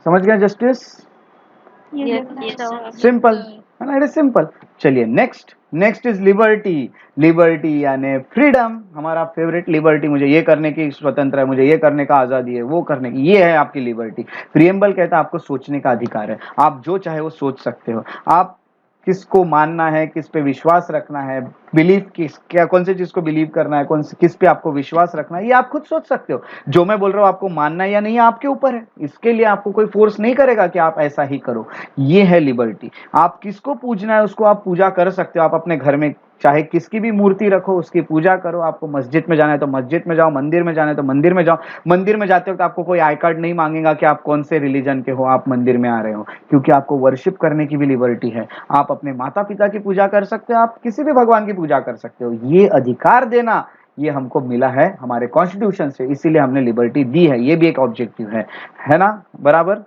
समझ गए जस्टिस? सिंपल है ना, इट इज सिंपल। चलिए नेक्स्ट इज लिबर्टी। लिबर्टी यानी फ्रीडम, हमारा फेवरेट। लिबर्टी, मुझे ये करने की स्वतंत्र है, मुझे ये करने का आजादी है, वो करने की, ये है आपकी लिबर्टी। प्रियम्बल कहता है आपको सोचने का अधिकार है, आप जो चाहे वो सोच सकते हो। आप किसको मानना है, किस पे विश्वास रखना है, बिलीव कौन सी चीज को बिलीव करना है, किस पे आपको विश्वास रखना है, ये आप खुद सोच सकते हो। जो मैं बोल रहा हूं आपको मानना है या नहीं, आपके ऊपर है। इसके लिए आपको कोई फोर्स नहीं करेगा कि आप ऐसा ही करो। ये है लिबर्टी। आप किसको पूजना है उसको आप पूजा कर सकते हो। आप अपने घर में चाहे किसकी भी मूर्ति रखो, उसकी पूजा करो। आपको मस्जिद में जाना है तो मस्जिद में जाओ, मंदिर में जाना है तो मंदिर में जाओ। मंदिर में जाते वक्त आपको कोई आई कार्ड नहीं मांगेगा कि आप कौन से रिलीजन के हो, आप मंदिर में आ रहे हो, क्योंकि आपको वर्शिप करने की भी लिबर्टी है। आप अपने माता पिता की पूजा कर सकते हो, आप किसी भी भगवान की पूजा कर सकते हो। ये अधिकार देना, ये हमको मिला है हमारे कॉन्स्टिट्यूशन से, इसीलिए हमने लिबर्टी दी है। ये भी एक ऑब्जेक्टिव है ना, बराबर?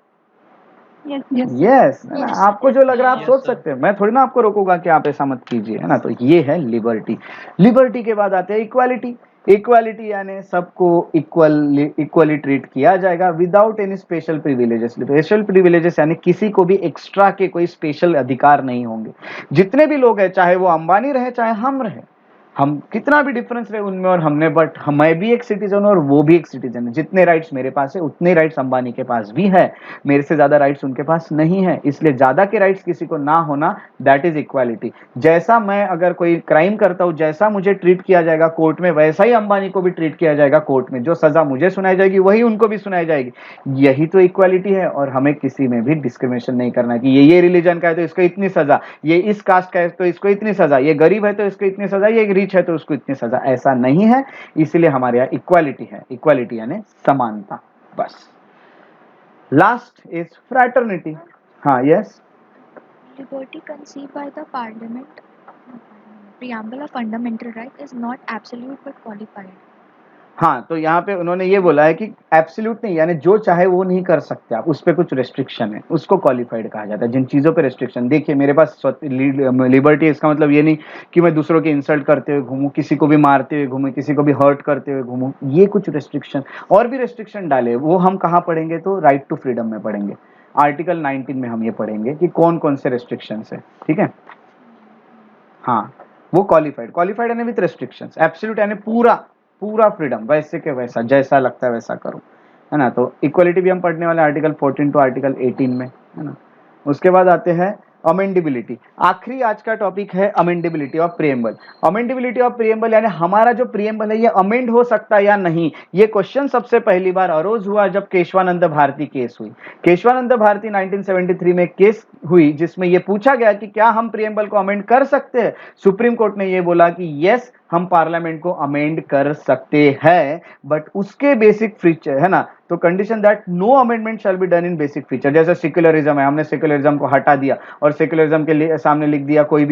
यस, आपको जो लग रहा है आप सोच सकते हैं, मैं थोड़ी ना आपको रोकूंगा कि आप ऐसा मत कीजिए, है ना। तो ये है लिबर्टी। लिबर्टी के बाद आते हैं इक्वालिटी। इक्वालिटी यानी सबको इक्वली ट्रीट किया जाएगा without any special privileges. Special privileges यानी किसी को भी एक्स्ट्रा के कोई स्पेशल अधिकार नहीं होंगे। जितने भी लोग हैं, चाहे वो अंबानी रहे चाहे हम रहे, हम कितना भी डिफरेंस रहे उनमें और हमने, बट मैं भी एक सिटीजन हूं और वो भी एक सिटीजन है। जितने राइट्स मेरे पास है उतने राइट्स अंबानी के पास भी है, मेरे से ज्यादा राइट्स उनके पास नहीं है। इसलिए ज्यादा के राइट्स किसी को ना होना, दैट इज इक्वालिटी। जैसा मैं अगर कोई क्राइम करता हूं, जैसा मुझे ट्रीट किया जाएगा कोर्ट में, वैसा ही अंबानी को भी ट्रीट किया जाएगा कोर्ट में। जो सजा मुझे सुनाई जाएगी वही उनको भी सुनाई जाएगी। यही तो इक्वालिटी है। और हमें किसी में भी डिस्क्रिमिनेशन नहीं करना है कि ये रिलीजन का है तो इसको इतनी सजा, ये इस कास्ट का है तो इसको इतनी सजा, ये गरीब है तो इसको इतनी सजा, ये रिच है तो उसको इतनी सजा। ऐसा नहीं है। इसलिए हमारे यहाँ इक्वालिटी है। इक्वालिटी यानी समानता, बस। Last is fraternity. हाँ, yes. Liberty conceived by the Parliament, preamble of fundamental right, is not absolute but qualified. हाँ, तो यहाँ पे उन्होंने ये बोला है कि एब्सोल्यूट नहीं, यानी जो चाहे वो नहीं कर सकते आप, उस पर कुछ रेस्ट्रिक्शन है, उसको क्वालिफाइड कहा जाता है। जिन चीज़ों पे रेस्ट्रिक्शन, देखिए मेरे पास लिबर्टी, इसका मतलब ये नहीं कि मैं दूसरों की इंसल्ट करते हुए घूमूं, किसी को भी मारते हुए घूमूं, किसी को भी हर्ट करते हुए घूमूं। ये कुछ रेस्ट्रिक्शन और भी रेस्ट्रिक्शन डाले, वो हम कहाँ पढ़ेंगे? तो राइट टू फ्रीडम में पढ़ेंगे। आर्टिकल 19 में हम ये पढ़ेंगे कि कौन कौन से रेस्ट्रिक्शन है। ठीक है, हाँ, वो क्वालिफाइड यानी विथ रेस्ट्रिक्शन। एब्सोल्यूट यानी पूरा फ्रीडम, वैसे के वैसा, जैसा लगता है वैसा करो, है ना। तो इक्वालिटी भी हम पढ़ने वाले आर्टिकल 14 टू आर्टिकल 18 में, है ना। उसके बाद आते हैं अमेंडेबिलिटी, आखिरी आज का टॉपिक है amendability of preamble. Amendability of preamble यानी हमारा जो प्रीएम्बल है ये अमेंड हो सकता है या नहीं, ये क्वेश्चन सबसे पहली बार अरोज हुआ जब केशवानंद भारती केस हुई। केशवानंद भारती 1973 में केस हुई जिसमें ये पूछा गया कि क्या हम प्रीएम्बल को अमेंड कर सकते हैं। सुप्रीम कोर्ट ने ये बोला कि यस, हम पार्लियामेंट को अमेंड कर सकते हैं, बट उसके बेसिक फीचर है ना, तो condition that no amendment shall be done in basic feature. जैसे सेक्युलरिज्म है, हमने सेक्युलरिज्म को हटा दिया और सेक्युलरिज्म के लिए सामने लिख दिया कोई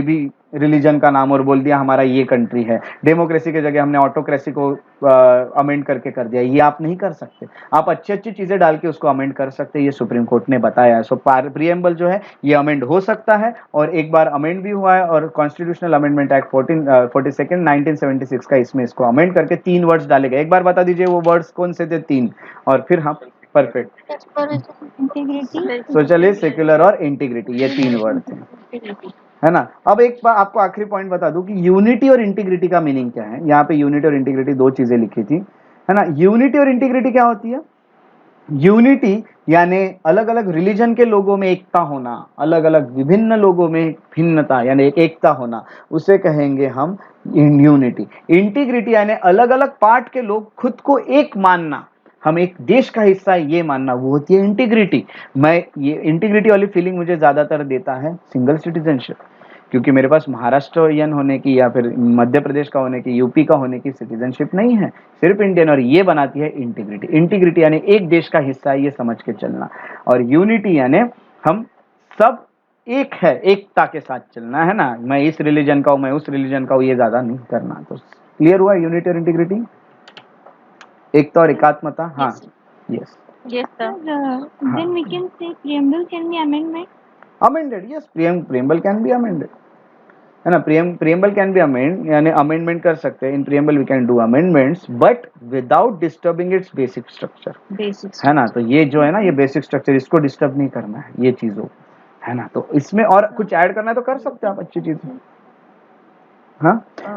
भी रिलीजन का नाम और बोल दिया हमारा ये कंट्री है। डेमोक्रेसी की जगह हमने ऑटोक्रेसी को अमेंड करके कर दिया, ये आप नहीं कर सकते। आप अच्छी अच्छी चीजें डाल के उसको अमेंड कर सकते हैं, ये सुप्रीम कोर्ट ने बताया है। सो प्रीएम्बल जो है ये अमेंड हो सकता है और एक बार अमेंड भी हुआ है, और कॉन्स्टिट्यूशनल अमेंडमेंट एक्ट 1976 का इसमें इसको अमेंड करके 3 वर्ड्स डाले गए। एक बार बता दीजिए वो वर्ड्स कौन से थे 3, और फिर हम परफेक्ट। तो चलिए सेक्युलर और इंटीग्रिटी, ये 3 वर्ड थे, है ना। अब एक बार आपको आखिरी पॉइंट बता दूं कि यूनिटी और इंटीग्रिटी का मीनिंग क्या है। यहाँ पे यूनिटी और इंटीग्रिटी 2 चीजें लिखी थी, है ना। यूनिटी और इंटीग्रिटी क्या होती है? यूनिटी यानी अलग अलग रिलीजन के लोगों में एकता होना, अलग अलग विभिन्न लोगों में भिन्नता यानी एक एकता होना, उसे कहेंगे हम यूनिटी। इंटीग्रिटी यानी अलग अलग पार्ट के लोग खुद को एक मानना, हम एक देश का हिस्सा है ये मानना, वो होती है इंटीग्रिटी। मैं ये इंटीग्रिटी वाली फीलिंग मुझे ज्यादातर देता है सिंगल सिटीजनशिप, क्योंकि मेरे पास महाराष्ट्रियन होने की या फिर मध्य प्रदेश का होने की, यूपी का होने की सिटीजनशिप नहीं है, सिर्फ इंडियन, और ये बनाती है इंटीग्रिटी। इंटीग्रिटी यानी एक देश का हिस्सा है ये समझ के चलना, और यूनिटी यानी हम सब एक है, एकता के साथ चलना, है ना। मैं इस रिलीजन का हूं, मैं उस रिलीजन का हूं, ये ज्यादा नहीं करना। तो क्लियर हुआ यूनिटी और इंटीग्रिटी, एकता और एकात्मता। हाँ, yes Yes, sir. Then we can say preamble can be amendment. Amended, yes, preamble can be amended, है ना। प्रीएम्बल कैन बी अमेंड यानी अमेंडमेंट कर सकते हैं। In preamble we can do amendments but without disturbing its basic structure, Basics. है ना। तो ये जो है ना, ये बेसिक स्ट्रक्चर, इसको डिस्टर्ब नहीं करना है ये चीजों, है ना। तो इसमें और कुछ ऐड करना है तो कर सकते हैं आप, अच्छी चीज है। हाँ,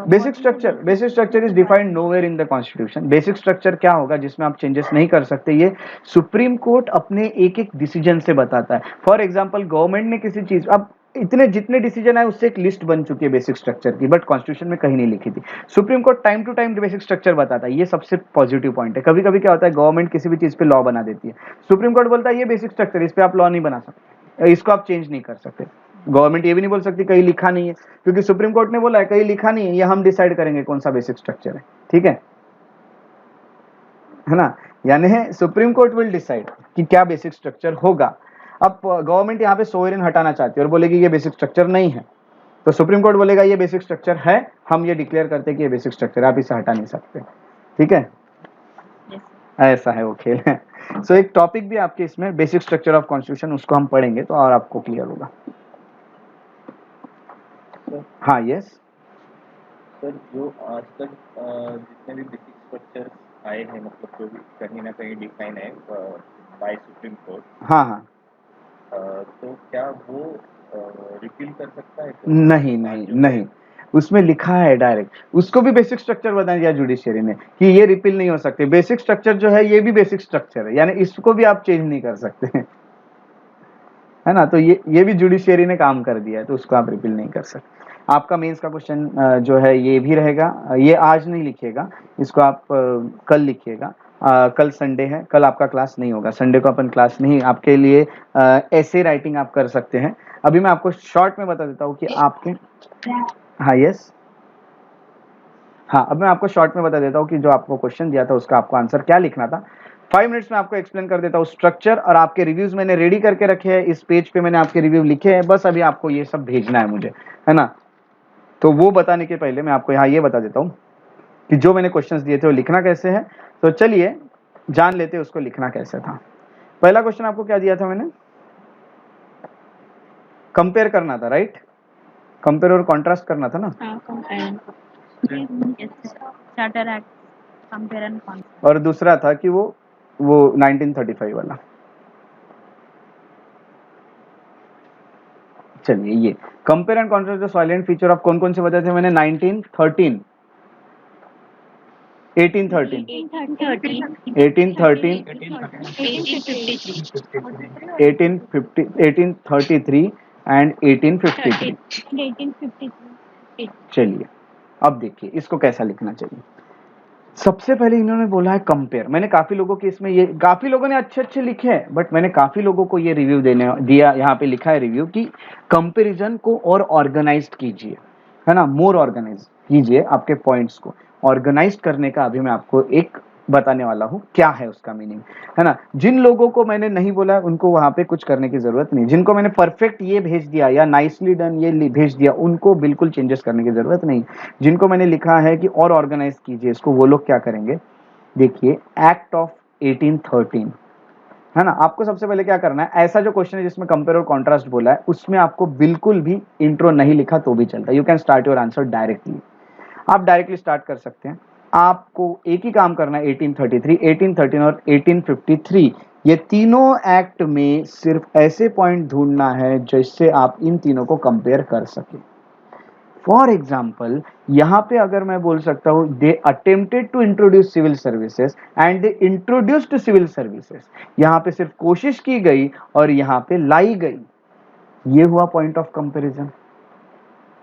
basic structure is defined nowhere in the constitution. Basic structure क्या होगा जिसमें आप चेंजेस नहीं कर सकते, ये सुप्रीम कोर्ट अपने एक एक डिसीजन से बताता है। फॉर एग्जांपल गवर्नमेंट ने किसी चीज, अब इतने जितने डिसीजन आए उससे एक लिस्ट बन चुकी है बेसिक स्ट्रक्चर की, बट कॉन्स्टिट्यूशन में कहीं नहीं लिखी थी। Supreme court time to time basic structure बताता है, ये सबसे पॉजिटिव पॉइंट है। कभी कभी क्या होता है, गवर्नमेंट किसी भी चीज पे लॉ बना देती है, सुप्रीम कोर्ट बोलता है ये बेसिक स्ट्रक्चर, इस पे आप लॉ नहीं बना सकते, इसको आप चेंज नहीं कर सकते। गवर्नमेंट ये भी नहीं बोल सकती कहीं लिखा नहीं है, क्योंकि सुप्रीम कोर्ट ने बोला है कहीं लिखा नहीं है, ये हम डिसाइड करेंगे कौन सा बेसिक स्ट्रक्चर है, ठीक है ना। यानी सुप्रीम कोर्ट विल डिसाइड कि क्या बेसिक स्ट्रक्चर होगा। अब गवर्नमेंट यहाँ पे सोवरेन हटाना चाहती है और बोलेगी ये बेसिक स्ट्रक्चर नहीं है, तो सुप्रीम कोर्ट बोलेगा ये बेसिक स्ट्रक्चर है, हम ये डिक्लेयर करते हैं कि ये बेसिक स्ट्रक्चर है, आप इसे हटा नहीं सकते, ठीक है। ऐसा है वो खेल है। सो एक टॉपिक भी आपके इसमें बेसिक स्ट्रक्चर ऑफ कॉन्स्टिट्यूशन, उसको हम पढ़ेंगे तो और आपको क्लियर होगा। हाँ, यस सर, जो आज तक जितने भी बेसिक स्ट्रक्चर आए हैं, मतलब जो भी कहीं ना कहीं डिफाइन है बाय सुप्रीम कोर्ट, हाँ हाँ, तो क्या वो रिपील कर सकता है? नहीं नहीं नहीं, उसमें लिखा है डायरेक्ट, उसको भी बेसिक स्ट्रक्चर बता दिया जुडिशियरी ने कि ये रिपील नहीं हो सकते। बेसिक स्ट्रक्चर जो है ये भी बेसिक स्ट्रक्चर है, यानी इसको भी आप चेंज नहीं कर सकते, है ना। तो ये भी जुडिशियरी ने काम कर दिया है, तो उसको आप रिपील नहीं कर सकते। आपका मेंस का क्वेश्चन जो है ये भी रहेगा, ये आज नहीं लिखिएगा, इसको आप कल लिखिएगा। कल संडे है, कल आपका क्लास नहीं होगा, संडे को अपन क्लास नहीं, आपके लिए ऐसे राइटिंग आप कर सकते हैं। अभी मैं आपको शॉर्ट में बता देता हूँ कि आपके, हाँ यस, हाँ, अब मैं आपको शॉर्ट में बता देता हूँ कि जो आपको क्वेश्चन दिया था उसका आपको आंसर क्या लिखना था। 5 मिनट्स में आपको एक्सप्लेन कर देता हूँ स्ट्रक्चर, और आपके रिव्यूज मैंने रेडी करके रखे हैं, इस पेज पे मैंने आपके रिव्यू लिखे हैं, बस अभी आपको ये सब भेजना है मुझे, है ना। तो वो बताने के पहले मैं आपको यहाँ ये बता देता हूँ कि जो मैंने क्वेश्चंस दिए थे वो लिखना कैसे है। तो चलिए जान लेते हैं उसको लिखना कैसे था। पहला क्वेश्चन आपको क्या दिया था मैंने, कंपेयर करना था, राइट। कंपेयर और कॉन्ट्रास्ट करना था ना। Charter act, compare and contrast. और दूसरा था कि वो 1935 वाला। चलिए ये compare and contrast the silent feature of कौन कौन से बताए थे मैंने, 1913, 1813 1813 1833 एंड 1853। चलिए अब देखिए इसको कैसा लिखना चाहिए। सबसे पहले इन्होंने बोला है कंपेयर। मैंने काफी लोगों के इसमें ये काफी लोगों ने अच्छे लिखे हैं, बट मैंने काफी लोगों को ये रिव्यू दिया, यहाँ पे लिखा है रिव्यू कि कंपैरिजन को और ऑर्गेनाइज्ड कीजिए, है ना, मोर ऑर्गेनाइज कीजिए आपके पॉइंट्स को। ऑर्गेनाइज करने का अभी मैं आपको एक बताने वाला हूँ क्या है उसका मीनिंग, है ना। जिन लोगों को मैंने नहीं बोला उनको वहां पे कुछ करने की जरूरत नहीं, जिनको मैंने परफेक्ट ये भेज दिया या नाइसली डन ये भेज दिया उनको बिल्कुल चेंजेस करने की जरूरत नहीं। जिनको मैंने लिखा है कि और ऑर्गेनाइज कीजिए इसको, वो लोग क्या करेंगे, देखिए एक्ट ऑफ 1813, है ना। आपको सबसे पहले क्या करना है, ऐसा जो क्वेश्चन है जिसमें कंपेयर और कॉन्ट्रास्ट बोला है उसमें आपको बिल्कुल भी इंट्रो नहीं लिखा तो भी चलता है। You can start your answer directly, आप डायरेक्टली स्टार्ट कर सकते हैं। आपको एक ही काम करना है, 1833, 1813 और 1853 ये तीनों एक्ट में सिर्फ ऐसे पॉइंट ढूंढना है जिससे आप इन तीनों को कंपेयर कर सके। फॉर एग्जाम्पल यहाँ पे अगर मैं बोल सकता हूं they attempted to introduce civil services and they introduced civil services, यहाँ पे सिर्फ कोशिश की गई और यहाँ पे लाई गई, ये हुआ पॉइंट ऑफ कंपैरिजन,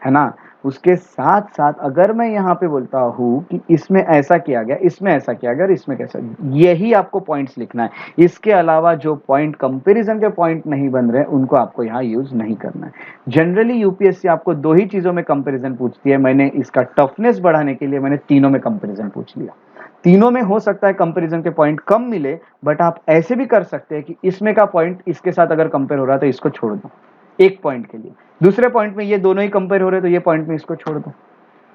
है ना। उसके साथ साथ अगर मैं यहाँ पे बोलता हूं कि इसमें ऐसा किया गया, इसमें ऐसा किया गया और इसमें कैसा, यही आपको पॉइंट्स लिखना है। इसके अलावा जो पॉइंट कंपैरिजन के पॉइंट नहीं बन रहे उनको आपको यहाँ यूज नहीं करना है। जनरली यूपीएससी आपको दो ही चीजों में कंपैरिजन पूछती है। मैंने इसका टफनेस बढ़ाने के लिए मैंने तीनों में कंपैरिजन पूछ लिया। तीनों में हो सकता है कंपैरिजन के पॉइंट कम मिले, बट आप ऐसे भी कर सकते हैं कि इसमें का पॉइंट इसके साथ अगर कंपेयर हो रहा है तो इसको छोड़ दो एक पॉइंट के लिए, दूसरे पॉइंट में ये दोनों ही कंपेयर हो रहे हैं तो ये पॉइंट में इसको छोड़ दो।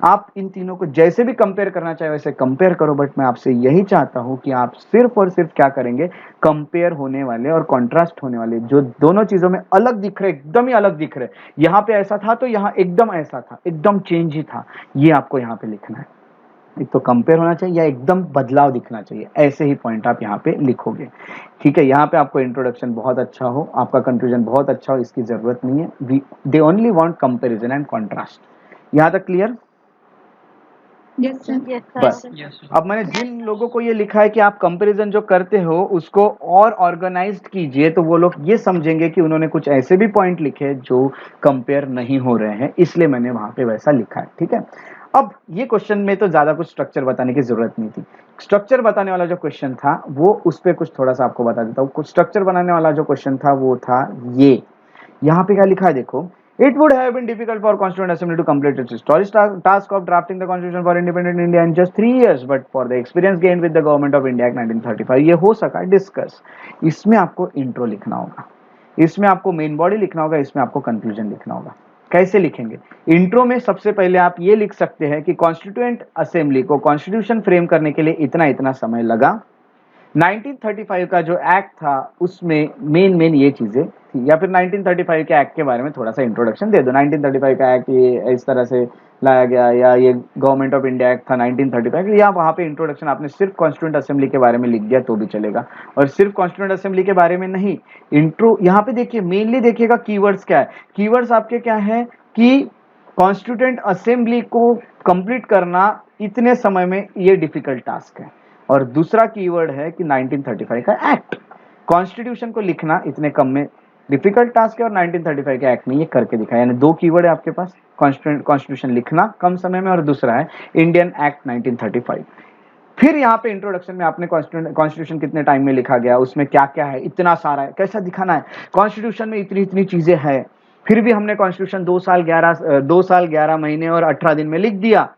आप इन तीनों को जैसे भी कंपेयर करना चाहे वैसे कंपेयर करो, बट मैं आपसे यही चाहता हूं कि आप सिर्फ और सिर्फ क्या करेंगे, कंपेयर होने वाले और कॉन्ट्रास्ट होने वाले जो दोनों चीजों में अलग दिख रहे, एकदम ही अलग दिख रहे, यहां पे ऐसा था तो यहां एकदम ऐसा था, एकदम चेंज ही था, ये आपको यहां पे लिखना है। एक तो कंपेयर होना चाहिए या एकदम बदलाव दिखना चाहिए, ऐसे ही पॉइंट आप यहाँ पे लिखोगे। ठीक है, यहाँ पे आपको इंट्रोडक्शन बहुत अच्छा हो, आपका कंक्लूजन बहुत अच्छा हो, इसकी जरूरत नहीं है। They only want comparison and contrast. यहाँ तक क्लियर? बस अब मैंने जिन लोगों को ये लिखा है कि आप कंपैरिजन जो करते हो उसको और ऑर्गेनाइज्ड कीजिए, तो वो लोग ये समझेंगे कि उन्होंने कुछ ऐसे भी पॉइंट लिखे जो कंपेयर नहीं हो रहे हैं, इसलिए मैंने वहां पे वैसा लिखा है। ठीक है, अब ये क्वेश्चन में तो ज्यादा कुछ स्ट्रक्चर बताने की जरूरत नहीं थी। स्ट्रक्चर बताने वाला जो क्वेश्चन था वो उस पर कुछ थोड़ा सा आपको बता देता हूँ। कुछ स्ट्रक्चर बनाने वाला जो क्वेश्चन था वो था ये, यहाँ पे क्या लिखा है देखो, It would have been difficult for Constituent Assembly to complete its historic task of drafting the Constitution for independent India in just 3 years, but for the experience gained with the Government of India Act 1935, ये हो सका discuss. इसमें आपको intro लिखना होगा, इसमें आपको main body लिखना होगा, इसमें आपको कंक्लूजन लिखना होगा। कैसे लिखेंगे? इंट्रो में सबसे पहले आप ये लिख सकते हैं कि कॉन्स्टिट्यूएंट असेंबली को कॉन्स्टिट्यूशन फ्रेम करने के लिए इतना इतना समय लगा। 1935 का जो एक्ट था उसमें मेन ये चीजें थी, या फिर 1935 के एक्ट के बारे में थोड़ा सा इंट्रोडक्शन दे दो। 1935 का एक्ट ये इस तरह से लाया गया, या ये गवर्नमेंट ऑफ इंडिया एक्ट था 1935, या वहां पे इंट्रोडक्शन आपने सिर्फ कॉन्स्टिट्यूएंट असेंबली के बारे में लिख दिया तो भी चलेगा। और सिर्फ कॉन्स्टिट्यूएंट असेंबली के बारे में नहीं, इंट्रो यहाँ पे देखिए, मेनली देखिएगा कीवर्ड्स क्या है। कीवर्ड्स आपके क्या है कि कॉन्स्टिट्यूएंट असेंबली को कंप्लीट करना इतने समय में ये डिफिकल्ट टास्क है, और दूसरा कीवर्ड है कि 1935 का एक्ट। कॉन्स्टिट्यूशन को लिखना इतने कम में डिफिकल्ट टास्क है, और 1935 के एक्ट में ये करके दिखाया। यानी दो कीवर्ड है आपके पास, कॉन्स्टिट्यूशन लिखना कम समय में, और दूसरा है इंडियन एक्ट 1935। फिर यहाँ पे इंट्रोडक्शन में आपने कॉन्स्टिट्यूशन कितने टाइम में लिखा गया, उसमें क्या क्या है, इतना सारा है, कैसा दिखाना है, कॉन्स्टिट्यूशन में इतनी इतनी चीजें हैं, फिर भी हमने कॉन्स्टिट्यूशन 2 साल 11 महीने और 18 दिन में लिख दिया,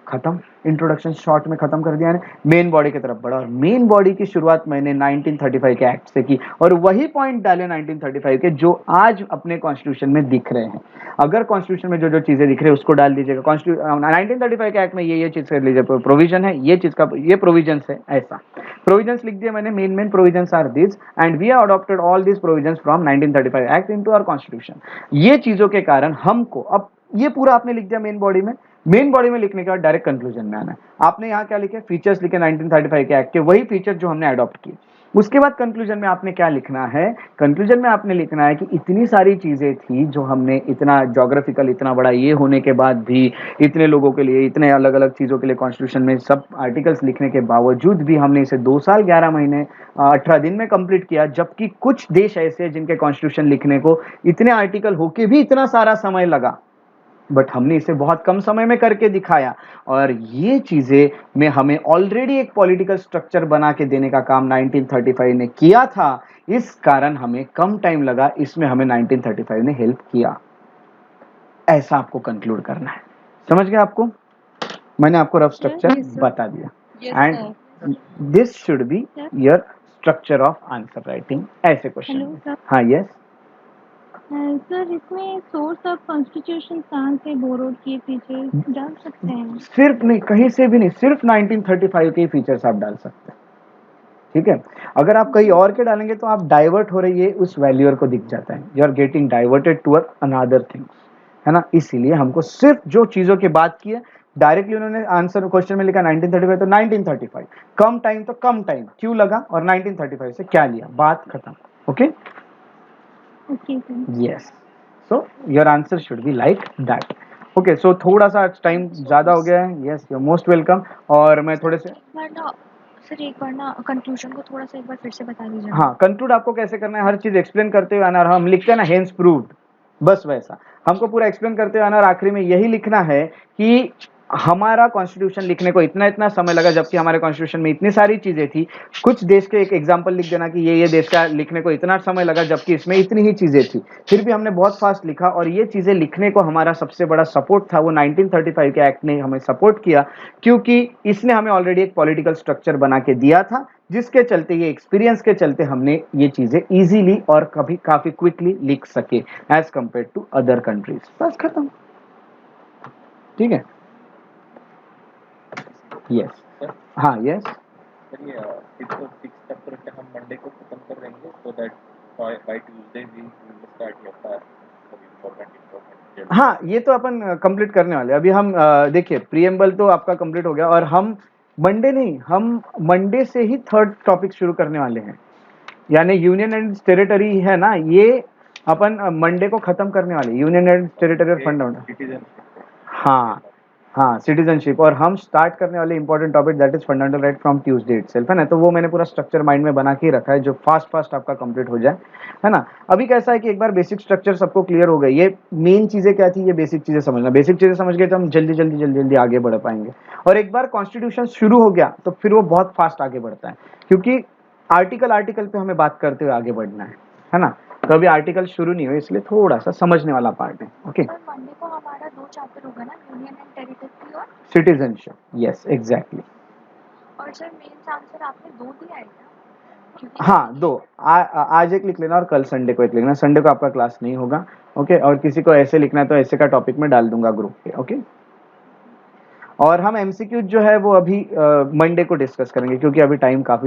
खत्म। इंट्रोडक्शन शॉर्ट में खत्म कर दिया है। मेन बॉडी की तरफ बढ़ा, और मेन बॉडी की शुरुआत मैंने 1935 के एक्ट से की, और वही पॉइंट डाले 1935 के जो आज अपने कॉन्स्टिट्यूशन में दिख रहे हैं। अगर कॉन्स्टिट्यूशन में जो जो चीजें दिख रही है उसको डाल दीजिएगा। 1935 के एक्ट में ये चीज कर लीजिए, प्रोविजन है, ये चीज का ये प्रोविजन है, ऐसा प्रोविजंस लिख दिया मैंने। Main provisions are this and we adopted all this provisions from 1935 act into our constitution. ये चीजों के कारण हमको अब ये पूरा आपने लिख दिया मेन बॉडी में। मेन बॉडी में लिखने के बाद डायरेक्ट कंक्लूजन में आना है। आपने यहाँ क्या लिखे, फीचर्स लिखे 1935 के एक्ट के, वही फीचर जो हमने अडॉप्ट किए। उसके बाद कंक्लूजन में आपने क्या लिखना है? कंक्लूजन में आपने लिखना है कि इतनी सारी चीजें थी जो हमने इतना ज्योग्राफिकल इतना बड़ा ये होने के बाद भी, इतने लोगों के लिए इतने अलग अलग चीजों के लिए कॉन्स्टिट्यूशन में सब आर्टिकल्स लिखने के बावजूद भी हमने इसे 2 साल 11 महीने 18 दिन में कंप्लीट किया, जबकि कुछ देश ऐसे हैं जिनके कॉन्स्टिट्यूशन लिखने को इतने आर्टिकल होके भी इतना सारा समय लगा, बट हमने इसे बहुत कम समय में करके दिखाया। और ये चीजें में हमें ऑलरेडी एक पॉलिटिकल स्ट्रक्चर बना के देने का काम 1935 ने किया था, इस कारण हमें कम टाइम लगा, इसमें हमें 1935 ने हेल्प किया। ऐसा आपको कंक्लूड करना है। समझ गए आपको? मैंने आपको रफ स्ट्रक्चर बता दिया and this should be your structure of answer writing. ऐसे क्वेश्चन। हाँ यस सर, इसमें सोर्स ऑफ कॉन्स्टिट्यूशन कहाँ से बोरोड किए फीचर्स डाल सकते हैं? सिर्फ नहीं, कहीं से भी नहीं, सिर्फ 1935 के फीचर्स आप डाल सकते हैं। ठीक है, अगर आप कहीं और के डालेंगे तो आप डाइवर्ट हो रही है, उस वैल्यूअर को दिख जाता है, you are getting diverted toward another things, है ना। इसीलिए हमको सिर्फ जो चीजों की बात की है डायरेक्टली उन्होंने आंसर क्वेश्चन में लिखा 1935 तो 1935, कम टाइम तो कम टाइम क्यों लगा और 1935 से क्या लिया, बात खत्म। Okay yes, so your answer should be like that. Okay, so थोड़ा सा टाइम ज्यादा हो गया है। Yes, you are most welcome. और मैं थोड़े से सर एक बार ना कंक्लूजन को थोड़ा सा एक बार फिर से बता दीजिए। हाँ, कंक्लूड आपको कैसे करना है, हर चीज एक्सप्लेन करते हुए आना। और हम लिखते हैं ना हेंस प्रूव्ड, बस वैसा हमको पूरा एक्सप्लेन करते हुए आना। और आखिरी में यही लिखना है कि हमारा कॉन्स्टिट्यूशन लिखने को इतना इतना समय लगा, जबकि हमारे कॉन्स्टिट्यूशन में इतनी सारी चीजें थी। कुछ देश के एक एग्जांपल लिख देना कि ये देश का लिखने को इतना समय लगा, जबकि इसमें इतनी ही चीजें थी, फिर भी हमने बहुत फास्ट लिखा। और ये चीजें लिखने को हमारा सबसे बड़ा सपोर्ट था वो 1935 के एक्ट ने हमें सपोर्ट किया, क्योंकि इसने हमें ऑलरेडी एक पॉलिटिकल स्ट्रक्चर बना के दिया था, जिसके चलते, ये एक्सपीरियंस के चलते हमने ये चीजें इजीली और कभी काफी क्विकली लिख सके as compare to other countries. बस खत्म। ठीक है, यस हाँ यस। चलिए, 6 चैप्टर के हम मंडे को खत्म कर देंगे, so that by Tuesday we will start your part important. हाँ, ये तो अपन कंप्लीट करने वाले। अभी हम देखिए, प्रीएम्बल तो आपका कंप्लीट हो गया, और हम मंडे नहीं, हम मंडे से ही थर्ड टॉपिक शुरू करने वाले हैं, यानी यूनियन एंड टेरिटरी है ना, ये अपन मंडे को खत्म करने वाले, यूनियन एंड टेरिटरी और फंडामेंटल। हाँ हाँ, सिटीजनशिप। और हम स्टार्ट करने वाले important topic that is fundamental right from Tuesday itself, है ना। तो वो मैंने पूरा स्ट्रक्चर माइंड में बना के रखा है, जो फास्ट आपका कंप्लीट हो जाए, है ना। अभी कैसा है कि एक बार बेसिक स्ट्रक्चर सबको क्लियर हो गई, ये मेन चीजें क्या थी, ये बेसिक चीजें समझना। बेसिक चीजें समझ गए तो हम जल्दी आगे बढ़ पाएंगे। और एक बार कॉन्स्टिट्यूशन शुरू हो गया तो फिर वो बहुत फास्ट आगे बढ़ता है, क्योंकि आर्टिकल पे हमें बात करते हुए आगे बढ़ना है ना। तो अभी आर्टिकल शुरू नहीं हुए, इसलिए थोड़ा सा समझने वाला पार्ट है। ओके, सर मंडे को हमारा 2 चैप्टर होगा ना, यूनियन एंड टेरिटरी और सिटीजनशिप। Yes exactly. और सर मेंस आंसर आपने 2 दिया है क्या? हाँ 2, आज एक लिख लेना और कल संडे को एक लिखना। संडे को आपका क्लास नहीं होगा। ओके, और किसी को ऐसे लिखना है तो ऐसे का टॉपिक में डाल दूंगा ग्रुप पे। ओके, और हम एमसीक्यू जो है वो अभी मंडे को डिस्कस करेंगे, क्योंकि अभी टाइम काफी